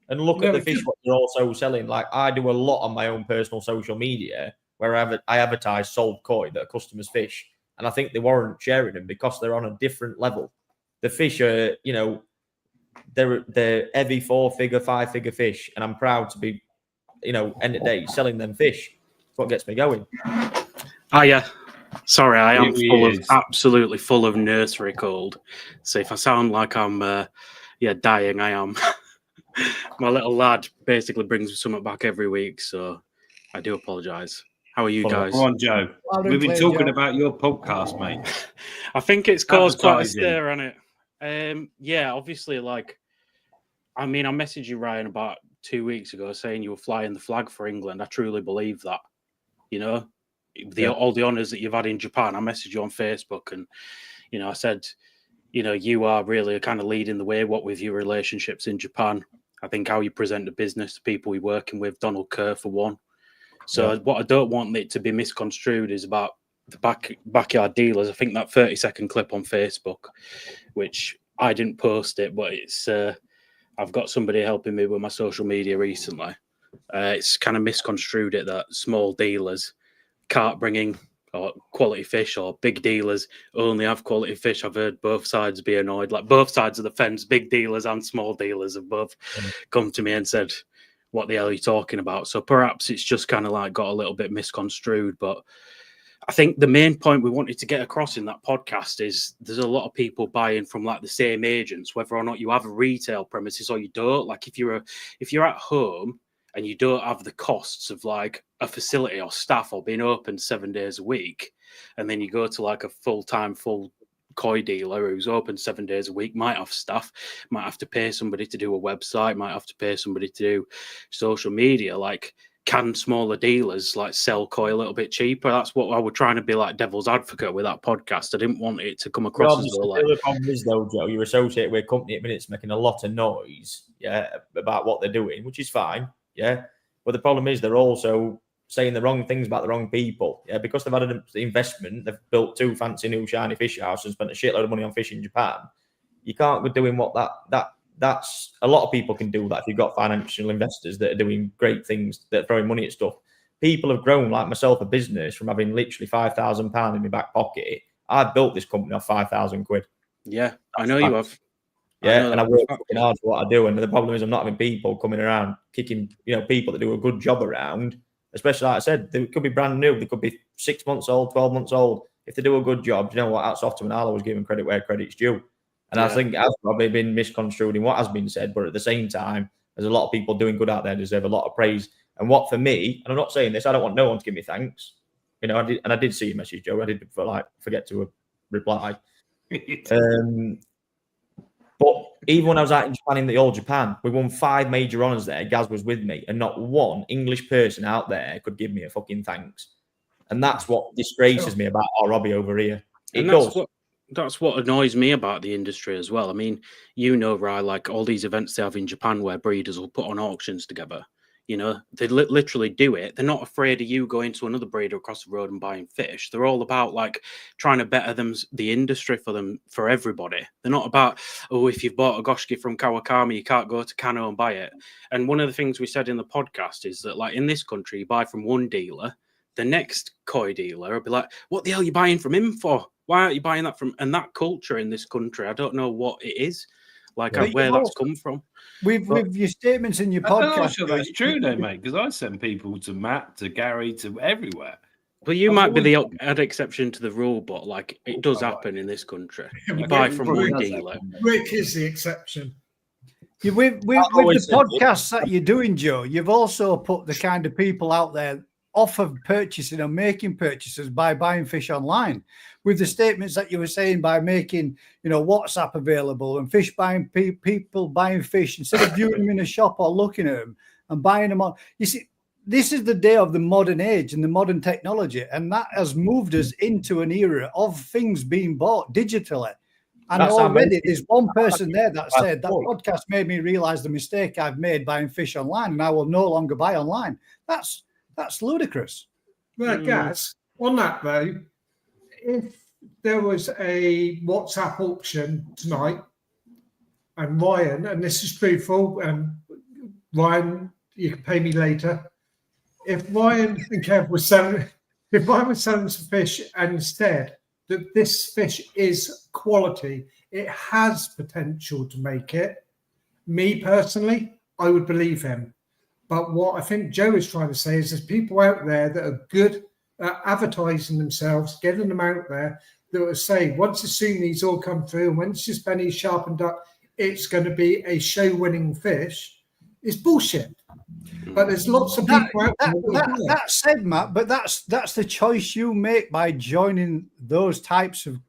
And look No, at the it fish could- what they're also selling. Like I do a lot on my own personal social media where I advertise sold koi that are customers fish, and I think they warrant sharing them because they're on a different level. The fish are, they're heavy 4-figure, 5-figure fish, and I'm proud to be, end of the day selling them fish. That's what gets me going. Oh yeah. Sorry, I am Really absolutely full of nursery cold. So if I sound like I'm dying, I am. My little lad basically brings me something back every week, so I do apologise. How are you guys? Come on, Joe. Loud and We've been clear, talking Joe. about your podcast, mate. I think it's caused quite a Advertising. stir on it. Yeah, obviously, I messaged you, Ryan, about 2 weeks ago saying you were flying the flag for England. I truly believe that. All the honours that you've had in Japan. I messaged you on Facebook and, I said, you are really kind of leading the way, what with your relationships in Japan. I think how you present the business, the people you're working with, Donald Kerr for one. So what I don't want it to be misconstrued is about the backyard dealers. I think that 30-second clip on Facebook, which I didn't post it, but it's I've got somebody helping me with my social media recently. It's kind of misconstrued it that small dealers can't bring in or quality fish, or big dealers only have quality fish. I've heard both sides be annoyed, like both sides of the fence, big dealers and small dealers have both come to me and said, what the hell are you talking about? So perhaps it's just kind of like got a little bit misconstrued. But I think the main point we wanted to get across in that podcast is there's a lot of people buying from like the same agents, whether or not you have a retail premises or you don't. Like if you're at home and you don't have the costs of like a facility or staff or being open 7 days a week, and then you go to like a full koi dealer who's open 7 days a week, might have staff, might have to pay somebody to do a website, might have to pay somebody to do social media. Like, can smaller dealers like sell koi a little bit cheaper? That's what I was trying to be like devil's advocate with that podcast. I didn't want it to come across as though like. The problem is though, Joe, you're associated with a company at minutes making a lot of noise, about what they're doing, which is fine, But the problem is they're also saying the wrong things about the wrong people, because they've had an investment, they've built 2 fancy new shiny fish houses and spent a shitload of money on fish in Japan. You can't be doing what that's a lot of people can do that if you've got financial investors that are doing great things, that are throwing money at stuff. People have grown, like myself, a business from having literally £5,000 in my back pocket. I've built this company off 5,000 quid. Yeah, I know you have. And I work fucking hard for what I do. And the problem is I'm not having people coming around kicking, people that do a good job around, especially like I said, they could be brand new. They could be 6 months old, 12 months old. If they do a good job, you know what? That's often I'll always give them credit where credit's due. And I think I've probably been misconstrued in what has been said. But at the same time, there's a lot of people doing good out there, deserve a lot of praise. And what for me, and I'm not saying this, I don't want no one to give me thanks. I did see your message, Joe. I did forget to reply. But even when I was out in Japan in the All Japan, we won 5 major honours there. Gaz was with me, and not one English person out there could give me a fucking thanks. And that's what disgraces me about our hobby over here. That's what annoys me about the industry as well. I mean, Ryan, like all these events they have in Japan where breeders will put on auctions together. They literally do it. They're not afraid of you going to another breeder across the road and buying fish. They're all about like trying to better the industry for everybody. They're not about, if you've bought a goshki from Kawakami, you can't go to Kano and buy it. And one of the things we said in the podcast is that like in this country, you buy from one dealer, the next koi dealer will be like, what the hell are you buying from him for? Why aren't you buying that from? And that culture in this country, I don't know what it is, where that's come from. With your statements in your I'm not podcast, sure that's true, though, mate, because I send people to Matt, to Gary, to everywhere. Well, you might be the odd exception to the rule, but like it does happen in this country. You buy from one dealer. Rick is the exception. With the podcasts that you're doing, Joe, you've also put the kind of people out there off of purchasing and making purchases by buying fish online. With the statements that you were saying, by making WhatsApp available and fish buying people buying fish instead of viewing them in a shop or looking at them and buying them on. You see, this is the day of the modern age and the modern technology, and that has moved us into an era of things being bought digitally. And That's already amazing. there's one person there that That's said that cool. podcast made me realize the mistake I've made buying fish online, and I will no longer buy online. That's ludicrous. Well, Gaz, on that though, if there was a WhatsApp auction tonight, and Ryan, and this is truthful, and Ryan, you can pay me later. If Ryan and Kev was selling, if Ryan was selling some fish and said that this fish is quality, it has potential to make it, me personally, I would believe him. But what I think Joe is trying to say is there's people out there that are good at advertising themselves, getting them out there, that will say, once the Sumis all come through, and once your penny's sharpened up, it's going to be a show-winning fish. It's bullshit. But there's lots of people out there. That said, Matt, but that's the choice you make by joining those types of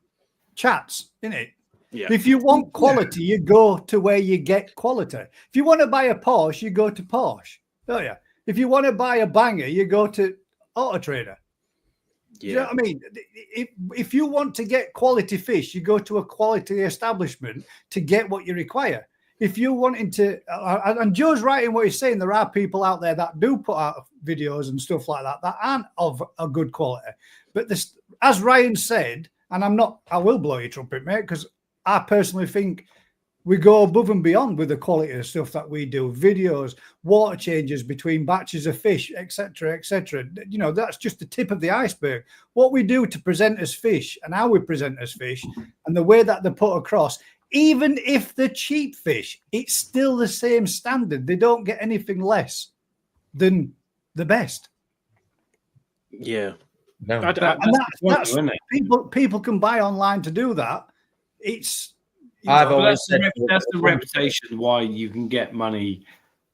chats, isn't it? Yeah. If you want quality, you go to where you get quality. If you want to buy a Porsche, you go to Porsche, don't you? If you want to buy a banger, you go to Auto Trader. Yeah. You know what I mean? If you want to get quality fish, you go to a quality establishment to get what you require. If you're wanting to, and Joe's right in what he's saying, there are people out there that do put out videos and stuff like that that aren't of a good quality. But this, as Ryan said, and I will blow your trumpet, mate, because I personally think we go above and beyond with the quality of stuff that we do, videos, water changes between batches of fish, etc., etc. You know, that's just the tip of the iceberg. What we do to present as fish and how we present as fish and the way that they're put across, even if they're cheap fish, it's still the same standard. They don't get anything less than the best. Yeah. No. And that's people can buy online to do that. It's that's the reputation why you can get money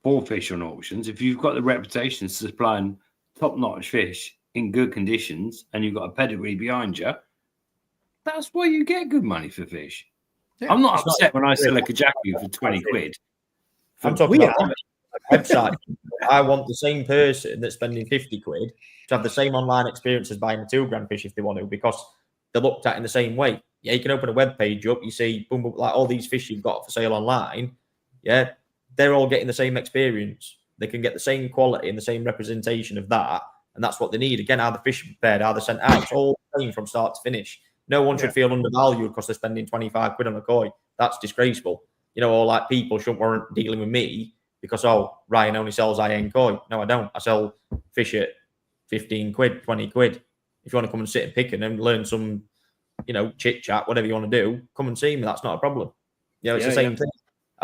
for fish on auctions. If you've got the reputation of supplying top-notch fish in good conditions and you've got a pedigree behind you, that's why you get good money for fish. Yeah. I'm not upset when I sell a kajaku for 20 quid. I'm talking about a website. I want the same person that's spending 50 quid to have the same online experience as buying a $2,000 fish if they want to, because they're looked at in the same way. Yeah, you can open a web page up, you see, boom, boom, like all these fish you've got for sale online. Yeah, they're all getting the same experience. They can get the same quality and the same representation of that, and that's what they need. Again, how the fish are prepared, how they're sent out, it's all the same from start to finish. No one should feel undervalued because they're spending 25 quid on a koi. That's disgraceful. You know, or like people shouldn't warrant dealing with me because, oh, Ryan only sells high-end koi. No, I don't. I sell fish at 15 quid, 20 quid. If you want to come and sit and pick and learn some, you know, chit-chat, whatever you want to do, come and see me. That's not a problem. You know, it's the same thing.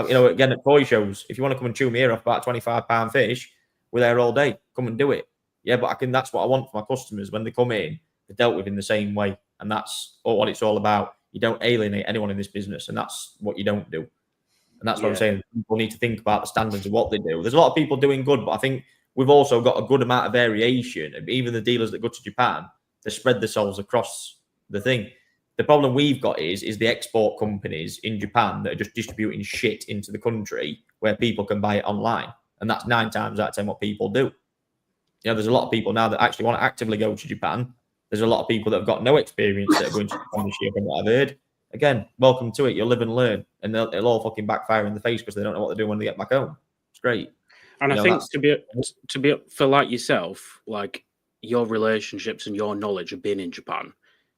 You know, again, at koi shows, if you want to come and chew me ear off about a £25 fish, we're there all day. Come and do it. Yeah, but that's what I want for my customers. When they come in, they're dealt with in the same way. And that's what it's all about. You don't alienate anyone in this business, and that's what you don't do. And that's what I'm saying. People need to think about the standards of what they do. There's a lot of people doing good, but I think we've also got a good amount of variation. Even the dealers that go to Japan, they spread themselves across the thing. The problem we've got is the export companies in Japan that are just distributing shit into the country where people can buy it online. And that's 9 times out of 10 what people do. You know, there's a lot of people now that actually want to actively go to Japan. There's a lot of people that have got no experience that are going to Japan this year from what I've heard. Again, welcome to it. You'll live and learn. And it'll all fucking backfire in the face because they don't know what they're doing when they get back home. It's great. And I think to be for like yourself, like your relationships and your knowledge of being in Japan,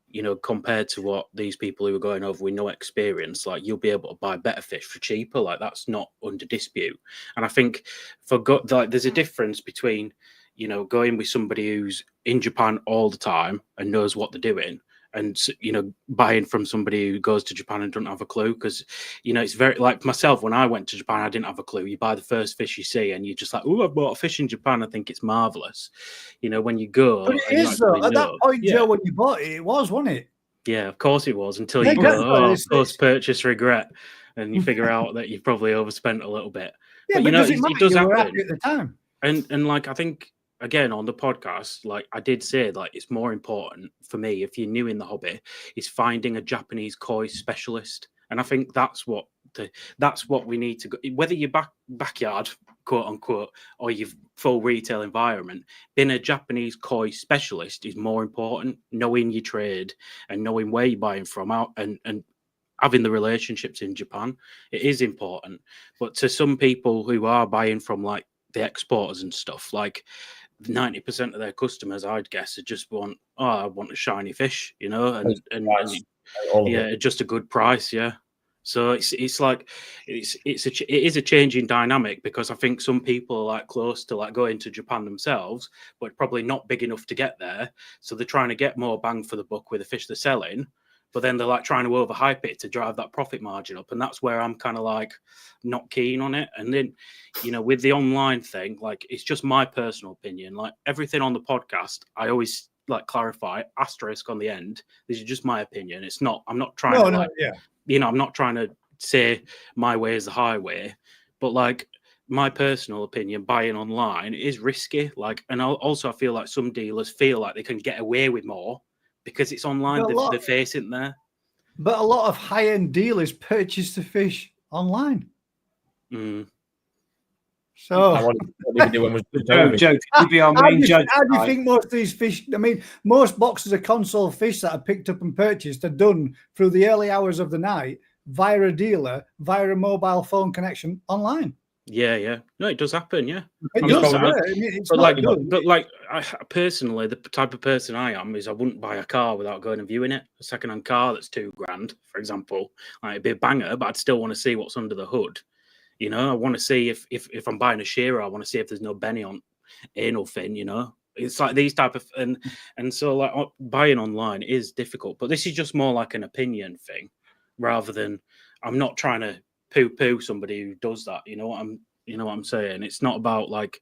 you know, compared to what these people who are going over with no experience, like you'll be able to buy better fish for cheaper. Like that's not under dispute. And I think there's a difference between, you know, going with somebody who's in Japan all the time and knows what they're doing, and, you know, buying from somebody who goes to Japan and doesn't have a clue. Because, you know, it's very like myself, when I went to Japan, I didn't have a clue. You buy the first fish you see and you're just like, oh, I bought a fish in Japan. I think it's marvelous. You know, when you go. But it is, though. At that point, Joe, when you bought it, it was, wasn't it? Yeah, of course it was. Until you go, post-purchase regret. And you figure out that you've probably overspent a little bit. Yeah, but you know, it does happen at the time. And like, I think, again, on the podcast, like I did say, like it's more important for me, if you're new in the hobby, is finding a Japanese koi specialist. And I think that's what we need to go. Whether your backyard quote unquote, or your full retail environment, being a Japanese koi specialist is more important. Knowing your trade and knowing where you're buying from out and having the relationships in Japan, it is important. But to some people who are buying from like the exporters and stuff, like 90% of their customers, I'd guess, just want, oh, I want a shiny fish, you know, and All of yeah, it. just a good price, yeah. So it's like it is a changing dynamic, because I think some people are like close to like going to Japan themselves, but probably not big enough to get there. So they're trying to get more bang for the buck with the fish they're selling, but then they're like trying to overhype it to drive that profit margin up, and that's where I'm kind of like not keen on it. And then, you know, with the online thing, like it's just my personal opinion. Like everything on the podcast, I always like clarify asterisk on the end. This is just my opinion. It's not. I'm not trying to like. Yeah. You know, I'm not trying to say my way is the highway, but like my personal opinion, buying online is risky. Like, and also I feel like some dealers feel like they can get away with more because it's online. The face isn't there. But a lot of high-end dealers purchase the fish online. Mm. So, What did we do when was Joe, could you be our main judge? How do you think most of these fish? I mean, most boxes of console fish that are picked up and purchased are done through the early hours of the night via a dealer, via a mobile phone connection online. Yeah. No, it does happen. Yeah, It does. Yeah. I mean, it's but not like, good. but like, I personally, the type of person I am is I wouldn't buy a car without going and viewing it. A second-hand car that's $2,000, for example, like it'd be a banger, but I'd still want to see what's under the hood. You know, I want to see if I'm buying a shearer, I want to see if there's no Benny on anal fin. You know, it's like these type of and so like buying online is difficult. But this is just more like an opinion thing, rather than I'm not trying to poo-poo somebody who does that. You know what I'm saying? It's not about like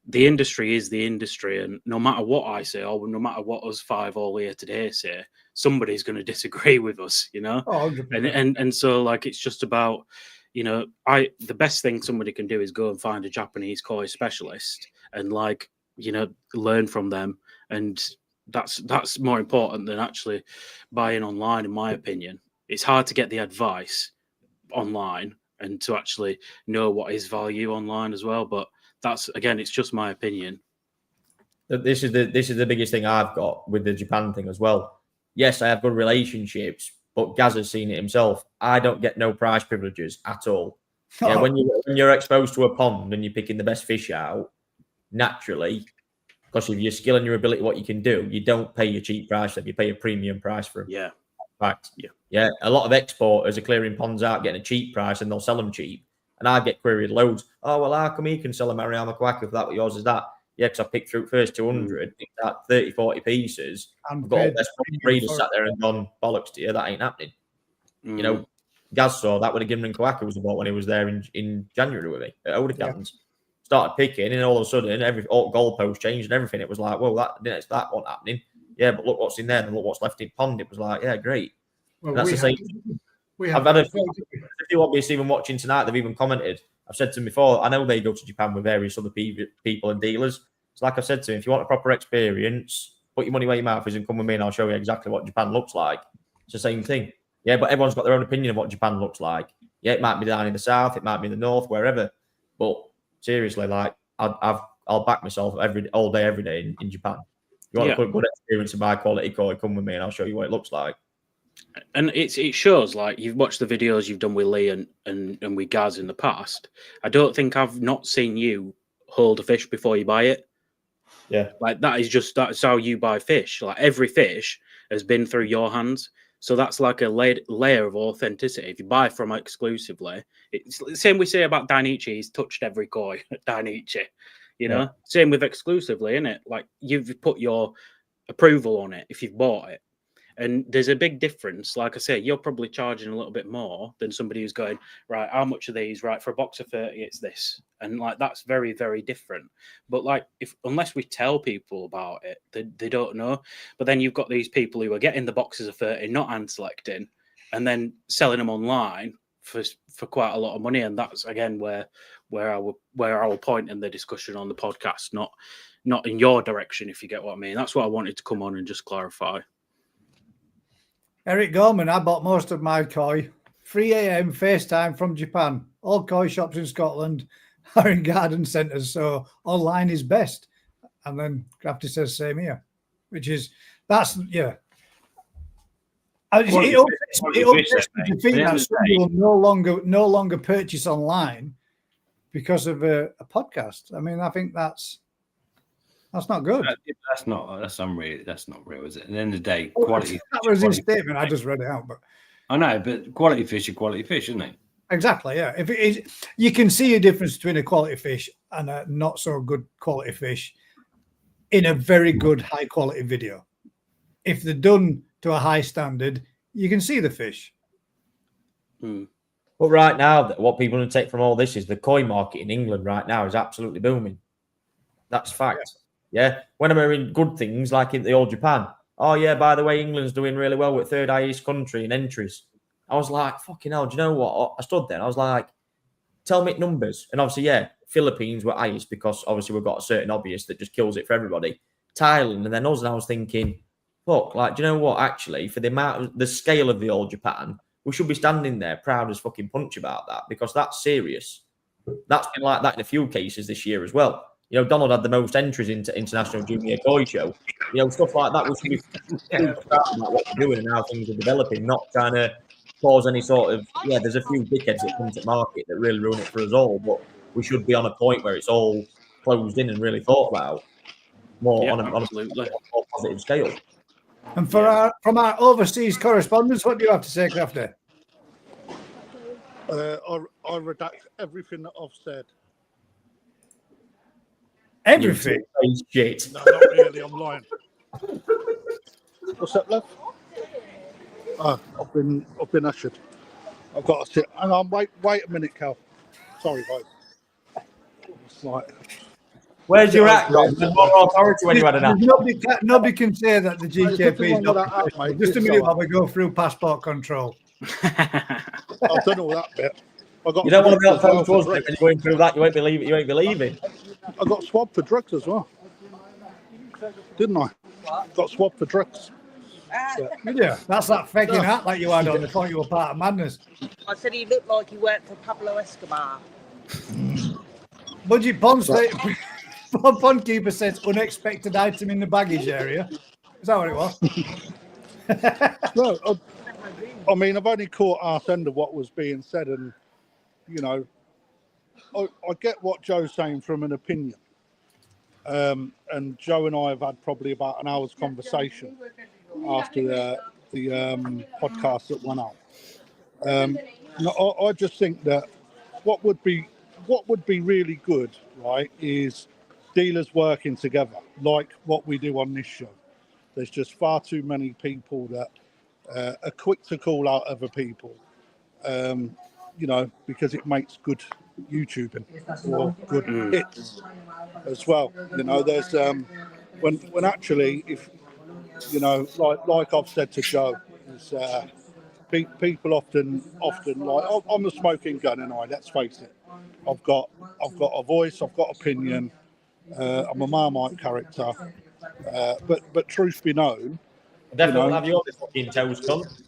the industry is the industry, and no matter what I say, or no matter what us five all here today say, somebody's going to disagree with us. You know, 100%. and so like it's just about. You know, the best thing somebody can do is go and find a Japanese koi specialist and like, you know, learn from them. And that's more important than actually buying online, in my opinion. It's hard to get the advice online and to actually know what is value online as well. But that's, again, it's just my opinion. This is the biggest thing I've got with the Japan thing as well. Yes, I have good relationships, but Gaz has seen it himself. I don't get no price privileges at all. Yeah, when you're exposed to a pond and you're picking the best fish out, naturally, because of your skill and your ability, what you can do, you don't pay a cheap price for them. You pay a premium price for them. Yeah. Fact. Yeah. A lot of exporters are clearing ponds out, getting a cheap price, and they'll sell them cheap. And I get queried loads. Oh, well, how come he can sell a Mariama Quack if that what yours is that? Yeah, because I picked through first 200, picked out 30, 40 pieces. I've got all the best breeders sat there and gone, bollocks to you, that ain't happening. You know, Gaz saw that when a Gimlin Quacker was bought when he was there in January with me at Oldecans. Yeah. Started picking, and all of a sudden, every goalpost changed and everything. It was like, well, that wasn't happening. Yeah, but look what's in there and look what's left in pond. It was like, yeah, great. Well, that's the same. I've had a few obviously even watching tonight. They've even commented. I've said to them before, I know they go to Japan with various other people and dealers. So like I said to them, if you want a proper experience, put your money where your mouth is and come with me and I'll show you exactly what Japan looks like. It's the same thing. Yeah, but everyone's got their own opinion of what Japan looks like. Yeah, it might be down in the south, it might be in the north, wherever. But seriously, like I'll back myself all day, every day in Japan. You want a good experience of high quality koi, come with me and I'll show you what it looks like. And it shows, like, you've watched the videos you've done with Lee and with Gaz in the past. I don't think I've not seen you hold a fish before you buy it. Yeah. Like that's how you buy fish. Like every fish has been through your hands. So that's like a layer of authenticity. If you buy from exclusively, it's the same we say about Dainichi. He's touched every koi at Dainichi. You know, same with exclusively, innit? Like you've put your approval on it if you've bought it. And there's a big difference. Like I say, you're probably charging a little bit more than somebody who's going, right, how much are these? Right, for a box of 30, it's this. And like, that's very, very different. But like, unless we tell people about it, they don't know. But then you've got these people who are getting the boxes of 30, not hand selecting, and then selling them online for quite a lot of money. And that's, again, where I will point in the discussion on the podcast, not in your direction, if you get what I mean. That's what I wanted to come on and just clarify. Eric Gorman, I bought most of my koi. 3 a.m. FaceTime from Japan. All koi shops in Scotland. are in garden centres, so online is best. And then Crafty says same here, which is that's yeah. It upsets me to think that some people no longer purchase online because of a podcast. I mean, I think that's not good. That's unreal. That's not real, is it? At the end of the day, Well, quality. That was his statement. I just read it out, but I know, but quality fish are quality fish, isn't it? exactly, yeah. If it is, you can see a difference between a quality fish and a not so good quality fish in a very good high quality video. If they're done to a high standard, you can see the fish. But right now, what people want to take from all this is the koi market in England right now is absolutely booming. That's fact. Yeah. When I'm hearing good things like in the old Japan, oh yeah, by the way, England's doing really well with third highest country in entries. I was like, fucking hell, do you know what? I stood there and I was like, tell me numbers. And obviously, yeah, Philippines were highest because obviously we've got a certain obvious that just kills it for everybody. Thailand and then us, and I was thinking, fuck, like, do you know what? Actually, for the scale of the old Japan, we should be standing there proud as fucking punch about that because that's serious. That's been like that in a few cases this year as well. You know, Donald had the most entries into International Junior Koi Show. You know, stuff like that. We should be proud about what we're doing and how things are developing, not trying to cause any sort of, there's a few dickheads that come to market that really ruin it for us all, but we should be on a point where it's all closed in and really thought about more on a more positive scale. And from our overseas correspondents, what do you have to say, Crafty? I redact everything that I've said. Everything? Shit. No, not really. I'm lying. What's up, love? Oh, I've been ushered. I've got to sit. Hang on, wait a minute, Cal. Sorry, guys. It's like, where's your act? There's more authority when you had an act. Nobody can say that the GKP is not. mate. Just a minute while we go through passport control. I've done all that bit. You don't want to be on phone to us when you're going through that. You won't believe it. You won't believe it. I got swabbed for drugs as well. Didn't I? Got swabbed for drugs. Yeah, that's that faking hat that you had on. I thought you were part of madness. I said he looked like he worked for Pablo Escobar. Budget pond keeper says unexpected item in the baggage area. Is that what it was? No, I mean, I've only caught arse end of what was being said, and you know, I get what Joe's saying from an opinion. And Joe and I have had probably about an hour's conversation after the podcast that went out. I just think that what would be really good, right, is dealers working together, like what we do on this show. There's just far too many people that are quick to call out other people, you know, because it makes good YouTubing or good hits as well. You know, there's when actually, if you know, like I've said to Joe, is people often like, I'm a smoking gun, and let's face it, I've got a voice, I've got opinion. I'm a Marmite character, but truth be known, definitely have your fucking toes, cunt.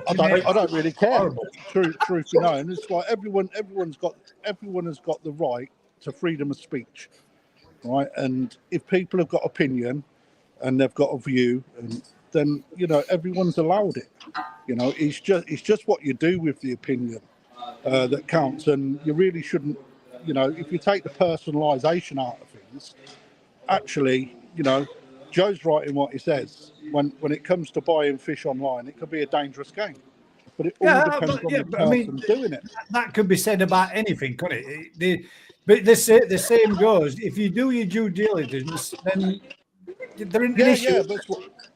I don't really care. Truth be known, it's like everyone has got the right to freedom of speech, right? And if people have got opinion and they've got a view, and then you know everyone's allowed it. You know, it's just what you do with the opinion that counts, and you really shouldn't. You know, if you take the personalisation out of things, actually, you know, Joe's right in what he says. When it comes to buying fish online, it could be a dangerous game. But it all depends on the person doing it. That could be said about anything, couldn't it? But the same goes. If you do your due diligence, then they're in an issue. Yeah,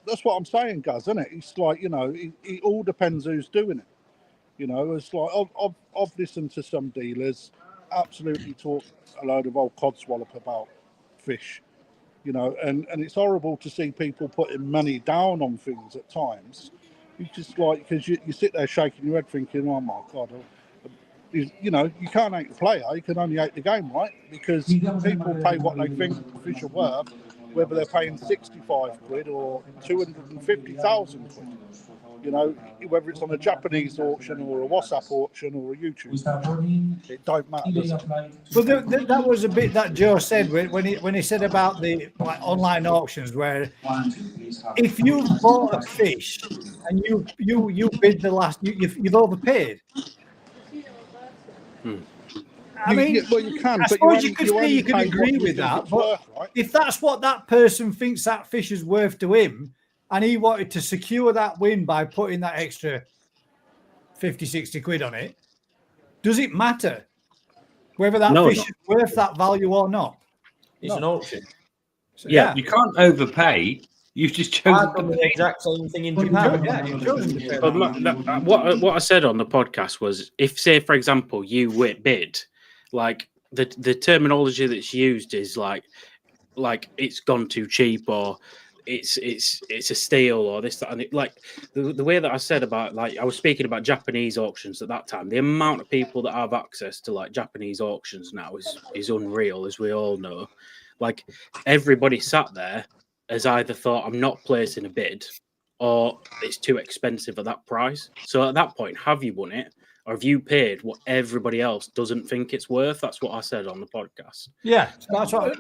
that's what I'm saying, Gaz, isn't it? It's like, you know, it all depends who's doing it. You know, it's like I've listened to some dealers absolutely talk a load of old codswallop about fish, you know, and it's horrible to see people putting money down on things at times. You just like, because you sit there shaking your head thinking, oh my God, you know, you can't hate the player, you can only hate the game, right? Because people pay what they think fish are worth, whether they're paying 65 quid or 250,000 quid. You know, whether it's on a Japanese auction or a WhatsApp auction or a YouTube, it don't matter. Does it? Well, that was a bit that Joe said when he said about the online auctions, where if you bought a fish and you bid the last, you've overpaid. I mean, well, you can. I suppose you could say you could agree with that, but if that's what that person thinks that fish is worth to him, and he wanted to secure that win by putting that extra 50, 60 quid on it, does it matter whether that fish is worth that value or not? It's an auction. So, yeah, you can't overpay. You've just chosen to the pay. exact same thing in Japan. You've chosen to pay. What I said on the podcast was, if, say, for example, you bid, like the terminology that's used is like it's gone too cheap, or it's a steal, or this, that, and it, like the way that I said about, like, I was speaking about Japanese auctions at that time. The amount of people that have access to like Japanese auctions now is unreal, as we all know. Like, everybody sat there has either thought, I'm not placing a bid, or it's too expensive at that price. So at that point, have you won it, or have you paid what everybody else doesn't think it's worth? That's what I said on the podcast. Yeah, that's what.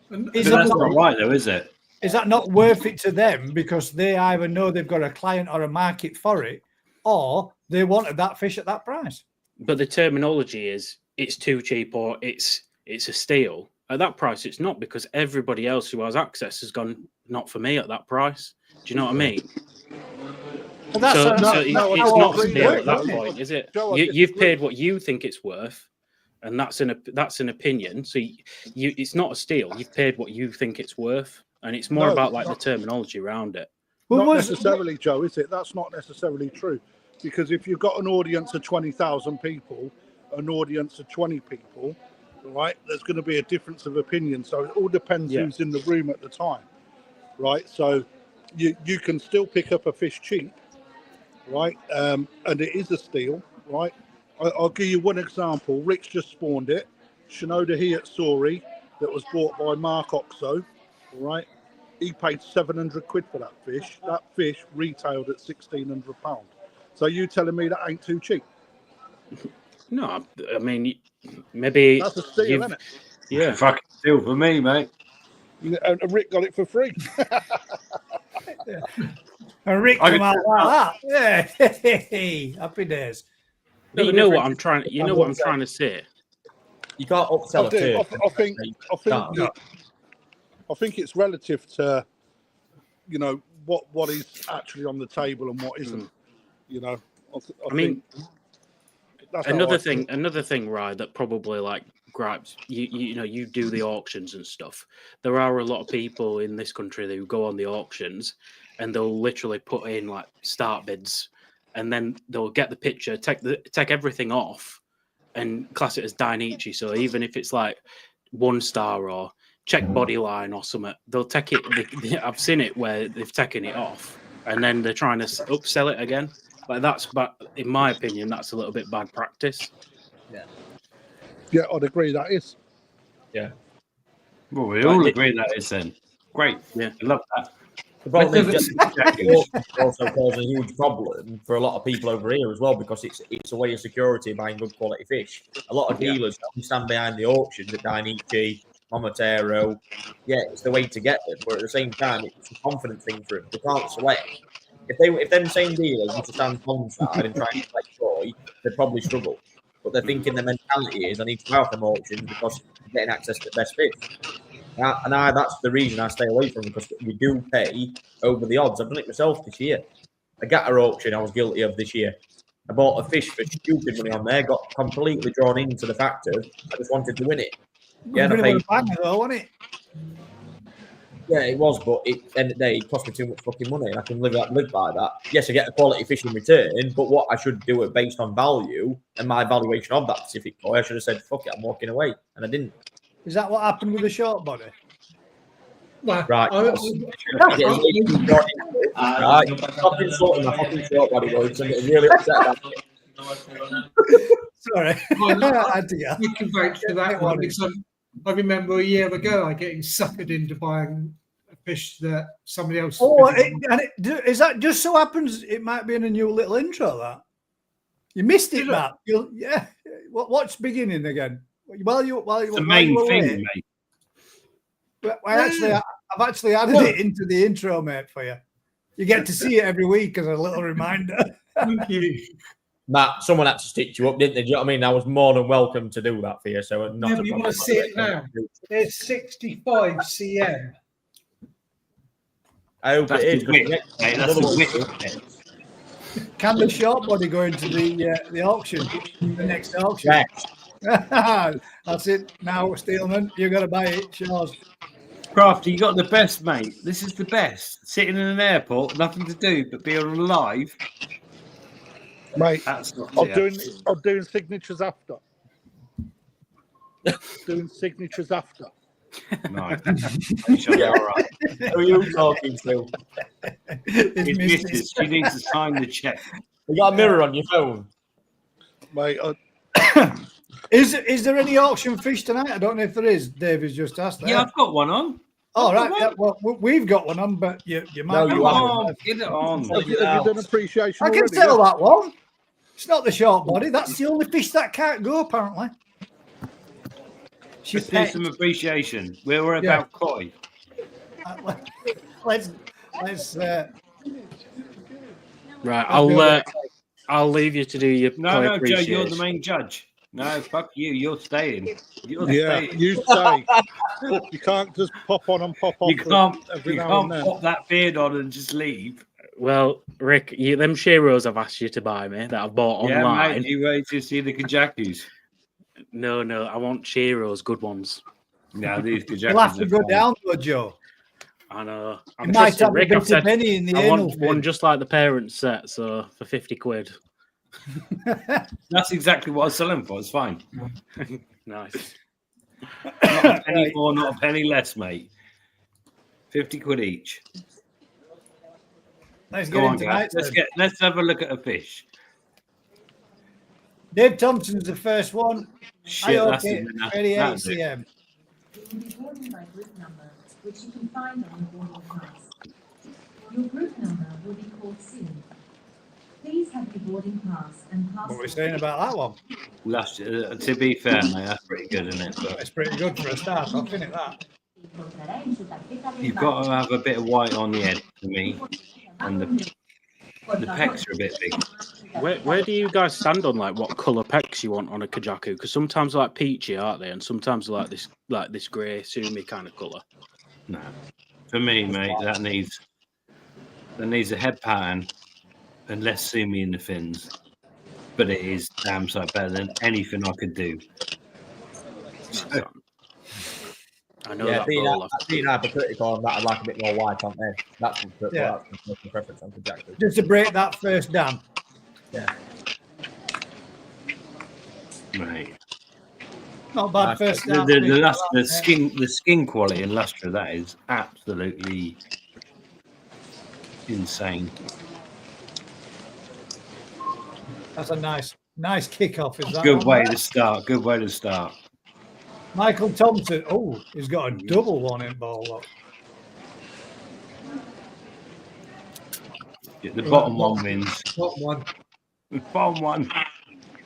That's not right, though, is it? Is that not worth it to them because they either know they've got a client or a market for it, or they wanted that fish at that price? But the terminology is it's too cheap, or it's a steal. At that price, it's not, because everybody else who has access has gone, not for me at that price. Do you know what I mean? But that's it's not a agree steal with at that it, point, is it? Joe, I You've disagree. paid what you think it's worth, and that's an opinion. So it's not a steal. You've paid what you think it's worth, and it's more No, about like not- the terminology around it. Well, Not necessarily, Joe, is it? That's not necessarily true. Because if you've got an audience of 20,000 people, an audience of 20 people, right, there's going to be a difference of opinion. So it all depends who's in the room at the time, right? So you can still pick up a fish cheap, right? And it is a steal, right? I'll give you one example. Rick's just spawned it. Shinoda Hiyatsuri, that was bought by Mark Oxo, right? He paid 700 quid for that fish. That fish retailed at £1,600. So you telling me that ain't too cheap? No, I mean, maybe That's a steal, isn't it? Yeah, Fucking steal for me, mate. And Rick got it for free. And Rick I come could- out like that. Yeah, happy days. but you know what I'm trying. You know what I'm trying to say. You can't upsell I a do. turkey. I think it's relative to, you know, what is actually on the table and what isn't. You know, I mean, think that's how I feel. another thing, right? That probably like gripes. You know, you do the auctions and stuff. There are a lot of people in this country who go on the auctions, and they'll literally put in like start bids, and then they'll get the picture, take everything off, and class it as Dainichi. So even if it's like 1 star or check body line or something, they'll take it. I've seen it where they've taken it off, and then they're trying to upsell it again. Like but in my opinion, that's a little bit bad practice. Yeah, I'd agree that is. Yeah. Well, we all agree that is then. Great. Yeah. I love that. The problem is it's also causing a huge problem for a lot of people over here as well, because it's a way of security of buying good quality fish. A lot of dealers stand behind the auctions at Dainichi, Momotaro. Yeah, it's the way to get them, but at the same time, it's a confidence thing for them. They can't select. If them same dealers used to stand on side and try and collect joy, they'd probably struggle. But they're thinking their mentality is, I need to buy off them auctions because I'm getting access to the best fish. That's the reason I stay away from them, because we do pay over the odds. I've done it myself this year. A gatter auction I was guilty of this year. I bought a fish for stupid money on there, got completely drawn into the factor. I just wanted to win it. Yeah, and I paid. Though, wasn't it? Yeah, it was, but at the end of the day, it cost me too much fucking money, and I can live by that. Yes, I get a quality fish in return, but what I should do it based on value and my valuation of that specific toy, I should have said, fuck it, I'm walking away, and I didn't. Is that what happened with the short body? Well, Right. Right. Stop insulting my fucking short body words. I'm getting really upset about it. Sorry. I had to go. you can vouch for that one, because I remember a year ago I getting suckered into buying a fish that somebody else. Oh, is that just so happens it might be in a new little intro that you missed it, Matt. Yeah. What's beginning again? It's the main thing, mate. Well, I've actually added it into the intro, mate, for you. You get to see it every week as a little reminder. Thank you. Matt, someone had to stitch you up, didn't they? Do you know what I mean? I was more than welcome to do that for you. So not Yeah, you want to see it now? It's 65 cm. I hope That's it is. the width, mate. That's the width. Can the short body go into the auction, the next auction? Yes. That's it. Now, Steelman, you got to buy it. Shaw's. Crafty, you got the best, mate. This is the best. Sitting in an airport, nothing to do but be on live. Mate, That's not I'm doing signatures after. Doing signatures after. Right. Yeah, all right. Who are you talking to? His missus, she needs to sign the check. You got a mirror on your phone? Mate, Is there any auction fish tonight? I don't know if there is. Dave has just asked that. Yeah, I've got one on. All right. Yeah, well, we've got one on, but you might. No, you haven't. Get it on. have you done appreciation I can already? tell that one. It's not the short body. That's the only fish that can't go, apparently. Let's do some appreciation. We're about koi. Let's. Right, I'll leave you to do your No, Joe, you're the main judge. No, fuck you. You're staying. Staying. You stay. You can't just pop on and pop off. You can't every now and then. pop that beard on and just leave. Well, Rick, them Shiros I've asked you to buy me that I've bought Yeah, online. mate, you wait to see the Kajakus. No, I want Shiros, good ones. No, these Kajakus. You'll have to are go fine. down, though, Joe. I know. You I'm might trusting have Rick. a I've bit said of penny in the I anal want one just like the parents set, so for 50 quid. That's exactly what I was selling for. It's fine. Nice. Not a penny more, not a penny less, mate. 50 quid each. Let's Go get on, into guys. tonight. Let's have a look at a fish. Dave Thompson's the first one. Shit, that's okay, enough. 38 That's it. cm. Boarding by group number, which you can find on the boarding pass. Your group number will be called soon. Please have your boarding pass and pass. What are we saying about that one? Last, to be fair, mate, that's pretty good, isn't it? But It's pretty good for a start off, isn't it, that? you've got to have a bit of white on the head for me, and the pecs are a bit big. Where do you guys stand on like what colour pecs you want on a Kajaku? Because sometimes they're like peachy, aren't they? And sometimes they're like this grey sumi kind of colour. No, for me, mate, that needs a head pattern and less sumi in the fins. But it is damn sight better than anything I could do. I know Yeah, that. being hypercritical on that, I'd like a bit more white on there. That's my preference on Kajaku. Just to break that first dam. Yeah. Right. Not bad first dam. The skin quality and lustre, that is absolutely insane. That's a nice kickoff. Is that Good one way there? to start. Good way to start. Michael Thompson. Oh, he's got a double one in ball. Look. The bottom one wins. Top one. Bottom one.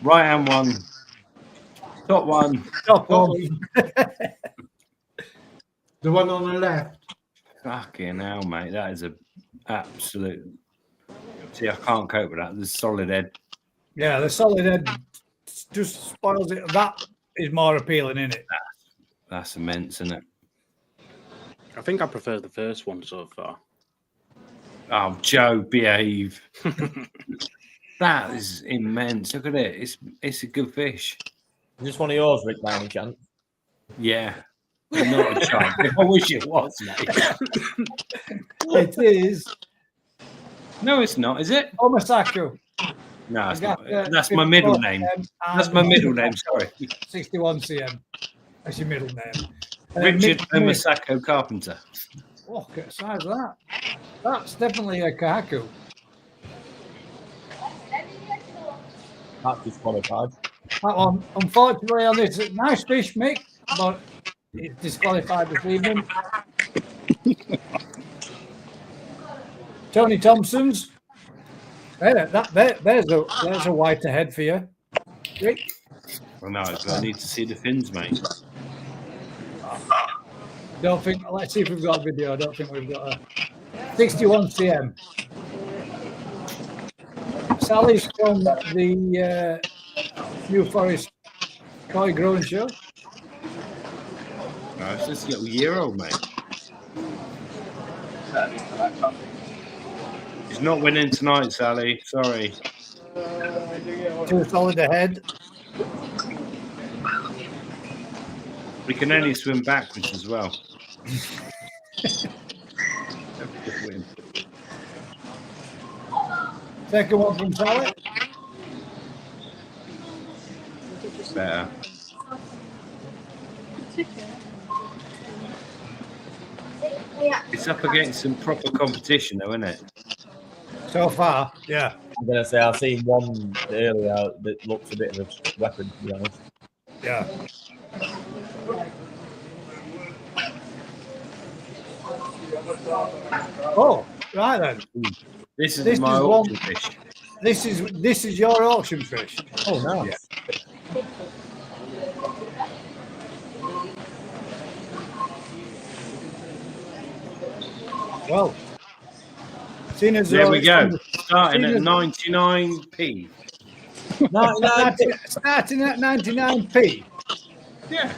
Right hand one. Top one. Top one. The one on the left. Fucking hell, mate. That is a absolute. See, I can't cope with that. The solid head. Yeah, the solid head just spoils it. That is more appealing, isn't it? That's immense, isn't it? I think I prefer the first one so far. Oh, Joe, behave. That is immense. Look at it. It's a good fish. Is this one of yours, Rick, by any chance? Yeah. Not a chance. I wish it was, mate. It is. No, it's not, is it? Omasako. No, it's not. That's my middle name. That's my middle name, sorry. 61 cm. That's your middle name. Richard Omasako Carpenter. Oh, look at the size of that. That's definitely a kahaku. That's disqualified. That one, unfortunately, on this nice fish, Mick, but it's disqualified this evening. Tony Thompson's. There's a white ahead for you, Rick. Well, no, but I need to see the fins, mate. Don't think. Let's see if we've got a video. I don't think we've got a 61 cm. Sally's from the New Forest Koi Growing Show. No, it's just a little year-old, mate. He's not winning tonight, Sally. Sorry. Too solid ahead. We can only swim backwards as well. Second one from Sally. Better. It's up against some proper competition, though, isn't it? So far, yeah. I'm going to say I've seen one earlier that looks a bit of a weapon, to be honest. Yeah. Oh, right then. This is This my is auction one- fish. This is your auction fish. Oh, nice. Well, seeing as There though we it's go. from- Starting at seeing as- 99p. starting at 99p. Yeah.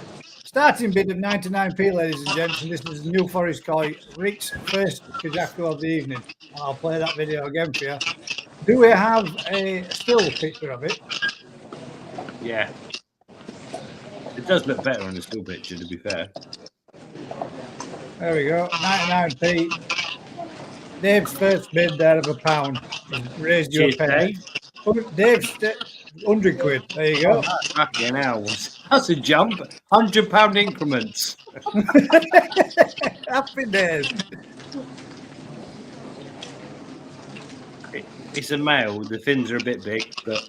Starting bid of 99p, ladies and gents, and this is New Forest Koi, Rick's first Kajako of the evening. I'll play that video again for you. Do we have a still picture of it? Yeah. It does look better on the still picture, to be fair. There we go, 99p. Dave's first bid there of £1. He's raised you a Cheers, penny. Dave. Dave's 100 quid. There you go. Fucking hell. That's a jump. £100 increments. Happy days. It's a male. The fins are a bit big, but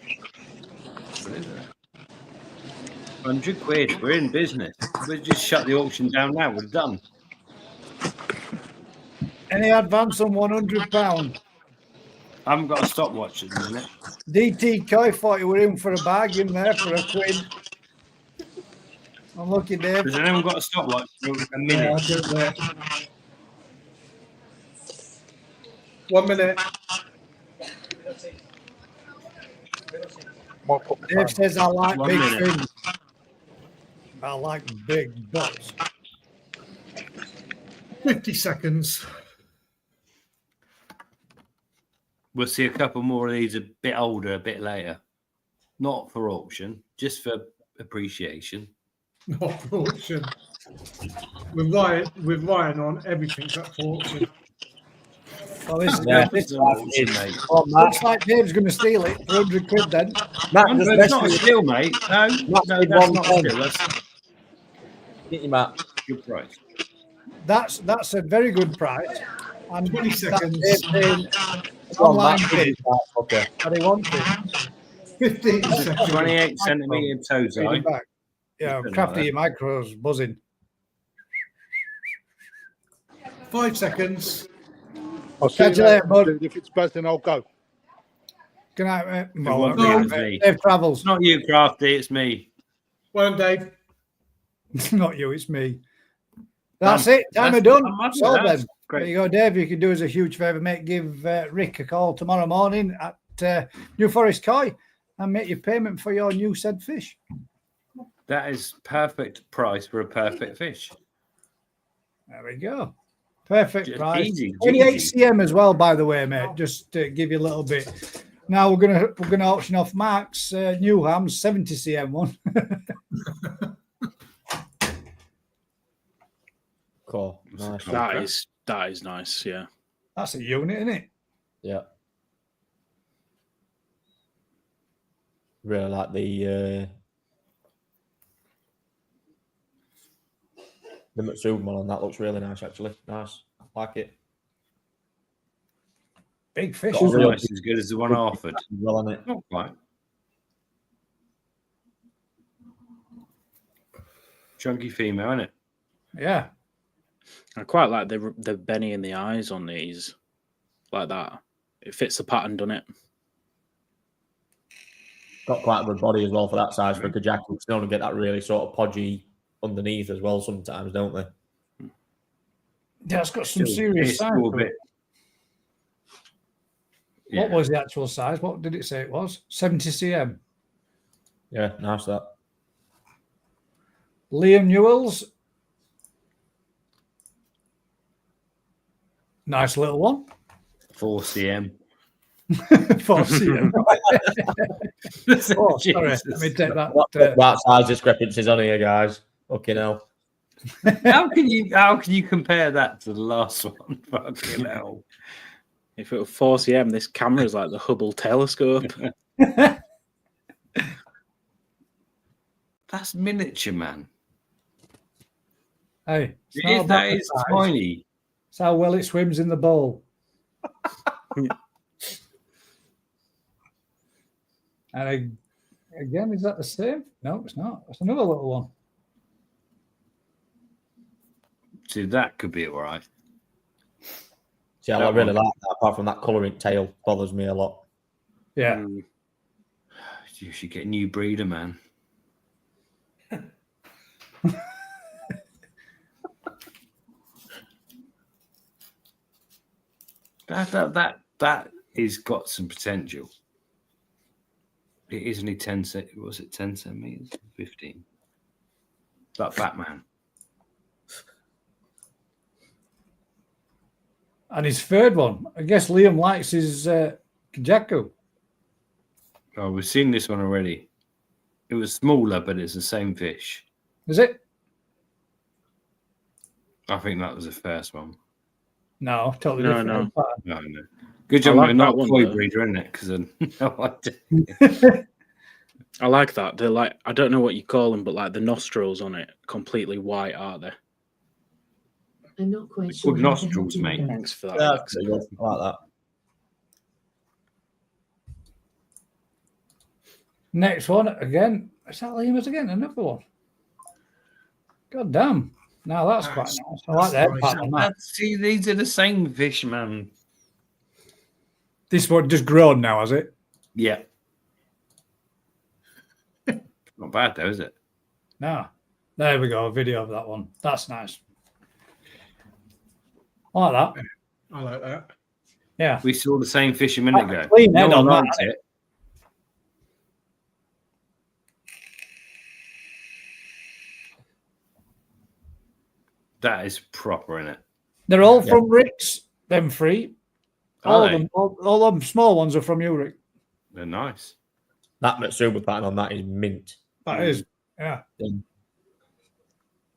100 quid. We're in business. We'll just shut the auction down now. We're done. Any advance on £100? I haven't got a stopwatch at the minute. DT Koi thought you were in for a bargain there for £1. Unlucky, Dave. Has anyone got a stopwatch for a Yeah, minute? I'll do it there. 1 minute. Dave says I like 1 big minute. fins. I like big butts. 50 seconds. We'll see a couple more of these a bit older, a bit later. Not for auction, just for appreciation. Not for auction. With Ryan on, everything's up for auction. Well, this is Yeah. this Auction, mate. Oh, Matt, looks like Dave's going to steal it for 100 quid then. Matt, No, just it's not a message steal, mate. No, Matt no, did that's one not a pen. steal. That's Get you, Matt. a good price. That's a very good price. And 20 that's seconds. Dave saying Go on, online Matt. bid, Okay. but he wants it. 15 seconds. 28 centimetre toes Feed eye. him back. Yeah, Something like crafty that. micros buzzing. 5 seconds. I'll see Catch you you later, bud. later. If it's buzzing, I'll go. Good night, mate. won't be, it's me. Dave travels. It's not you, Crafty, it's me. Well done, Dave. Not you, it's me. That's it. Time That's- of done. I'm happy So with that. then, That's there great. you go, Dave. You can do us a huge favour, mate. Give Rick a call tomorrow morning at New Forest Koi and make your payment for your new said fish. That is perfect price for a perfect fish. There we go. Perfect Just price. easy, 28 easy. cm as well, by the way, mate. Just to give you a little bit. Now we're gonna auction off Mark's Newham's 70 cm one. Cool. Nice. That is nice. Yeah. That's a unit, isn't it? Yeah. Really like the Matsuda one on that. Looks really nice, actually. Nice. I like it. Big fish. Got isn't it? real- Almost as good as the one I offered. Well on it. Not quite. Chunky female, isn't it? Yeah. I quite like the Benny in the eyes on these. like that. It fits the pattern, doesn't it? Got quite a good body as well for that size for a Kajaku. Because they only get that really sort of podgy underneath as well sometimes, don't they? Yeah, it's got some serious size. Yeah. What was the actual size? What did it say it was? 70 cm. Yeah, nice that. Liam Newell's. Nice little one. 4 cm. 4 cm. Oh, sorry. Jesus. Let me take that. That size discrepancies on here, guys. Fucking hell. How can you compare that to the last one? Fucking hell. If it were 4 cm, this camera is like the Hubble telescope. That's miniature, man. Hey, it's That is tiny. It's how well it swims in the bowl. And again, is that the same? No, it's not. That's another little one. See, that could be all right. See, I really like that. Apart from that colouring tail, bothers me a lot. Yeah. You should get a new breeder, man. That is got some potential. It is only 10 was it 10 centimeters? 15. Like Batman. And his third one, I guess Liam likes his Kajaku. Oh, we've seen this one already. It was smaller, but it's the same fish. Is it? I think that was the first one. No, totally different. No. Good job, like we're not that one, koi though. breeder, isn't it? Because no, I like that. They're like, I don't know what you call them, but like the nostrils on it, completely white, aren't they? I'm not quite sure. good nostrils, mate. Thanks for that. Yeah, Alex. I like that. Next one again. Is that Liam's again? Another one. God damn. Now that's quite nice. I like that nice. pattern on that. See, these are the same fish, man. This one just grown now, has it? Yeah. Not bad though, is it? No. There we go. A video of that one. That's nice. I like that. I like that. Yeah. We saw the same fish a minute ago. Clean head No one on liked that. it. That is proper, isn't it? They're all from Rick's, them three. All Are of they? them, all of them small ones are from you, Rick. They're nice. That Matsuba pattern on that is mint. That is, yeah.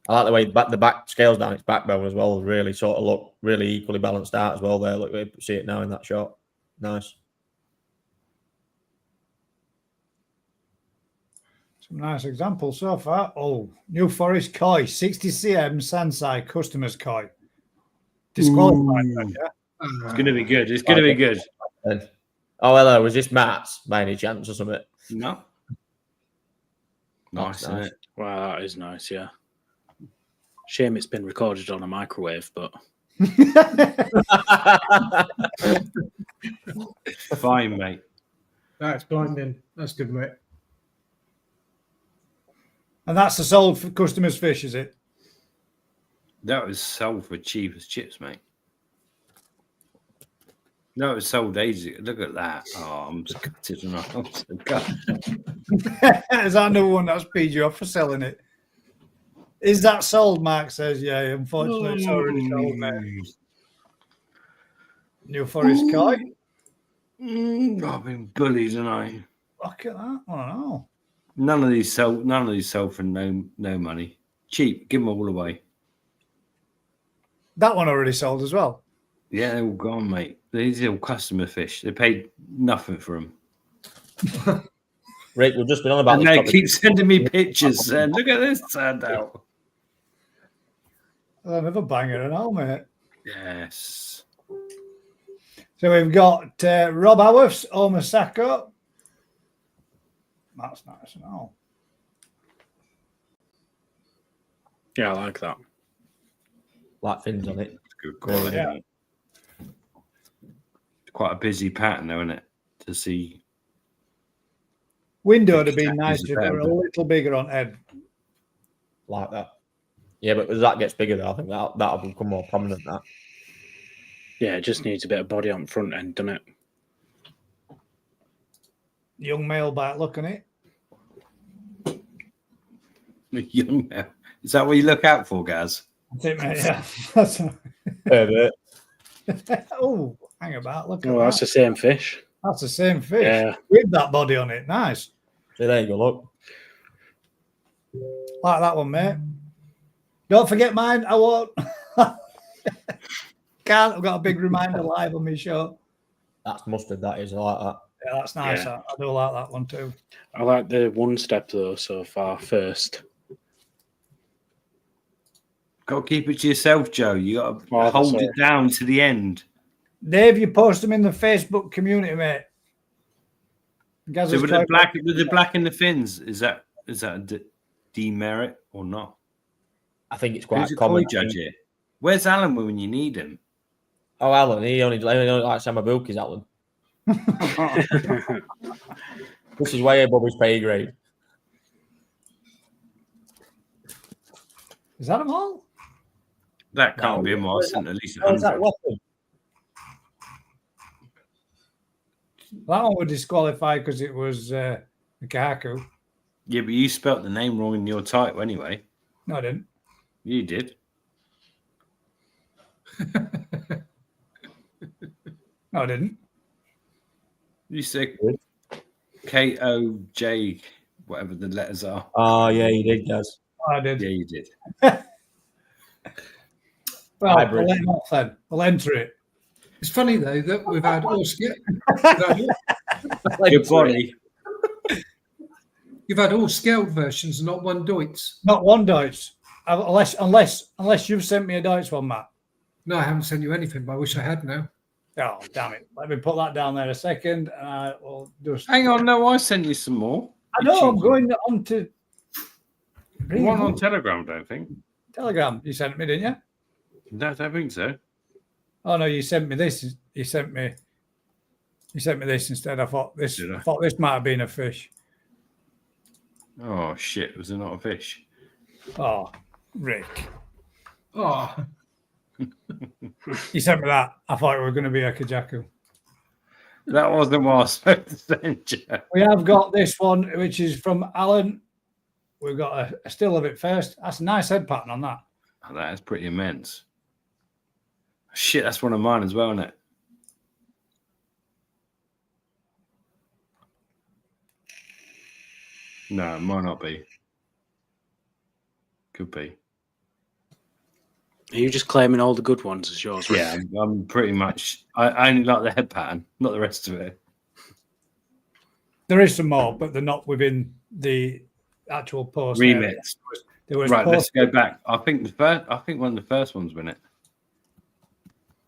I like the way the back scales down its backbone as well. Really sort of look really equally balanced out as well there. Look, we see it now in that shot. Nice. Some nice examples so far. Oh, New Forest koi, 60 cm Sansai customers koi. Disqualified. That, yeah. It's going to be good. It's going to be good. Oh, hello. Was this Matt's by any chance or something? No. Nice, isn't it? Wow, that is nice, yeah. Shame it's been recorded on a microwave, but Fine, mate. That's blinding. That's good, mate. And that's the sold for customers' fish, is it? That was sold for cheap as chips, mate. No, it was sold ages ago. Look at that. Oh, I'm just gutted and I'm so gutted. Is that another one that's paid you off for selling it? Is that sold? Mark says, yeah, unfortunately, it's already sold, mate. New Forest koi. I've been bullied, haven't I? Look at that. I don't know. None of these sell for no money. Cheap. Give them all away. That one already sold as well. Yeah, they're all gone, mate. These are all customer fish. They paid nothing for them. Rick, we've just been on about And this they topic. keep sending me pictures saying, look at this turned out. Another banger and all, mate. Yes. So we've got Rob Howarth's Omasako. That's nice and all. yeah, I like that. Like fins on it. Good quality. Yeah. quite a busy pattern, though, isn't it? To see. Window would have been Jack nice is if it were a better. little bigger on head. like that. Yeah, but as that gets bigger, though, I think that'll become more prominent. That. Yeah, it just needs a bit of body on front end, doesn't it? Young male back looking it. Young man. Is that what you look out for, Gaz? That's it, mate. Yeah. That's oh, hang about. Look at Oh, that. that's the same fish. That's the same fish Yeah. with that body on it. Nice. So there you go. Look. Like that one, mate. Don't forget mine. I won't. Can't. I've got a big reminder live on my show. That's mustard. That is. I like that. Yeah, that's nice. Yeah. I do like that one too. I like the one step though so far first. Got to keep it to yourself, Joe. You got to Oh, hold that's it down to the end. Dave, you post them in the Facebook community, mate. Gaz So is with the quite- black in the fins, is that a demerit or not? I think it's quite Who's a common. koi judge here? Where's Alan when you need him? Oh, Alan, he only likes Samabuki's, Alan. This is way above his pay grade. Is that them all? That can't be a more. I sent at least Oh, is that 100. weapon? That one was disqualified because it was a Kahaku. Yeah, but you spelt the name wrong in your title anyway. No, I didn't. You did. No, I didn't. You said KOJ, whatever the letters are. Oh, yeah, you did, Gaz. I did. Yeah, you did. Well, Hybrid. I'll let him off then. I'll enter it. It's funny though that we've had all Your body. you've had all scaled versions, not one Deutsch. Not one Deutsch. Unless you've sent me a Deutsch one, Matt. No, I haven't sent you anything, but I wish I had now. Oh, damn it. Let me put that down there a second. And I will just. Hang on, no, I sent you some more. I know, I'm going on to. One on Telegram, I don't think. Telegram. You sent me, didn't you? No, I don't think so. Oh no, you sent me this. You sent me this instead. I thought this. Did I? I thought this might have been a fish. Oh shit! Was it not a fish? Oh, Rick. Oh, You sent me that. I thought it was going to be a Kajaku. That wasn't what I was supposed to send you. We have got this one, which is from Alan. We've got a still of it first. That's a nice head pattern on that. Oh, that is pretty immense. Shit, that's one of mine as well, isn't it? No, it might not be. Could be. Are you just claiming all the good ones as yours? Yeah, I'm pretty much. I only like the head pattern, not the rest of it. There is some more, but they're not within the actual post. Remix. There was Right, let's post, go back. I think one of the first ones win it.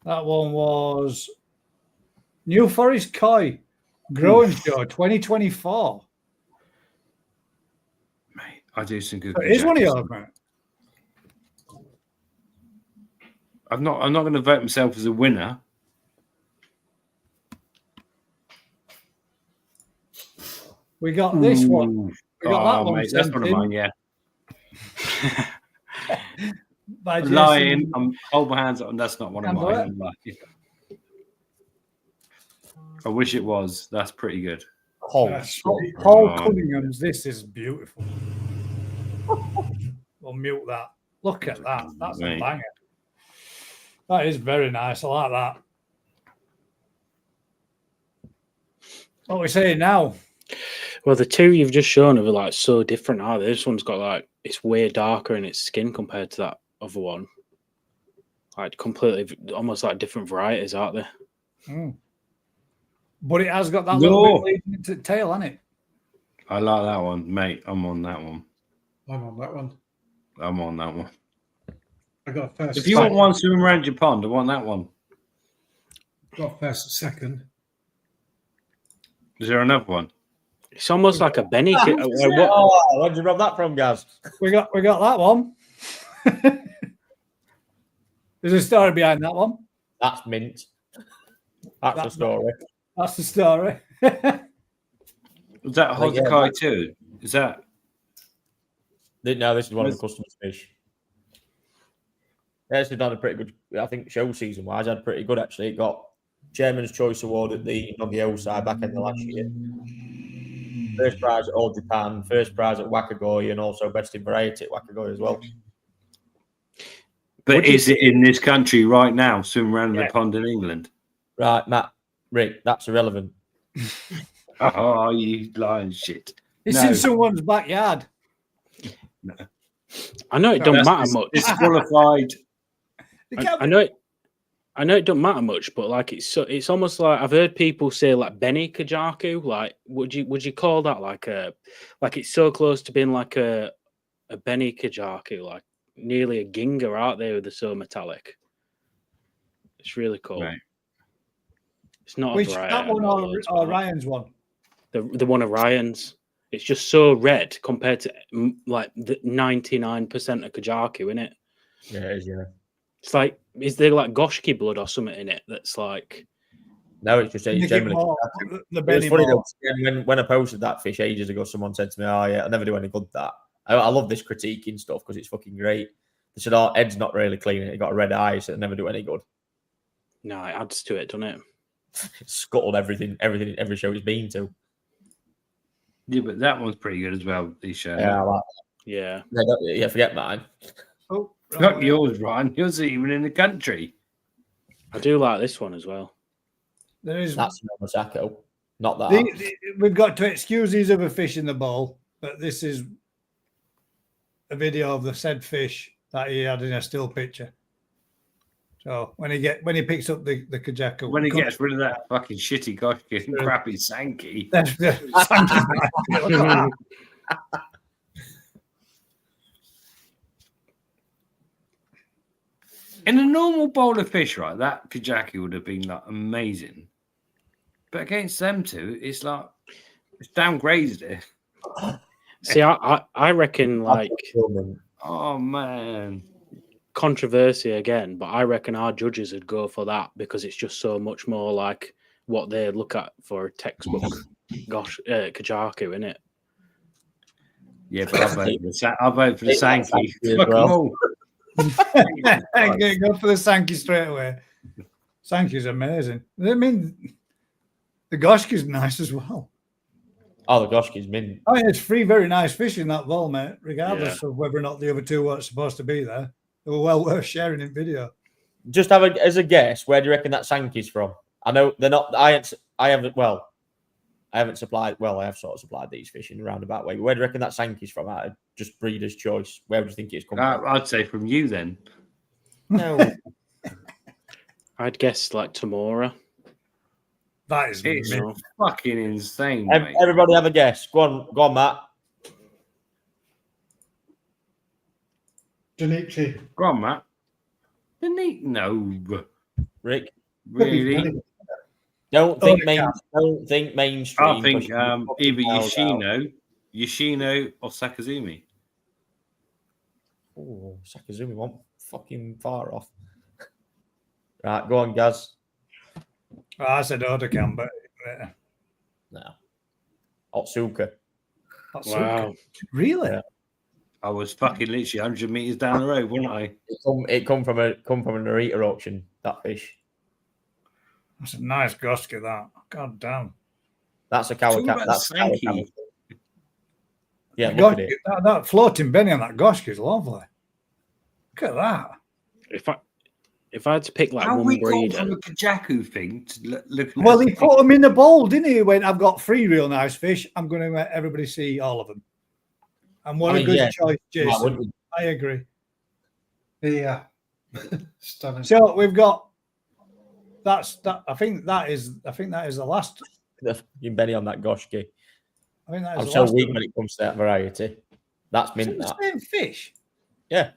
that one was New Forest Koi Growing Show 2024. Mate, I do some good. So it is one of projects. yours, mate. I'm not going to vote myself as a winner. We got this one. Ooh. We got that Oh, one mate, that's sent one of in mine. Yeah, by I'm Jason. lying. I'm hold my hands up, and that's not one of Can't do mine. it. I'm lying. I wish it was. That's pretty good. Paul. Paul Oh. Cunningham's. This is beautiful. We'll mute that. Look at that. That's a Mate. banger. That is very nice. I like that. What are we saying now? Well, the two you've just shown are like so different, are they? This one's got like it's way darker in its skin compared to that other one. Like completely, almost like different varieties, aren't they? Mm. But it has got that No. little bit leading into the tail, hasn't it? I like that one, mate. I'm on that one. I'm on that one. I'm on that one. I got first. If you want one swimming around your pond, I want that one. got first and second. Is there another one? It's almost like a Benny. What? Oh, where'd you grab that from, Gaz? We got that one. There's a story behind that one. That's mint. That's the story. That's the story. Was that Hosakai too? Is that? No, this is one of the customers' fish. Yeah, this has done a pretty good. I think show season wise, had pretty good actually. It got Chairman's Choice Award at the Nogio side back in the last year. First prize at All Japan, first prize at Wakagoi, and also best in variety at Wakagoi as well. But is it in this country right now, swimming around the pond in England? Right, Matt, Rick, that's irrelevant. Oh, you lying shit. It's in someone's backyard. No. I know it don't matter much. Disqualified. I know it don't matter much, but like it's almost like I've heard people say like Benny Kajaku. Like, would you call that like it's so close to being like a Benny Kajaku, like nearly a Ginga out there with the so metallic. It's really cool. Right. It's not which that one or Ryan's one. The one of Ryan's. It's just so red compared to like the 99% of Kajaku, isn't it? Yeah, it is, yeah. It's like, is there like Goshki blood or something in it that's like? No, it's just generally. It's funny though, when I posted that fish ages ago, someone said to me, "Oh yeah, I never do any good that." I love this critiquing stuff because it's fucking great. They said, "Oh, Ed's not really clean. It got a red eye, so it never do any good." No, it adds to it, doesn't it? It's scuttled every show he's been to. Yeah, but that one's pretty good as well. These shows. Yeah, yeah. Forget mine. Oh, not yours, Ryan. Yours ain't even in the country. I do like this one as well. That's Masako. Not that. We've got to excuse these other fish in the bowl, but this is a video of the said fish that he had in a still picture. So when he picks up the Kajaku, when he gets rid of that fucking shitty Goshki and crappy Sankey. In a normal bowl of fish, right, that Kajaku would have been like amazing. But against them two, it's like it's downgraded it. See, I reckon like oh man. Controversy again, but I reckon our judges would go for that because it's just so much more like what they look at for a textbook. Kajaku, innit? Yeah, but I'll vote for the Sankey. Go for the Sankey straight away. Sankey's amazing. I mean, the Goshki's nice as well. Oh, the Goshki's mint. I mean, it's three very nice fish in that bowl, mate, regardless of whether or not the other two weren't supposed to be there. They were well worth sharing in video. Just have as a guess, where do you reckon that Sankey's from? I know they're not. I haven't supplied. Well, I have sort of supplied these fish in a roundabout way. But where do you reckon that Sankey's from? Just breeder's choice. Where would you think it's coming from? I'd say from you then. No, I'd guess like Tamora. That is fucking insane. Mate. Everybody have a guess. Go on, Matt. Janichi. Go on, Matt. No. Rick. Really? Don't think mainstream. I think either Yoshino or Sakazumi. Oh, Sakazumi won't fucking far off. Right, go on, Gaz. I said Odokan, but no. Otsuka. Wow. Really? Yeah. I was fucking literally 100 meters down the road, wasn't I? It come from a Narita auction, that fish. That's a nice Goshki, that. God damn. That's a Kawakami. That's Kawakami. Yeah, look at it. That floating Benny on that Goshki is lovely. Look at that. If I had to pick like how one we breeder, from a Kajaku thing to look. Well, he put them in the bowl, didn't he? He went, I've got 3 real nice fish. I'm going to let everybody see all of them. And what a good choice, Jason. I agree. Yeah. Stunning. So we've got that. I think that is the last. You Benny on that Goshki. I think that is I'm so weak when it comes to that variety. That's mint. It's the same fish. Yeah.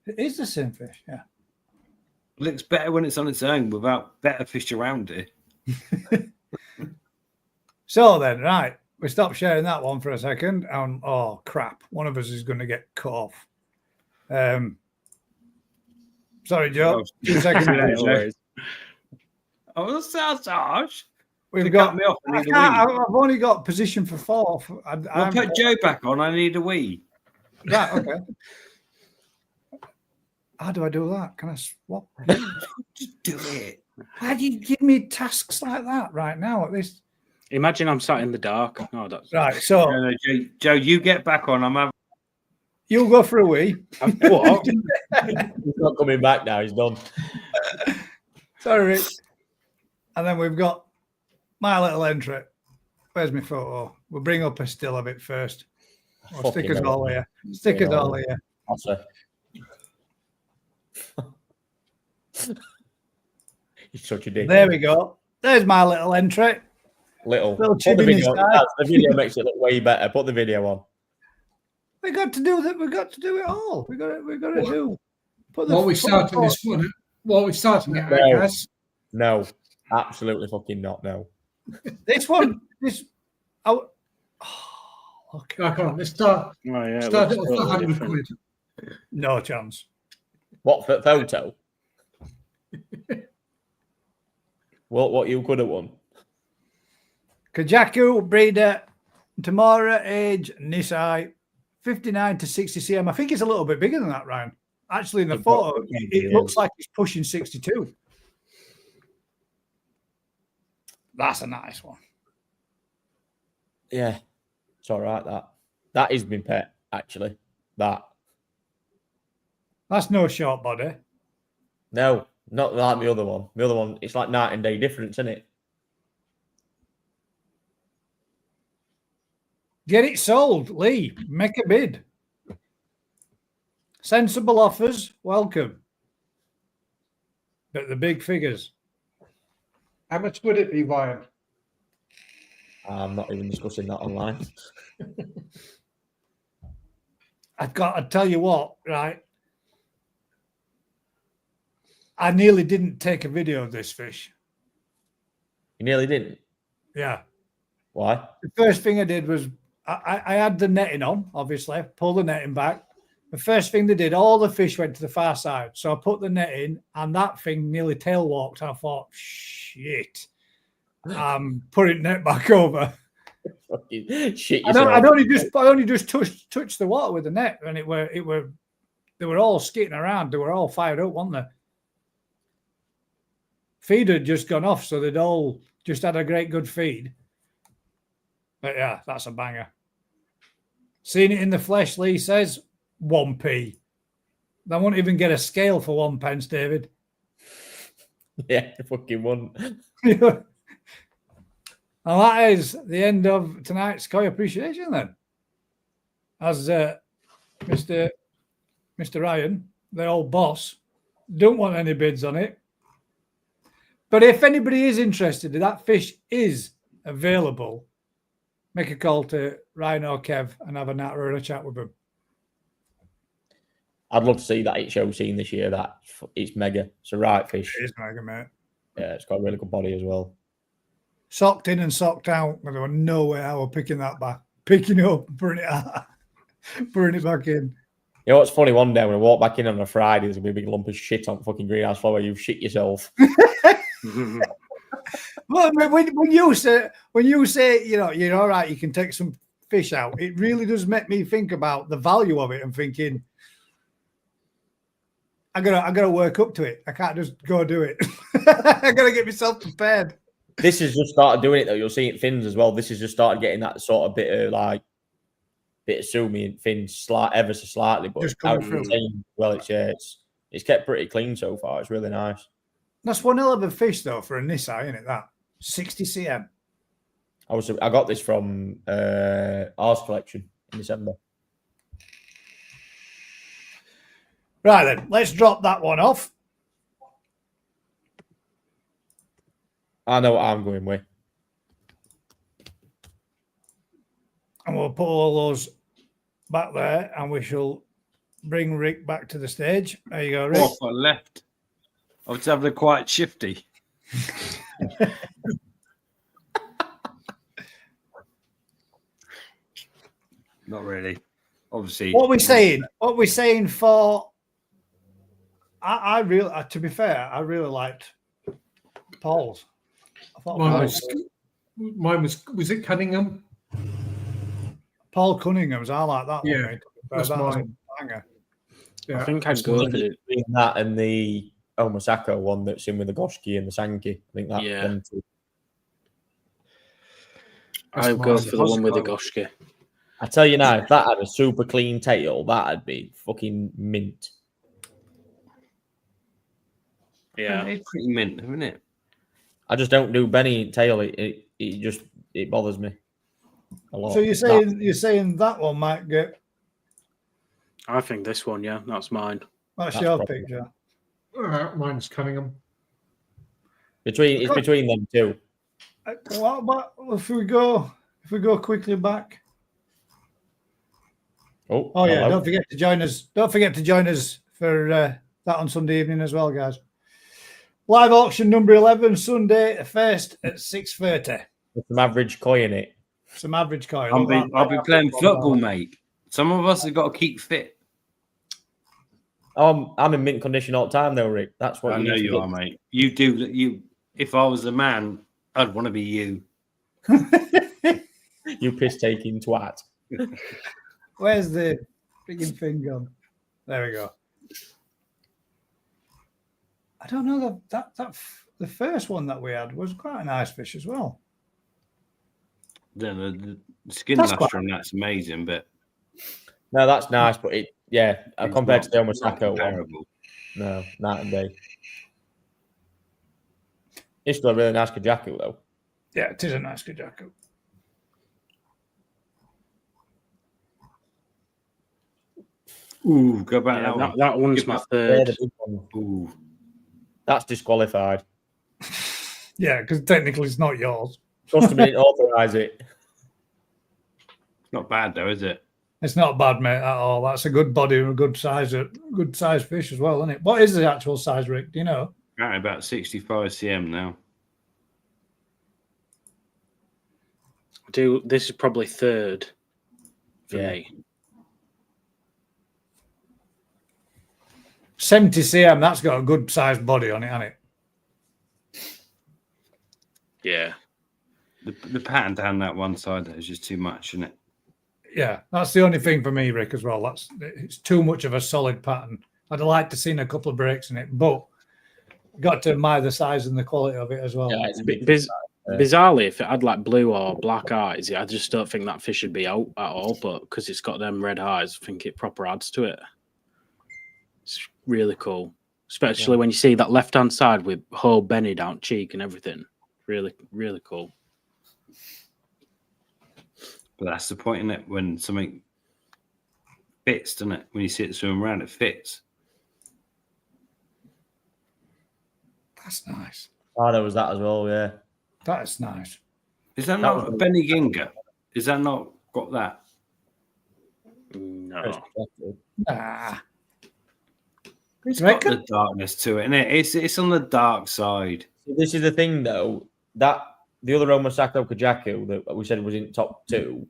It is the same fish. Yeah. Looks better when it's on its own without better fish around it. So then, right, we stop sharing that one for a second. And oh crap, one of us is going to get cut off. Sorry, Joe. 2 seconds. Oh, that's harsh. We've To got. cut me off, I I need a can't, wee. I've only got position for 4. I'll put Joe back on. I need a wee. Right, okay. How do I do that? Can I swap? Just do it. Why do you give me tasks like that right now at this? Imagine I'm sat in the dark. Oh, that's Right, so No, Joe, you get back on. I'm having. you'll go for a wee. what? He's not coming back now. He's done. Sorry, Rick. And then we've got my little entry. Where's my photo? We'll bring up a still of it first. We'll stick us all here. Stick us all here. He's such a dick. There we go. There's my little entry. Little Little Put chip the in his video. side. The video makes it look way better. Put the video on. We got to do that. We got to do it all. We got to do. Put What we starting this one? What we starting at? No. Guys? No, absolutely fucking not. No. This one. Oh, okay. I can't. Let's start. Oh, yeah, Start it it looks off totally 100 different. quid. No chance. What photo? What you could have won? Kajaku, breeder, Tamara, age, Nisai, 59 to 60 cm. I think it's a little bit bigger than that, Ryan. Actually, in the photo, it looks like it's pushing 62. That's a nice one. Yeah, it's all right. That is my pet actually. That's no short body. No, not like the other one. The other one, it's like night and day difference, isn't it? Get it sold, Lee. Make a bid. Sensible offers, welcome. But the big figures. How much would it be, Ryan? I'm not even discussing that online. I'd tell you what, right? I nearly didn't take a video of this fish. You nearly didn't. Yeah. Why? The first thing I did was I had the netting on, obviously, pull the netting back. The first thing they did, all the fish went to the far side. So I put the net in and that thing nearly tail walked. I thought, shit. Putting net back over. Fucking shit I yourself. only just touched the water with the net, and they were all skating around. They were all fired up, weren't they? Feed had just gone off, so they'd all just had a great good feed. But yeah, that's a banger. Seen it in the flesh, Lee says 1p. They won't even get a scale for 1 pence, David. Yeah, fucking one. And that is the end of tonight's Koi Appreciation then. As Mr. Ryan, the old boss, don't want any bids on it. But if anybody is interested, that fish is available, make a call to Ryan or Kev and have a natter and a chat with them. I'd love to see that show scene this year. That it's mega. It's a right fish. It is mega, mate. Yeah, it's got a really good body as well. Socked in and socked out. There was no way I was picking that back. Picking it up, putting it out, putting it back in. You know what's funny? One day when I walk back in on a Friday, there's gonna be a big lump of shit on fucking greenhouse floor. You've shit yourself. Well, when you say you're all right, you can take some fish out. It really does make me think about the value of it and thinking, I gotta work up to it. I can't just go do it. I gotta get myself prepared. This has just started doing it though. You'll see it fins as well. This has just started getting that sort of bit of sumi and fins ever so slightly, but Just coming through. Well, it's kept pretty clean so far. It's really nice. That's one hell of a fish though for a Nisai, isn't it? That 60 cm. I got this from ours collection in December. Right then, let's drop that one off. I know what I'm going with. And we'll put all those back there and we shall bring Rick back to the stage. There you go, Rick. Off I left. I was having a quite shifty. Not really. Obviously. What are we saying for... I really, to be fair, I really liked Paul's. I thought Mine was it Cunningham? Paul Cunningham's. I like that Yeah, one, mate. that's That was a mine. banger. Yeah, I think I'd go for it. Between that and the Omasako one that's in with the Goshki and the Sanki. I think that Yeah. them two. I'd go for the one with the Goshki. I tell you now, if that had a super clean tail, that'd be fucking mint. Yeah. It's pretty mint, isn't it? I just don't do Benny tail. It bothers me a lot. So you're saying that one might get. I think this one, yeah, that's mine. That's That's your probably- picture. Mine's Cunningham. It's between them two. What about if we go quickly back? Oh Yeah, hello. don't forget to join us. Don't forget to join us for that on Sunday evening as well, guys. Live auction number 11, Sunday, first at 6:30. With some average koi in it. Some average coin. I'll be playing football, mate. Some of us have got to keep fit. I'm in mint condition all the time, though, Rick. That's what I know you are, mate. You do. You. If I was a man, I'd want to be you. You piss taking twat. Where's the freaking thing gone? There we go. I don't know that the first one that we had was quite a nice fish as well. Then the skin That's luster on that's amazing, but No, that's nice, but compared to the Omasako one, comparable. no, night and day. It's still a really nice Kajaku, though. Yeah, it is a nice Kajaku. Ooh, go back Yeah, that one. that one's Give my that- They're third. the big one. Ooh, That's disqualified. Yeah, because technically it's not yours. Customer didn't authorise it. not bad though, is it? It's not bad, mate, at all. That's a good body and a good size fish as well, isn't it? What is the actual size, Rick? Do you know? Right, about 65 cm now. This is probably third for Yeah. me. 70 cm. That's got a good sized body on it, hasn't it? Yeah. The pattern down that one side is just too much, isn't it? Yeah, that's the only thing for me, Rick, as well. It's too much of a solid pattern. I'd like to see a couple of breaks in it, but got to admire the size and the quality of it as well. Yeah, it's a bit Bizarrely, if it had like blue or black eyes, I just don't think that fish would be out at all. But because it's got them red eyes, I think it proper adds to it. It's really cool, especially when you see that left-hand side with whole Benny down cheek and everything. Really, really cool. But that's the point, isn't it? When something fits, doesn't it? When you see it swim around, it fits. That's nice. Oh, there was that as well, yeah. That is nice. Is that That not was a really Benny Ginger? Is that not got that? No. Nah. It's You got reckon? the darkness to it, innit? It's on the dark side. This is the thing, though, that the other Omasako Kajaku that we said was in top 2,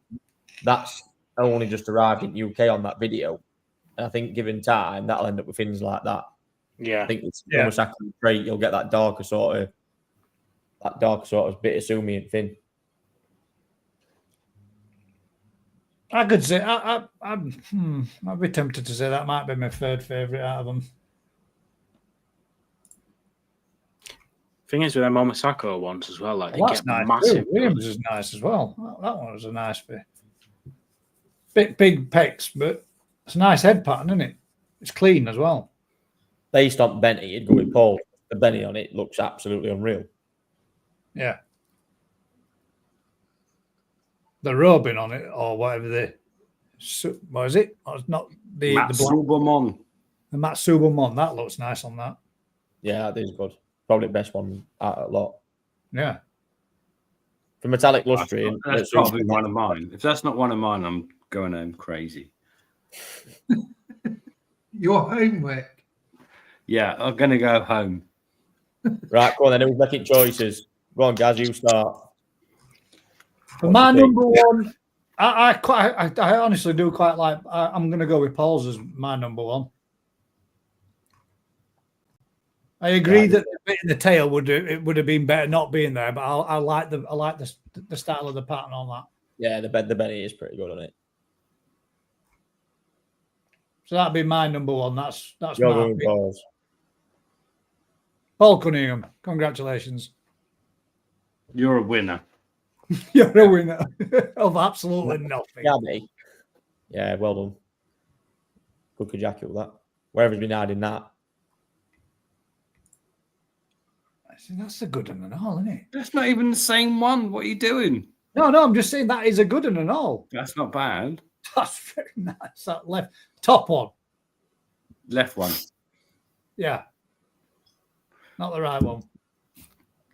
that's only just arrived in UK on that video. And I think given time, that'll end up with things like that. Yeah. I think it's Yeah. Omasako trait, you'll get that darker sort of bit of sumi fin. I could say I'd be tempted to say that might be my third favourite out of them. Thing is with them Omasako ones as well, like they Well, that's get nice. massive. Too. Williams is nice as well. That one was a nice bit. Big pecs, but it's a nice head pattern, isn't it? It's clean as well. Based on Benny, you'd go with Paul. The Benny on it looks absolutely unreal. Yeah. The robing on it, or whatever what is it? Oh, it's not the black, Matsubamon. the Matsubamon. That looks nice on that. Yeah, that is good. Probably the best one out of a lot. Yeah. For metallic lustre. That's probably one of mine. If that's not one of mine, I'm going home crazy. Your homework. Yeah, I'm going to go home. Right, go on then. Who's making choices? Go on, guys, you start. For my number one, I honestly do quite like. I'm going to go with Paul's as my number one. I agree that the bit in the tail would have been better not being there, but I like the style of the pattern on that. Yeah, the belly is pretty good on it. So that'd be my number one. That's You're my going pick. balls. Paul Cunningham. Congratulations. You're a winner. You're a winner of absolutely nothing. Gabby. Yeah, well done. Good jacket with that. Wherever's been hiding that. That's a good one and all, isn't it? That's not even the same one. What are you doing? No, I'm just saying that is a good one and all. That's not bad. That's very nice. That left top one. Left one. Yeah. Not the right one.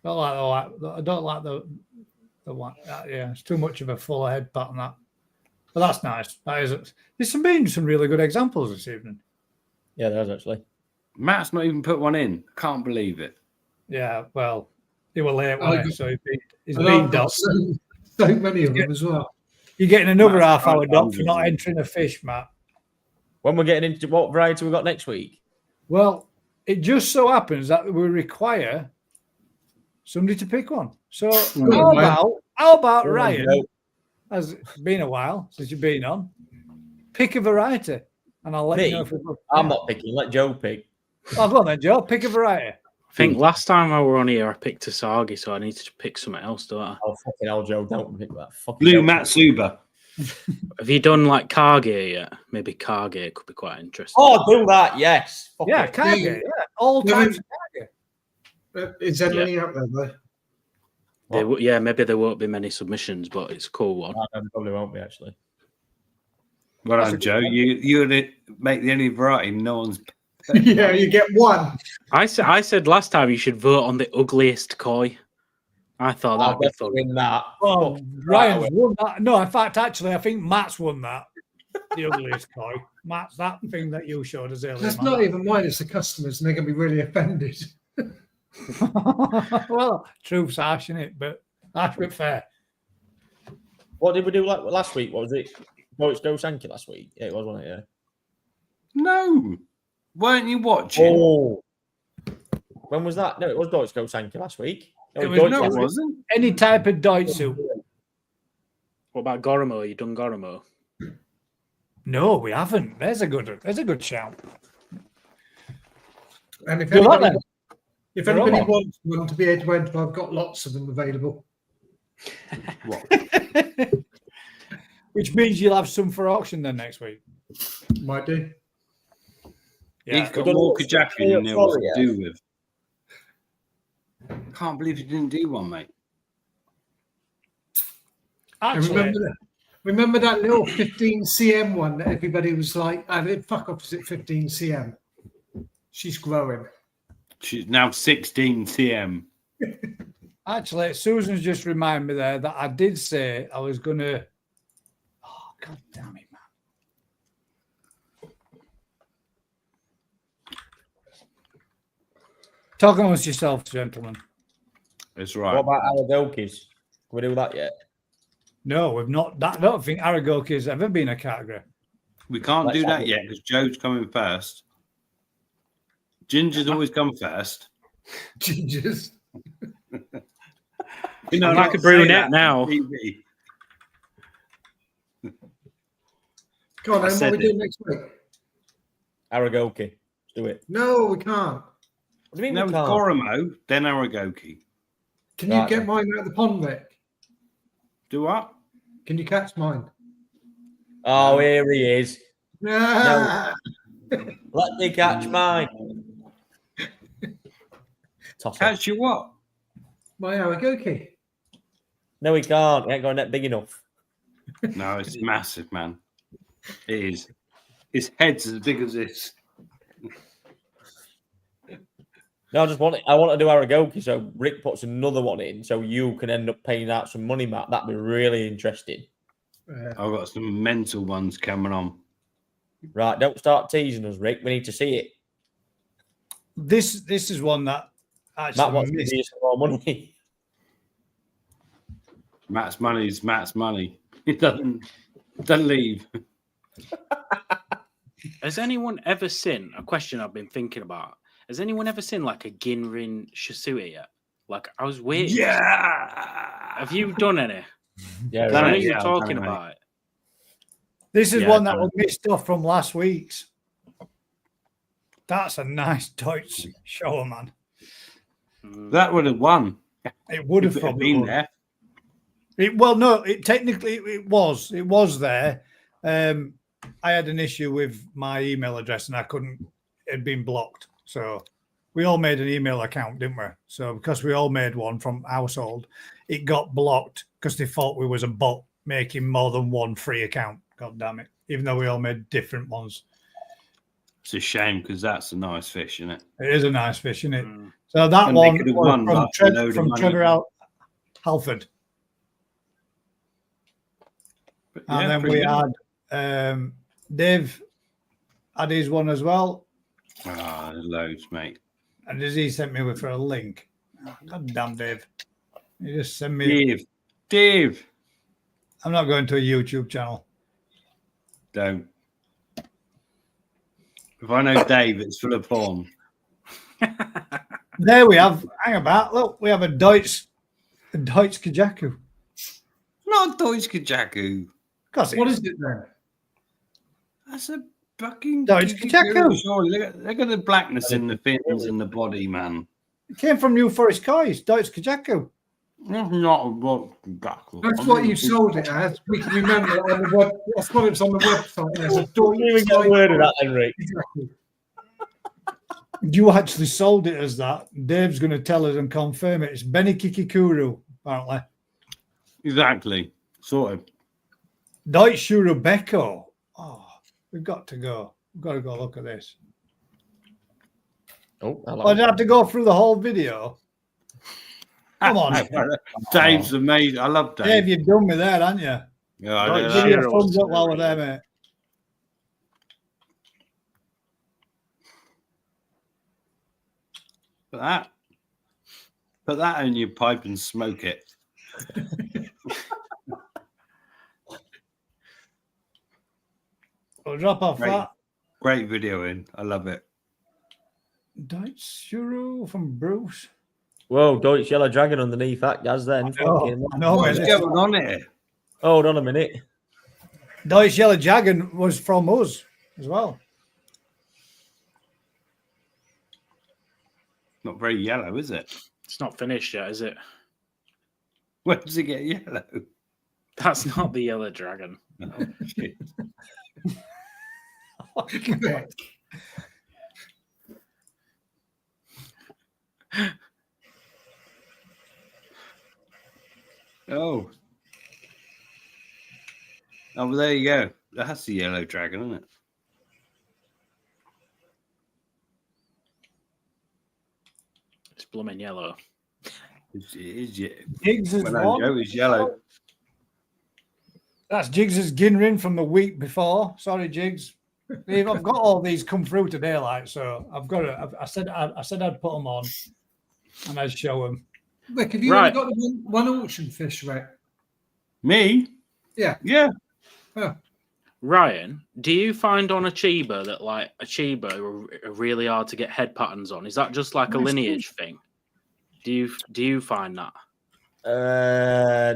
Don't like the white. I don't like the one. Yeah, it's too much of a full head pattern that. But that's nice. That is. There's been some really good examples this evening. Yeah, there's actually. Matt's not even put one in. Can't believe it. Yeah, well, he was late, wasn't he? So he's And been I've done. got so many of them as well. You're getting another Matt's half-hour quite doc for not hungry. entering a fish, Matt. When we're getting into what variety we got next week? Well, it just so happens that we require somebody to pick one. So how about Ryan? Has been a while since you've been on. Pick a variety, and I'll let Me? you know if we've. I'm not picking. Let Joe pick. Oh, go on then, Joe. Pick a variety. I think last time I were on here, I picked Tasagi, so I need to pick something else, don't I? Oh, fucking hell, Joe. Don't pick that. Fucking Blue Joe. Matsuba. Have you done like Cargill yet? Maybe Cargill could be quite interesting. Oh, do that. Yes. Fuck Yeah, it. Cargill. Yeah, all Yeah, types of Cargill. Is there any out there though? Yeah, maybe there won't be many submissions, but it's a cool one. No, there probably won't be actually. Well done, Joe. You make the only variety. No one's. Yeah, you get one. I said last time you should vote on the ugliest koi. I thought that I'll would be fun. definitely win that. Oh, Fuck. Ryan's won that. No, in fact, actually, I think Matt's won that. The ugliest koi. Matt's that thing that you showed us earlier. That's Matt. not even mine. It's the customers, and they're going to be really offended. Well, truth's harsh, isn't it? But that's bit fair. What did we do last week? What was it? Deutsch Go Sankey last week. Yeah, it was, wasn't it? Yeah. No. Weren't you watching? Oh. When was that? No, it was Deutsch Go Sankey last week. No, It was Deutsch No, it last week. wasn't. Any type of Daitsu. What about Goromo? You done Goromo? No, we haven't. There's a good shout. And if Do that anybody, then. if They're anybody on. wants one to be able to enter, I've got lots of them available. Which means you'll have some for auction then next week. Might do. Yeah. He's got We've got more a- Kajaku than he knows what yeah. to do with. Can't believe you didn't do one, mate. And Actually, remember that little 15 cm one that everybody was like, fuck off, is it 15 cm? She's growing. She's now 16 cm. actually, Susan's just reminded me there that I did say I was gonna. Oh, god damn it, man! Talk amongst yourselves, gentlemen. That's What right. about Aragokis? Can we do that yet? No, we've not. I don't think Aragoki has ever been a category. We can't Let's do have that it. yet because Joe's coming first. Ginger's always come first. Gingers. You know, I'm like not a brunette say that on now. TV. Go on, I then, what said are we it. doing next week? Aragoki. Let's do it. No, we can't. What do you mean No, we it's can't? Goromo, then Aragoki. Can you Right, get then. mine out of the pond, Rick? Do what? Can you catch mine? Oh, here he is. Ah! Let me catch mine. Toss it. Catch you what? My Aragoki. No, he can't. He ain't got a net big enough. No, it's massive, man. It is. His head's as big as this. No, I want to do Aragoki, so Rick puts another one in, so you can end up paying out some money, Matt. That'd be really interesting. I've got some mental ones coming on. Right, don't start teasing us, Rick. We need to see it. This is one that Matt actually wants to missed. give you some more money. Matt's money is Matt's money. It doesn't leave. Has anyone ever seen a question I've been thinking about? Has anyone ever seen like a Ginrin Shisui yet? Like I was waiting. Yeah. Have you done any? Yeah, I know right. you're Yeah, I've talking done it, mate. about it. This is Yeah, one that done was missed off from last week's. That's a nice Deutsch show, man. That would have won. It would have If it had probably been won. there. Well, no, it technically it was there. I had an issue with my email address and I couldn't. It had been blocked, so we all made an email account, didn't we? So because we all made one from household, it got blocked because they thought we was a bot making more than one free account. God damn it! Even though we all made different ones. It's a shame because that's a nice fish, isn't it? It is a nice fish, isn't it? So that And they one could have was won, from, like, a load of from money. Trevor Halford. But, And yeah, then pretty we good. had Dave had his one as well. Ah, there's loads, mate. And does he sent me with a link? Oh, God damn, Dave. You just send me. Dave. I'm not going to a YouTube channel. Don't. If I know Dave, it's full of porn. There we have. Hang about. Look, we have a Deutsch Kajaku. Not Deutsch Kajaku. What is it then? That's a fucking Deutsch Kajaku. Surely. Look at the blackness in the fins and the body, man. It came from New Forest Coys, Deutsch Kajaku. That's not a Deutsch Kajaku. That's what you sold it as. We can remember it on the web. That's what it's on the website. There's a Don't even get a word of that, Henry. Exactly. You actually sold it as that. Dave's going to tell us and confirm it. It's Benny Kikikuru, apparently. Exactly. Sort of. Deutsch Shurubeko. Oh, we've got to go. We've got to go look at this. Oh, hello. I'd have to go through the whole video. Come on. Dave's amazing. I love Dave. Dave, you've done me there, haven't you? Yeah, I Right, do give that. me a thumbs up while we're there, mate. Put that in your pipe and smoke it. We'll drop off Great. that. Great video in. I love it. Deutsch Shuru from Bruce. Whoa, Deutsch Yellow Dragon underneath that, Gaz, then. I know, What's mate. going on here? Hold on a minute. Deutsch Yellow Dragon was from us as well. Not very yellow, is it? It's not finished yet, is it? When does it get yellow? That's not the yellow dragon. Oh, shit. Oh. Oh, well, there you go. That's the yellow dragon, isn't it? It's blooming yellow. It is, yeah. Jigs is Well, no, one. Joe is yellow. That's Jigs' Ginrin from the week before. Sorry, Jigs. Dave, I've got all these come through today, like, so I've got to. I said I'd put them on, and I'd show them. Rick, have you Right. only got the one auction fish, Rick? Me? Yeah. Yeah. Oh. Ryan, do you find on a Chiba that like a Chiba are really hard to get head patterns on? Is that just like a lineage thing? Do you find that?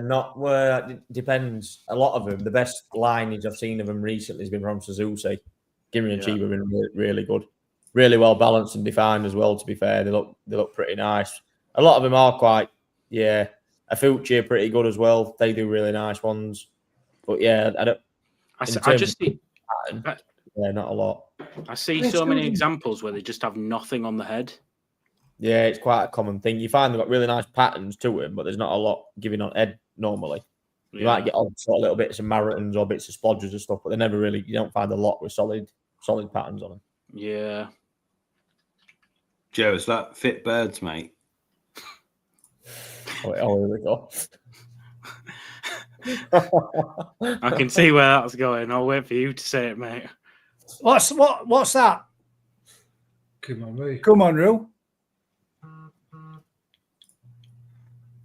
Not where it depends. A lot of them, the best lineage I've seen of them recently has been from Suzuki. Gimme and Chiba have been really good, really well balanced and defined as well. To be fair, they look pretty nice. A lot of them are quite, a Fucci are pretty good as well. They do really nice ones, but yeah, I just see, not a lot. I see so many examples where they just have nothing on the head. Yeah, it's quite a common thing. You find they've got really nice patterns to them, but there's not a lot giving on head normally. You might get odd sort of little splodges of maritons or bits of splodgers and stuff, but they never really. You don't find a lot with solid patterns on them. Yeah. Joe, it's like fit birds, mate. Oh, here we go. I can see where that's going. I'll wait for you to say it, mate. What's that? Come on, me. Come on, Roo.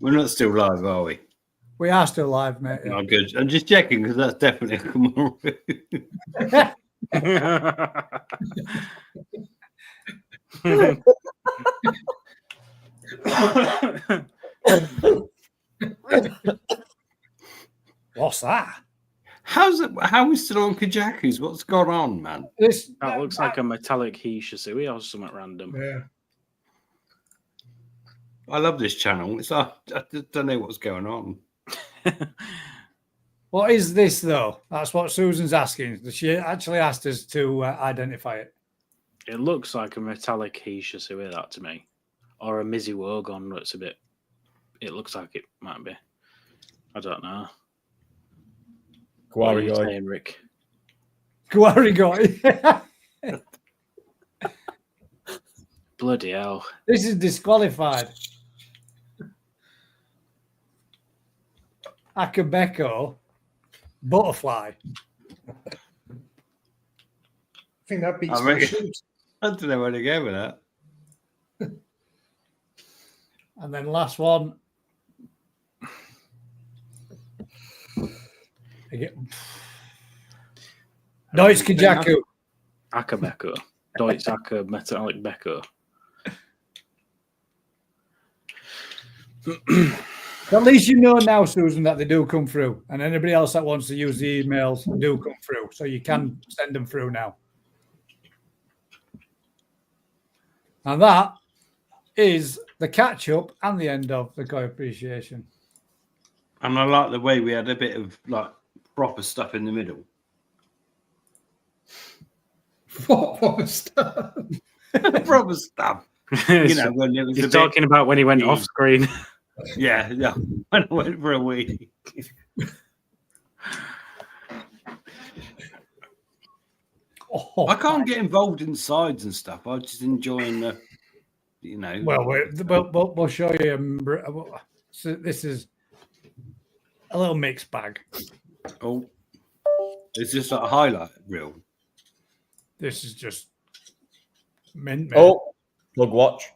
We're not still live, are we? We are still live, mate. Oh, good. I'm just checking because that's definitely a come on. What's that? How is still on Kajakus? What's gone on, man? That looks like a metallic Hishisui or something random. Yeah. I love this channel. I just don't know what's going on. What is this, though? That's what Susan's asking. She actually asked us to identify it. It looks like a metallic Hishisui, that to me. Or a Mizuogon that's a bit... It looks like it might be. I don't know. What are you saying, Rick? Guarigoi. Bloody hell. This is disqualified. Akabeko. Butterfly. I think that beats I my reckon- shoot. I don't know where to go with that. And then last one. Deutsch Kajaku. Akabeko. Deutsch Aka Metallic Beko. At least you know now, Susan, that they do come through. And anybody else that wants to use the emails do come through. So you can send them through now. And that is the catch up and the end of the Koi appreciation. And I like the way we had a bit of like proper stuff in the middle. What was that? Proper stuff. You know, when it was He's a talking about when he went off screen. Yeah, when I went for a week. Oh, I can't get involved in sides and stuff. I'm just enjoying the, you know. Well, we'll show you. So this is a little mixed bag. Oh, it's just like a highlight reel. This is just mint. Oh, plug watch.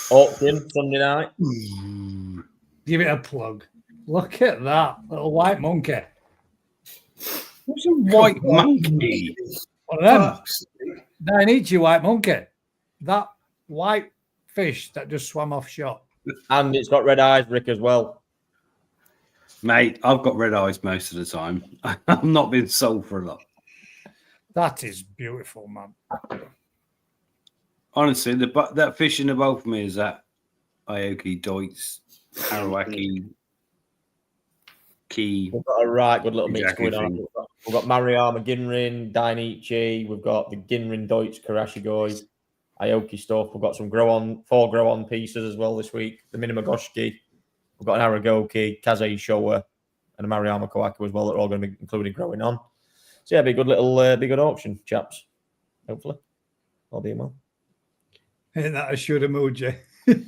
Auction Sunday night. Give it a plug. Look at that little white monkey. What's a white monkey? One of them. Dainichi white monkey. That white fish that just swam offshore. And it's got red eyes, Rick, as well. Mate, I've got red eyes most of the time. I'm not being sold for a lot. That is beautiful, man. Honestly, that fish in the bowl for me is that Aoki, Deutsch, Arawaki, Key. We've got a right good little mix Exactly. going on. We've got Maruyama Ginrin, Dainichi. We've got the Ginrin Deutsch Karashigoi, Aoki stuff. We've got some four grow on pieces as well this week. The Minimagoshiki. We've got an Aragoki, Kazei Showa, and a Maruyama Kowaku as well. That are all going to be included growing on. So yeah, be a good little, be good auction, chaps. Hopefully, all being well. Ain't that a Shuramuji?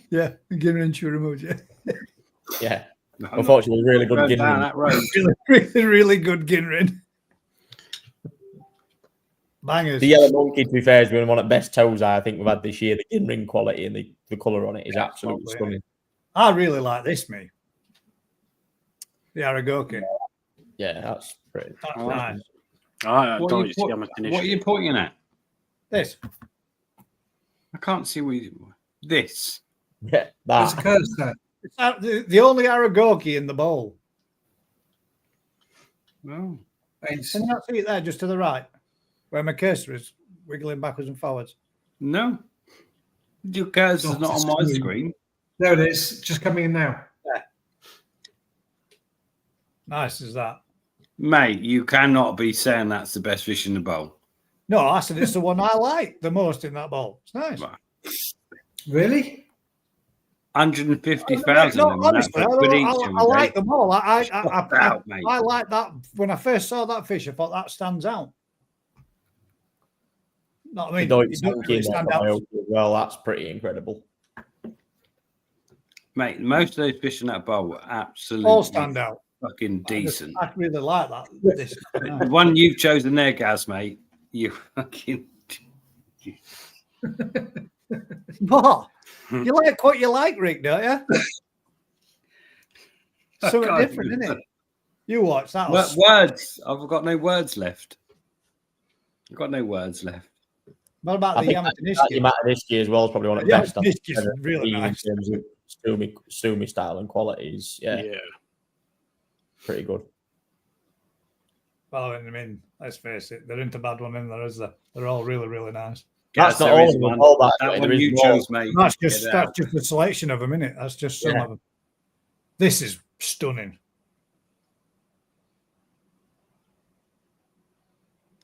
Yeah, Ginrin Shuramuji. Yeah. Unfortunately, really good Down Ginrin. that road. really good Ginrin. Bangers. The yellow monkey, to be fair, has been one of the best toes I think we've had this year. The Ginrin quality and the colour on it is absolutely stunning. I really like this, me. The Aragoki. Yeah, that's pretty. That's nice. What are you pointing at? This. I can't see this. Yeah, There's a that. cursor. It's the only Aragoki in the bowl. No. It's, Can you not see it there, just to the right, where my cursor is wiggling backwards and forwards? No. Your cursor's not on my screen. there it is. Just coming in now. Nice as that. Mate, you cannot be saying that's the best fish in the bowl. No, I said it's the one I like the most in that bowl. It's nice. Right. Really? 150,000. No, honestly, I like them all. I mate. like that. When I first saw that fish, I thought that stands out. Not I mean, The it Deutsch doesn't monkey really in stand that out. as well. That's pretty incredible. Mate, most of those fish in that bowl were absolutely All stand out. fucking decent. I really like that. This. The one you've chosen there, Gaz, mate, you fucking. What? You like what you like, Rick, don't you? Something can't different, do isn't it? You watch that. Words. I've got no words left. I've got no words left. What about I the think Yamatanishki? Yamatanishki as well is probably one of the Yeah, best I've Nishki's ever really seen nice. in terms of Sumi style and qualities. Yeah, pretty good. following them in. Let's face it, there isn't a bad one in there, is there? They're all really, really nice. That's not there all is of them. one. All that, That way. one There is you more. chose, mate. That's Get just it that's out. just a selection of them, isn't it? That's just some Yeah. of them. This is stunning.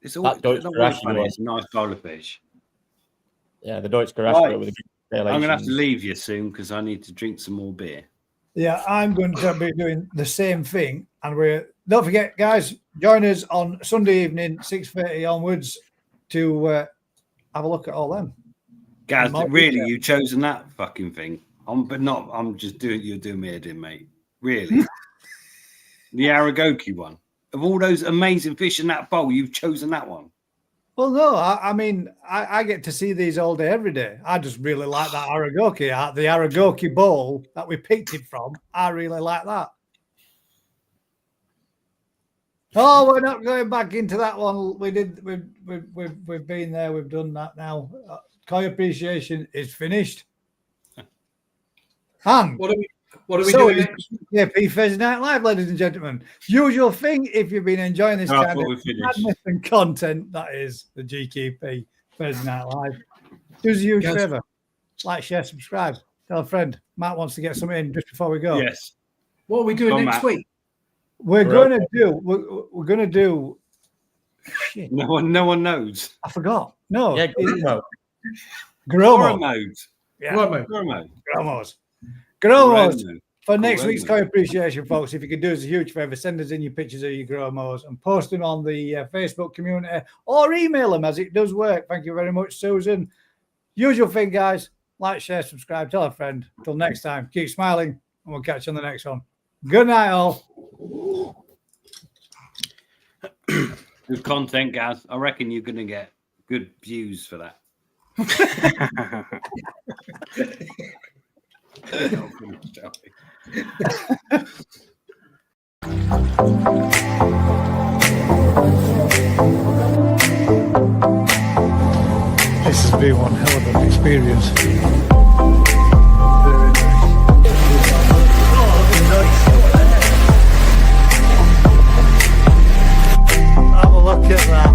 It's all, That Deutsch not really Garage funny. one. It's a nice bowl of fish. Yeah, the Deutsch Garage Right. with the I'm going to have to aeration. leave you soon because I need to drink some more beer. Yeah, I'm going to be doing the same thing, and we're don't forget, guys, join us on Sunday evening, 6:30 onwards, to have a look at all them. Guys, Mark, really, yeah. you chosen that fucking thing. I'm just doing, you're doing me head in, mate. Really? The Aragoki one. Of all those amazing fish in that bowl, you've chosen that one. Well, no, I mean, I get to see these all day, every day. I just really like that Aragoki, the Aragoki bowl that we picked it from. I really like that. Oh, we're not going back into that one. We've been there. We've done that now. Koi appreciation is finished. And What are we so doing is next? GKP Thursday Night Live, ladies and gentlemen. Usual thing, if you've been enjoying this No, I kind thought of we finished. madness and content, that is the GKP Thursday Night Live. Do us a huge Yes. favour. Like, share, subscribe. Tell a friend. Matt wants to get something in just before we go. Yes. What are we doing Come next on. week? We're Right. going to do shit. No one knows. I forgot. No. Yeah, Gizmo. Gromo. mode. Yeah. Right, mate. Gromo. Gromos. Gromos. Gromo. For next Gromo. week's Koi appreciation, folks, if you could do us a huge favour, send us in your pictures of your Gromos and post them on the Facebook community or email them, as it does work. Thank you very much, Susan. Usual thing, guys. Like, share, subscribe, tell a friend. Until next time, keep smiling, and we'll catch you on the next one. Good night, all. Good content, guys. I reckon you're going to get good views for that. This has been one hell of an experience. Have a look at that.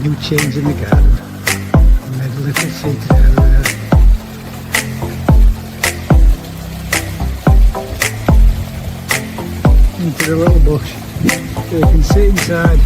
New change in the garden. Made a little seated area. Into the little bush so you can sit inside